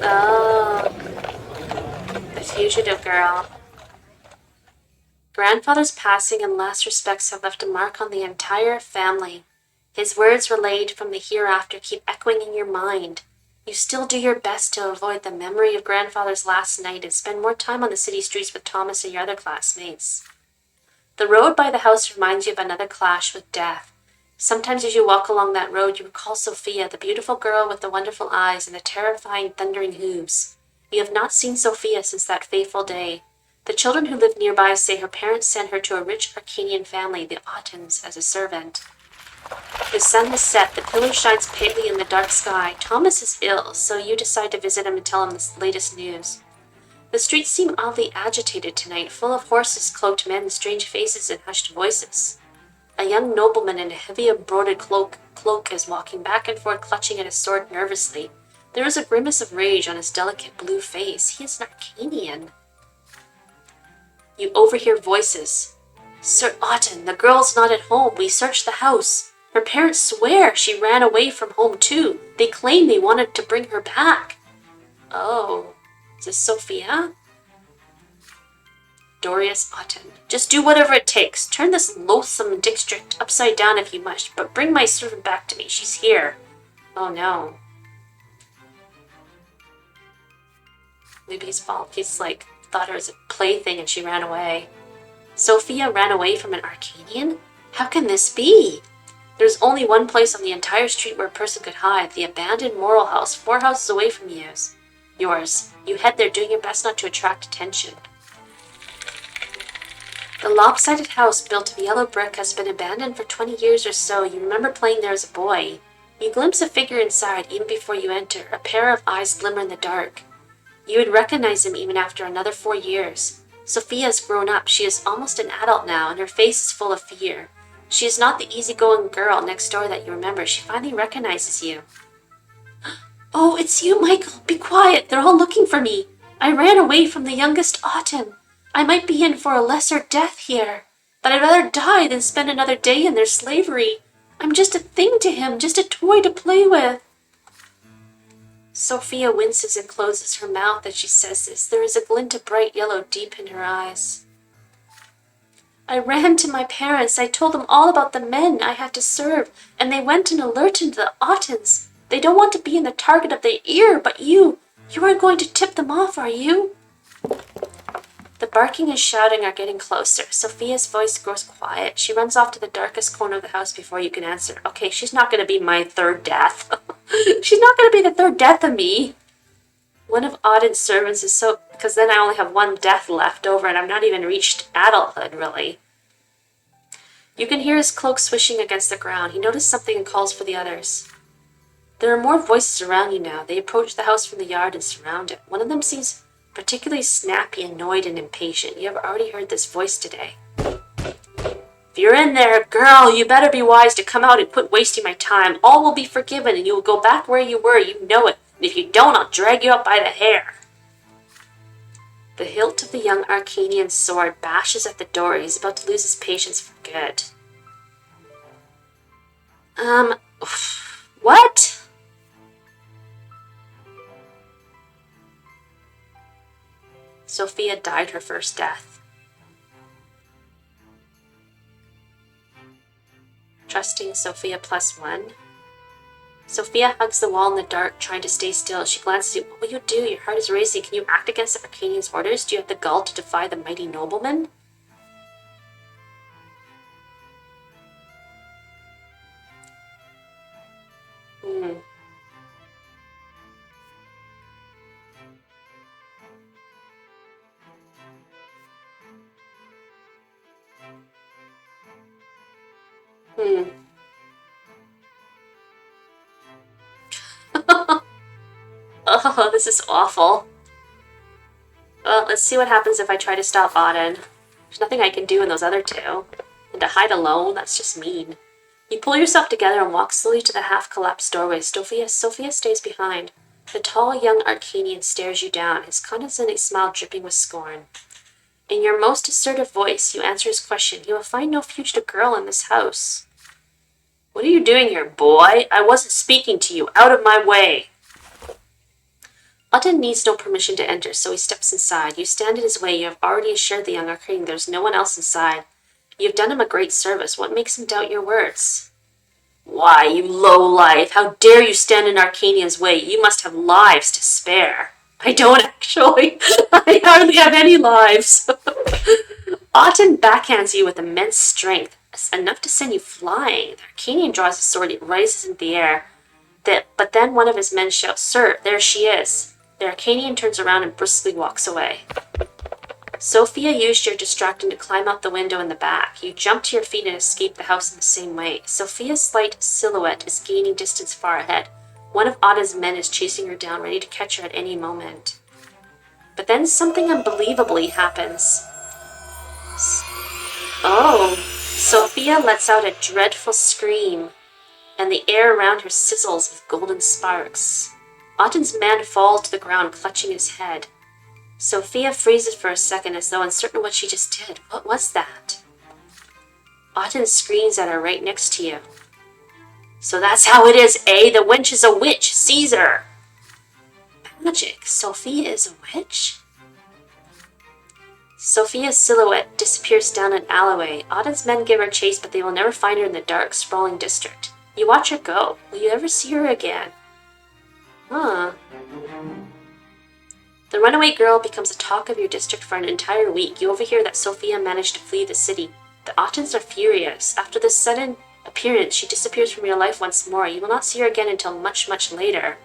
Oh, the fugitive girl. Grandfather's passing and last respects have left a mark on the entire family. His words relayed from the hereafter keep echoing in your mind. You still do your best to avoid the memory of grandfather's last night and spend more time on the city streets with Thomas and your other classmates. The road by the house reminds you of another clash with death. Sometimes as you walk along that road, you recall Sophia, the beautiful girl with the wonderful eyes and the terrifying thundering hooves. You have not seen Sophia since that fateful day. The children who live nearby say her parents sent her to a rich Arcadian family, the Ottons, as a servant. The sun has set, the pillar shines palely in the dark sky. Thomas is ill, so you decide to visit him and tell him the latest news. The streets seem oddly agitated tonight, full of horses, cloaked men, strange faces, and hushed voices. A young nobleman in a heavy embroidered cloak is walking back and forth, clutching at his sword nervously. There is a grimace of rage on his delicate blue face. He is an Arcadian. You overhear voices. Sir Otton, the girl's not at home. We searched the house. Her parents swear she ran away from home too. They claim they wanted to bring her back. Oh, is this Sophia? Dorius Otton. Just do whatever it takes. Turn this loathsome district upside down if you must, but bring my servant back to me. She's here. Oh no. Maybe his fault. He's like, thought her as a plaything and she ran away. Sophia ran away from an Arcadian? How can this be? There's only one place on the entire street where a person could hide, the abandoned Moral House, 4 houses away from yours. You head there doing your best not to attract attention. The lopsided house built of yellow brick has been abandoned for 20 years or so. You remember playing there as a boy. You glimpse a figure inside even before you enter. A pair of eyes glimmer in the dark. You would recognize him even after another 4 years. Sophia's grown up. She is almost an adult now, and her face is full of fear. She is not the easygoing girl next door that you remember. She finally recognizes you. Oh, it's you, Michael. Be quiet. They're all looking for me. I ran away from the youngest Otton. I might be in for a lesser death here, but I'd rather die than spend another day in their slavery. I'm just a thing to him, just a toy to play with. Sophia winces and closes her mouth as she says this. There is a glint of bright yellow deep in her eyes. I ran to my parents. I told them all about the men I had to serve, and they went and alerted the Ottons. They don't want to be in the target of their ear, but you aren't going to tip them off, are you? The barking and shouting are getting closer. Sophia's voice grows quiet. She runs off to the darkest corner of the house before you can answer. Okay, she's not going to be my third death. She's not going to be the third death of me. One of Otton's servants is so... Because then I only have 1 death left over and I've not even reached adulthood, really. You can hear his cloak swishing against the ground. He noticed something and calls for the others. There are more voices around you now. They approach the house from the yard and surround it. One of them seems particularly snappy, annoyed, and impatient. You have already heard this voice today. If you're in there, girl, you better be wise to come out and quit wasting my time. All will be forgiven and you will go back where you were. You know it. And if you don't, I'll drag you up by the hair. The hilt of the young Arcadian's sword bashes at the door. He's about to lose his patience for good. What? Sophia died her first death. Trusting Sophia +1. Sophia hugs the wall in the dark, trying to stay still. She glances at you. What will you do? Your heart is racing. Can you act against the Arcadian's orders? Do you have the gall to defy the mighty nobleman? Oh, this is awful. Well, let's see what happens if I try to stop Auden. There's nothing I can do in those other 2. And to hide alone, that's just mean. You pull yourself together and walk slowly to the half-collapsed doorway. Sophia stays behind. The tall, young Arcanian stares you down, his condescending smile dripping with scorn. In your most assertive voice, you answer his question. You will find no fugitive girl in this house. What are you doing here, boy? I wasn't speaking to you. Out of my way. Otton needs no permission to enter, so he steps inside. You stand in his way. You have already assured the young Arcanian there's no one else inside. You have done him a great service. What makes him doubt your words? Why, you low-life, how dare you stand in Arcanian's way? You must have lives to spare. I don't actually. I hardly have any lives. Otton backhands you with immense strength, enough to send you flying. The Arcanian draws his sword, it rises into the air. But then one of his men shouts, Sir, there she is. The Arcanian turns around and briskly walks away. Sophia used your distraction to climb out the window in the back. You jump to your feet and escape the house in the same way. Sophia's slight silhouette is gaining distance far ahead. One of Otto's men is chasing her down, ready to catch her at any moment. But then something unbelievably happens. Oh, Sophia lets out a dreadful scream, and the air around her sizzles with golden sparks. Otton's man falls to the ground, clutching his head. Sophia freezes for a second as though uncertain what she just did. What was that? Otton screams at her right next to you. So that's how it is, eh? The wench is a witch. Seize her. Magic. Sophia is a witch? Sophia's silhouette disappears down an alleyway. Otton's men give her chase, but they will never find her in the dark, sprawling district. You watch her go. Will you ever see her again? Huh. The runaway girl becomes a talk of your district for an entire week. You overhear that Sophia managed to flee the city. The Ottons are furious. After this sudden appearance, she disappears from your life once more. You will not see her again until much, much later.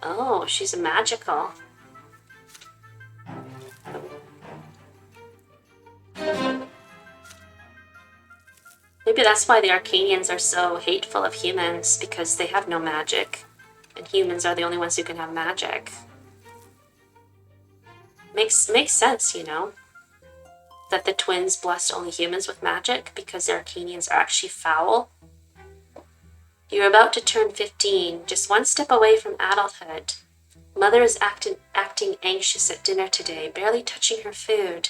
Oh, she's a magical. Maybe that's why the Arcanians are so hateful of humans, because they have no magic. And humans are the only ones who can have magic. Makes sense, you know, that the twins blessed only humans with magic because the Arcanians are actually foul. You're about to turn 15, just one step away from adulthood. Mother is acting anxious at dinner today, barely touching her food.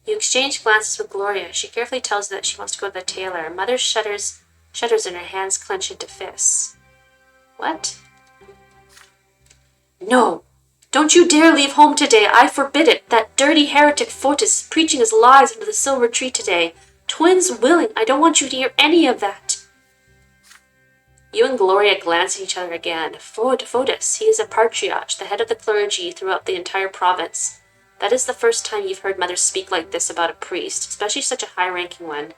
You exchange glances with Gloria. She carefully tells you that she wants to go to the tailor. Mother shudders and her hands clench into fists. What? No! Don't you dare leave home today. I forbid it. That dirty heretic Fotis is preaching his lies under the silver tree today. Twins willing. I don't want you to hear any of that. You and Gloria glance at each other again. Fotis, he is a patriarch, the head of the clergy throughout the entire province. That is the first time you've heard Mother speak like this about a priest, especially such a high-ranking one.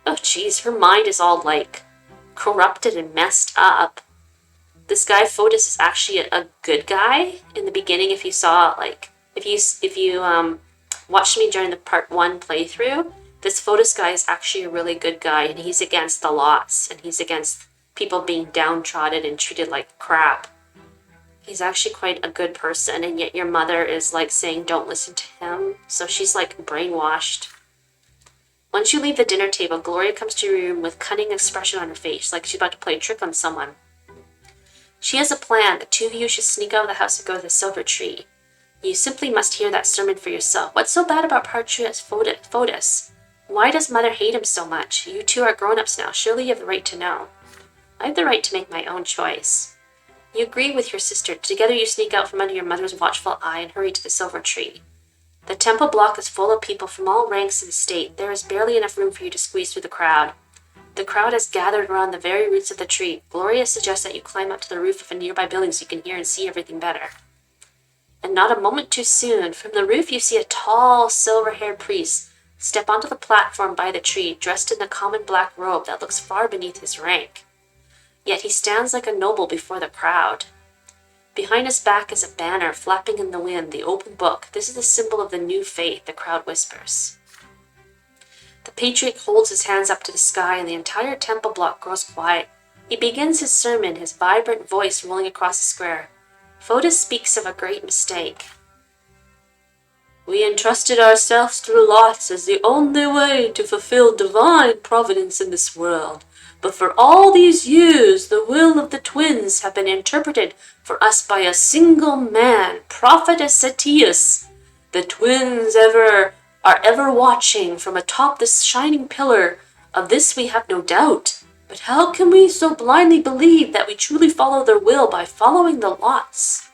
Oh, geez, her mind is all, like, corrupted and messed up. This guy Fotis is actually a good guy. In the beginning, if you saw, like, if you watched me during the part 1 playthrough, this Fotis guy is actually a really good guy, and he's against the lots, and he's against people being downtrodden and treated like crap. He's actually quite a good person, and yet your mother is, like, saying don't listen to him, so she's, like, brainwashed. Once you leave the dinner table, Gloria comes to your room with cunning expression on her face, like she's about to play a trick on someone. She has a plan. The two of you should sneak out of the house and go to the silver tree. You simply must hear that sermon for yourself. What's so bad about Patriarch Fotis? Why does Mother hate him so much? You two are grown-ups now. Surely you have the right to know. I have the right to make my own choice. You agree with your sister. Together you sneak out from under your mother's watchful eye and hurry to the silver tree. The temple block is full of people from all ranks in the state. There is barely enough room for you to squeeze through the crowd. The crowd has gathered around the very roots of the tree. Gloria suggests that you climb up to the roof of a nearby building so you can hear and see everything better. And not a moment too soon, from the roof you see a tall, silver-haired priest step onto the platform by the tree, dressed in a common black robe that looks far beneath his rank. Yet he stands like a noble before the crowd. Behind his back is a banner flapping in the wind, the open book. This is the symbol of the new faith, the crowd whispers. The patriarch holds his hands up to the sky and the entire temple block grows quiet. He begins his sermon, his vibrant voice rolling across the square. Fotis speaks of a great mistake. We entrusted ourselves through lots as the only way to fulfill divine providence in this world. But for all these years, the will of the twins have been interpreted for us by a single man, Prophet Ascetius. The twins are ever watching from atop this shining pillar. Of this we have no doubt. But how can we so blindly believe that we truly follow their will by following the lots?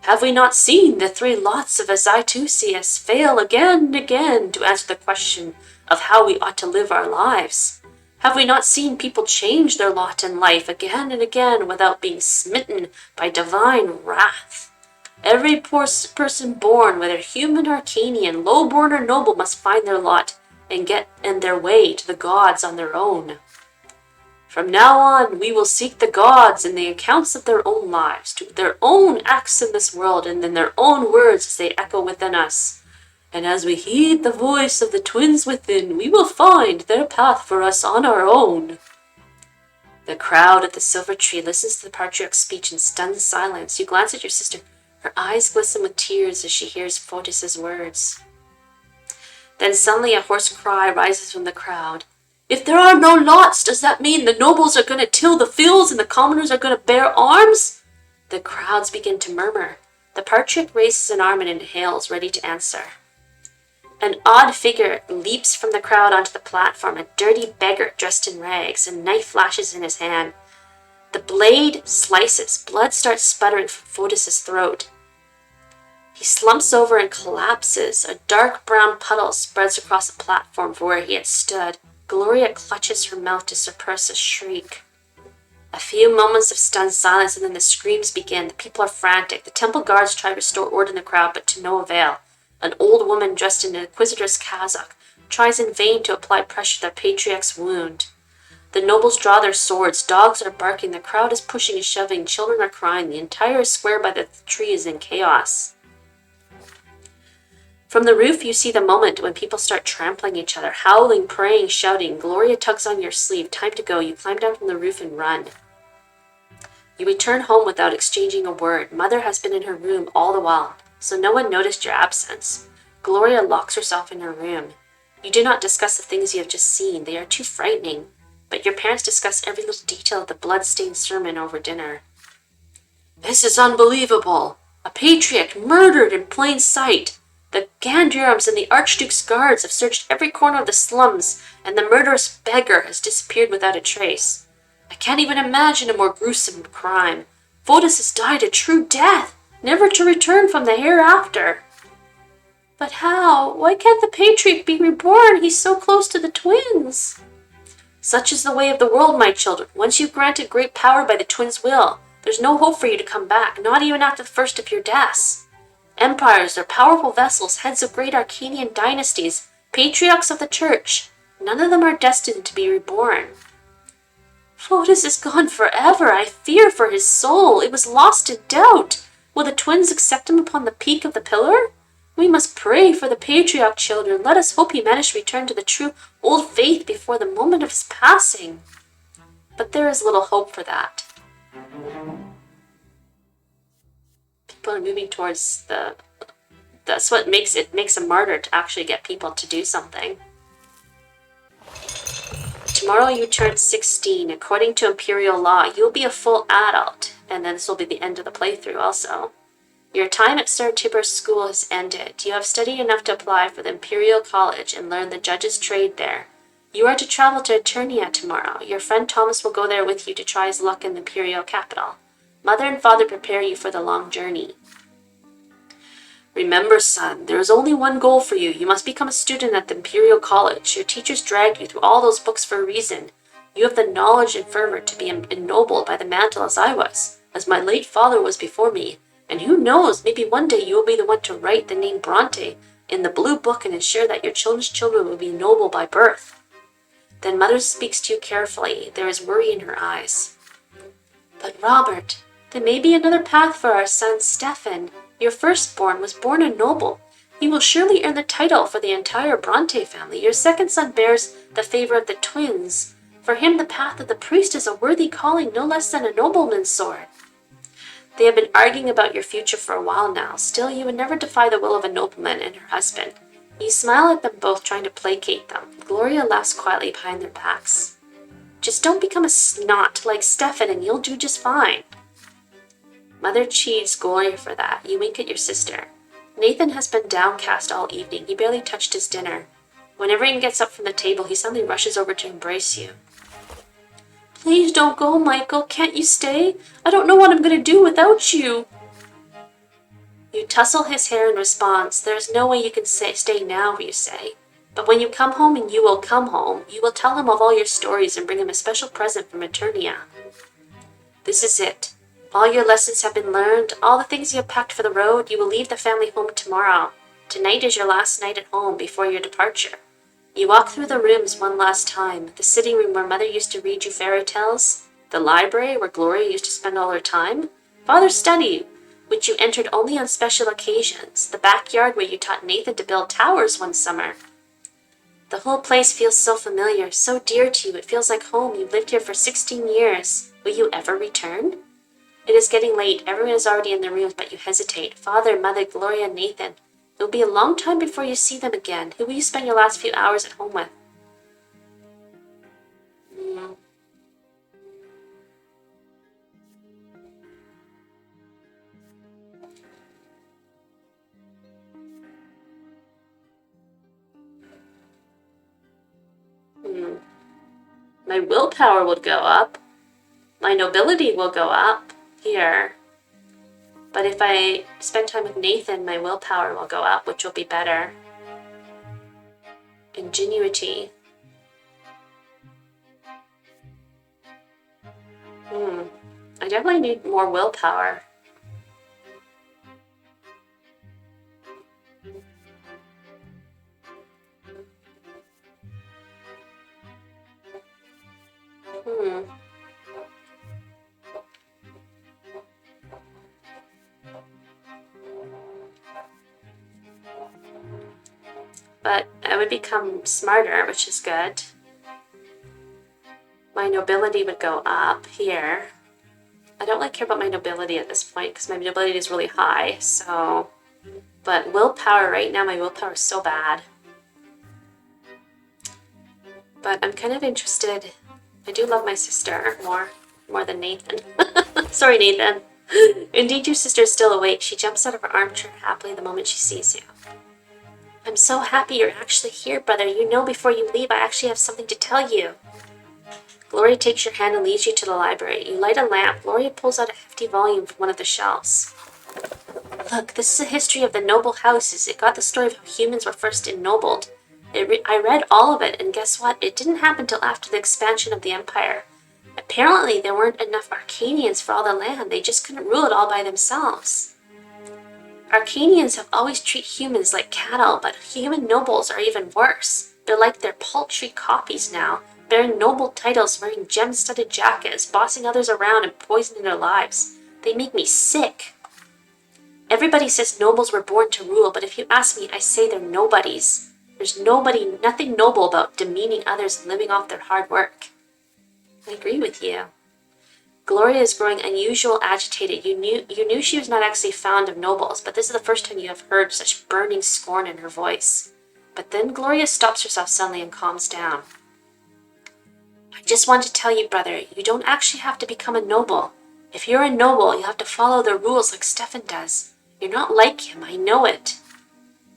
Have we not seen the 3 lots of Ascetius fail again and again to answer the question of how we ought to live our lives? Have we not seen people change their lot in life again and again without being smitten by divine wrath? Every person born, whether human or Arcanian, low-born or noble, must find their lot and get in their way to the gods on their own. From now on, we will seek the gods in the accounts of their own lives, to their own acts in this world, and in their own words as they echo within us. And as we heed the voice of the twins within, we will find their path for us on our own. The crowd at the silver tree listens to the patriarch's speech in stunned silence. You glance at your sister. Her eyes glisten with tears as she hears Fotis's words. Then suddenly a hoarse cry rises from the crowd. If there are no lots, does that mean the nobles are going to till the fields and the commoners are going to bear arms? The crowds begin to murmur. The patriarch raises an arm and inhales, ready to answer. An odd figure leaps from the crowd onto the platform, a dirty beggar dressed in rags, a knife flashes in his hand. The blade slices. Blood starts sputtering from Fotis's throat. He slumps over and collapses. A dark brown puddle spreads across the platform from where he had stood. Gloria clutches her mouth to suppress a shriek. A few moments of stunned silence, and then the screams begin. The people are frantic. The temple guards try to restore order in the crowd, but to no avail. An old woman dressed in an inquisitor's cassock tries in vain to apply pressure to the patriarch's wound. The nobles draw their swords. Dogs are barking. The crowd is pushing and shoving. Children are crying. The entire square by the tree is in chaos. From the roof, you see the moment when people start trampling each other, howling, praying, shouting. Gloria tugs on your sleeve. Time to go. You climb down from the roof and run. You return home without exchanging a word. Mother has been in her room all the while, so no one noticed your absence. Gloria locks herself in her room. You do not discuss the things you have just seen. They are too frightening. But your parents discuss every little detail of the blood-stained sermon over dinner. This is unbelievable. A patriarch murdered in plain sight. The Gandriums and the Archduke's guards have searched every corner of the slums, and the murderous beggar has disappeared without a trace. I can't even imagine a more gruesome crime. Fotis has died a true death, never to return from the hereafter. But how? Why can't the patriarch be reborn? He's so close to the twins. Such is the way of the world, my children. Once you've granted great power by the twins' will, there's no hope for you to come back, not even after the first of your deaths. Empires are powerful vessels, heads of great Arcanian dynasties, patriarchs of the church. None of them are destined to be reborn. Fotis is gone forever. I fear for his soul. It was lost in doubt. Will the twins accept him upon the peak of the pillar? We must pray for the patriarch, children. Let us hope he managed to return to the true old faith before the moment of his passing. But there is little hope for that. People are moving towards that's what makes a martyr, to actually get people to do something. Tomorrow you turn 16. According to Imperial law, you'll be a full adult, and then this will be the end of the playthrough also. Your time at Sir Tibur's school has ended. You have studied enough to apply for the Imperial College and learn the judge's trade there. You are to travel to Eternia tomorrow. Your friend Thomas will go there with you to try his luck in the Imperial capital. Mother and father prepare you for the long journey. Remember, son, there is only one goal for you. You must become a student at the Imperial College. Your teachers dragged you through all those books for a reason. You have the knowledge and fervor to be ennobled by the mantle as I was, as my late father was before me. And who knows, maybe one day you will be the one to write the name Brante in the blue book and ensure that your children's children will be noble by birth. Then Mother speaks to you carefully. There is worry in her eyes. But Robert, there may be another path for our son Stefan. Your firstborn was born a noble. He will surely earn the title for the entire Brante family. Your second son bears the favor of the twins. For him the path of the priest is a worthy calling, no less than a nobleman's sword. They have been arguing about your future for a while now. Still, you would never defy the will of a nobleman and her husband. You smile at them both, trying to placate them. Gloria laughs quietly behind their backs. Just don't become a snot like Stefan and you'll do just fine. Mother cheats Gloria for that. You wink at your sister. Nathan has been downcast all evening. He barely touched his dinner. Whenever he gets up from the table, he suddenly rushes over to embrace you. Please don't go, Michael. Can't you stay? I don't know what I'm going to do without you. You tussle his hair in response. There is no way you can stay now, you say. But when you come home, and you will come home, you will tell him of all your stories and bring him a special present from Eternia. This is it. All your lessons have been learned, all the things you have packed for the road. You will leave the family home tomorrow. Tonight is your last night at home before your departure. You walk through the rooms one last time. The sitting room where Mother used to read you fairy tales. The library where Gloria used to spend all her time. Father's study, which you entered only on special occasions. The backyard where you taught Nathan to build towers one summer. The whole place feels so familiar, so dear to you. It feels like home. You've lived here for 16 years. Will you ever return? It is getting late. Everyone is already in their rooms, but you hesitate. Father, Mother, Gloria, and Nathan. It will be a long time before you see them again. Who will you spend your last few hours at home with? My willpower will go up. My nobility will go up here. But if I spend time with Nathan, my willpower will go up, which will be better. Ingenuity. I definitely need more willpower. But I would become smarter, which is good. My nobility would go up here. I don't really care about my nobility at this point because my nobility is really high, so... But willpower, right now my willpower is so bad. But I'm kind of interested. I do love my sister more than Nathan. Sorry, Nathan. Indeed, your sister is still awake. She jumps out of her armchair happily the moment she sees you. I'm so happy you're actually here, brother. You know before you leave I actually have something to tell you. Gloria takes your hand and leads you to the library. You light a lamp. Gloria pulls out a hefty volume from one of the shelves. Look, this is a history of the noble houses. It got the story of how humans were first ennobled. I read all of it, and guess what? It didn't happen till after the expansion of the Empire. Apparently, there weren't enough Arcanians for all the land. They just couldn't rule it all by themselves. Arcanians have always treated humans like cattle, but human nobles are even worse. They're like their paltry copies now, bearing noble titles, wearing gem-studded jackets, bossing others around and poisoning their lives. They make me sick. Everybody says nobles were born to rule, but if you ask me, I say they're nobodies. There's nothing noble about demeaning others and living off their hard work. I agree with you. Gloria is growing unusual, agitated. You knew she was not actually fond of nobles, but this is the first time you have heard such burning scorn in her voice. But then Gloria stops herself suddenly and calms down. I just want to tell you, brother, you don't actually have to become a noble. If you're a noble, you have to follow their rules like Stefan does. You're not like him, I know it.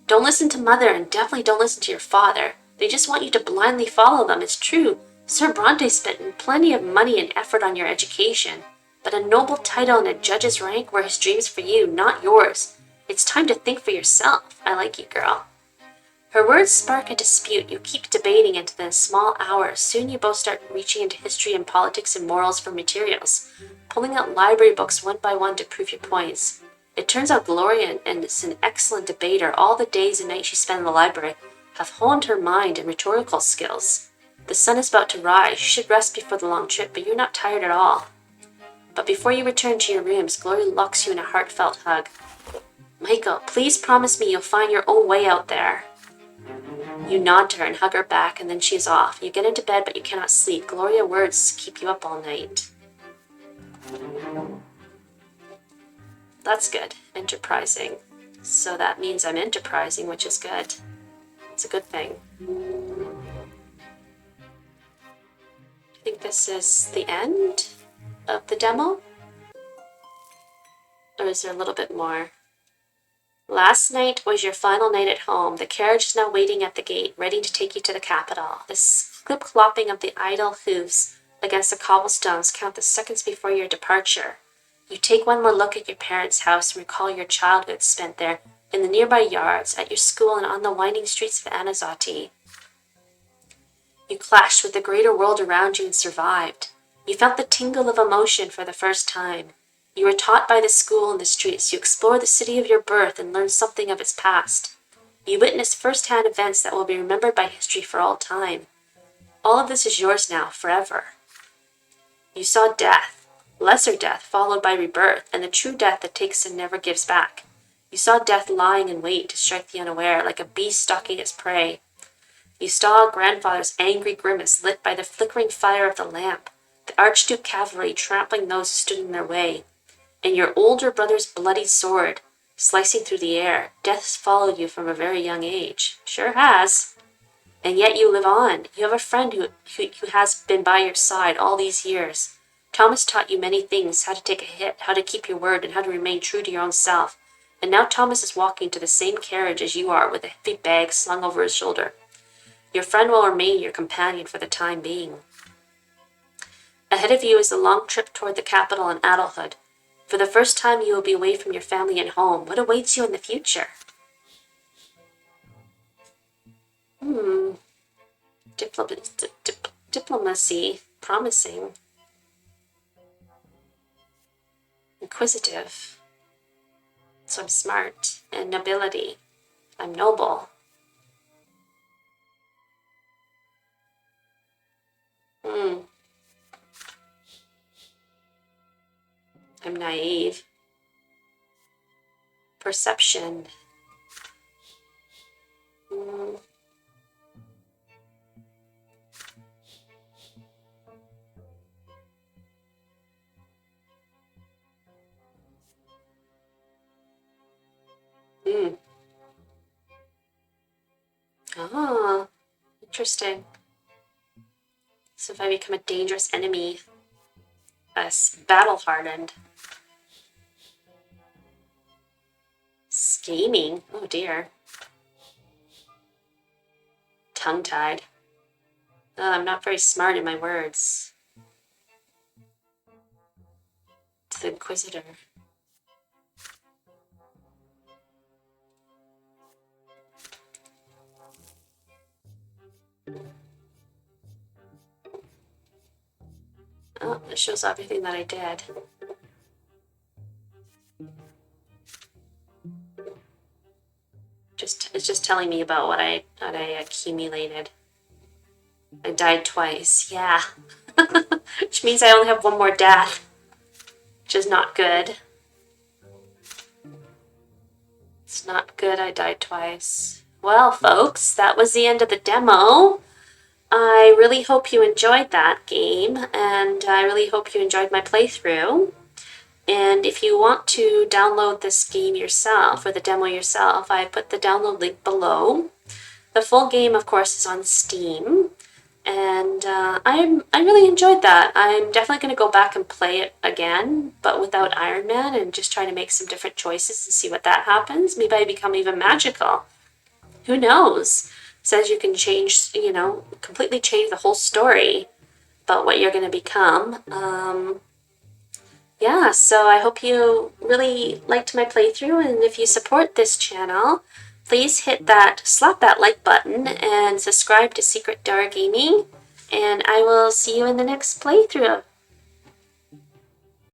Don't listen to Mother, and definitely don't listen to your father. They just want you to blindly follow them. It's true. Sir Brante spent plenty of money and effort on your education, but a noble title and a judge's rank were his dreams for you, not yours. It's time to think for yourself. I like you, girl. Her words spark a dispute. You keep debating into the small hours. Soon you both start reaching into history and politics and morals for materials, pulling out library books one by one to prove your points. It turns out Gloria is an excellent debater. All the days and nights she spent in the library have honed her mind and rhetorical skills. The sun is about to rise. You should rest before the long trip, but you're not tired at all. But before you return to your rooms, Gloria locks you in a heartfelt hug. Michael, please promise me you'll find your own way out there. You nod to her and hug her back, and then she's off. You get into bed, but you cannot sleep. Gloria words keep you up all night. That's good. Enterprising. So that means I'm enterprising, which is good. It's a good thing. I think this is the end of the demo? Or is there a little bit more? Last night was your final night at home. The carriage is now waiting at the gate, ready to take you to the capital. The clip-clopping of the idle hooves against the cobblestones count the seconds before your departure. You take one more look at your parents' house and recall your childhood spent there, in the nearby yards, at your school, and on the winding streets of Anazati. You clashed with the greater world around you and survived. You felt the tingle of emotion for the first time. You were taught by the school and the streets. You explored the city of your birth and learned something of its past. You witnessed first-hand events that will be remembered by history for all time. All of this is yours now, forever. You saw death, lesser death followed by rebirth, and the true death that takes and never gives back. You saw death lying in wait to strike the unaware, like a beast stalking its prey. You saw grandfather's angry grimace lit by the flickering fire of the lamp, the Archduke cavalry trampling those who stood in their way, and your older brother's bloody sword slicing through the air. Death has followed you from a very young age. Sure has. And yet you live on. You have a friend who has been by your side all these years. Thomas taught you many things, how to take a hit, how to keep your word, and how to remain true to your own self. And now Thomas is walking to the same carriage as you are with a heavy bag slung over his shoulder. Your friend will remain your companion for the time being. Ahead of you is the long trip toward the capital and adulthood. For the first time you will be away from your family and home. What awaits you in the future? Diplomacy, promising, inquisitive. So I'm smart. And nobility. I'm noble. I'm naive. Perception. Ah, interesting. So if I become a dangerous enemy, battle-hardened. Scheming? Oh dear. Tongue-tied. I'm not very smart in my words. To the Inquisitor. Oh, it shows everything that I did. It's just telling me about what I accumulated. I died twice, yeah. Which means I only have one more death. Which is not good. It's not good I died twice. Well, folks, that was the end of the demo. I really hope you enjoyed that game, and I really hope you enjoyed my playthrough. And if you want to download this game yourself, or the demo yourself, I put the download link below. The full game, of course, is on Steam, and I really enjoyed that. I'm definitely going to go back and play it again, but without Iron Man, and just try to make some different choices and see what that happens. Maybe I become even magical. Who knows? It says you can change, completely change the whole story about what you're going to become. Yeah, so I hope you really liked my playthrough, and if you support this channel, please slap that like button and subscribe to SecretDoorGaming, and I will see you in the next playthrough.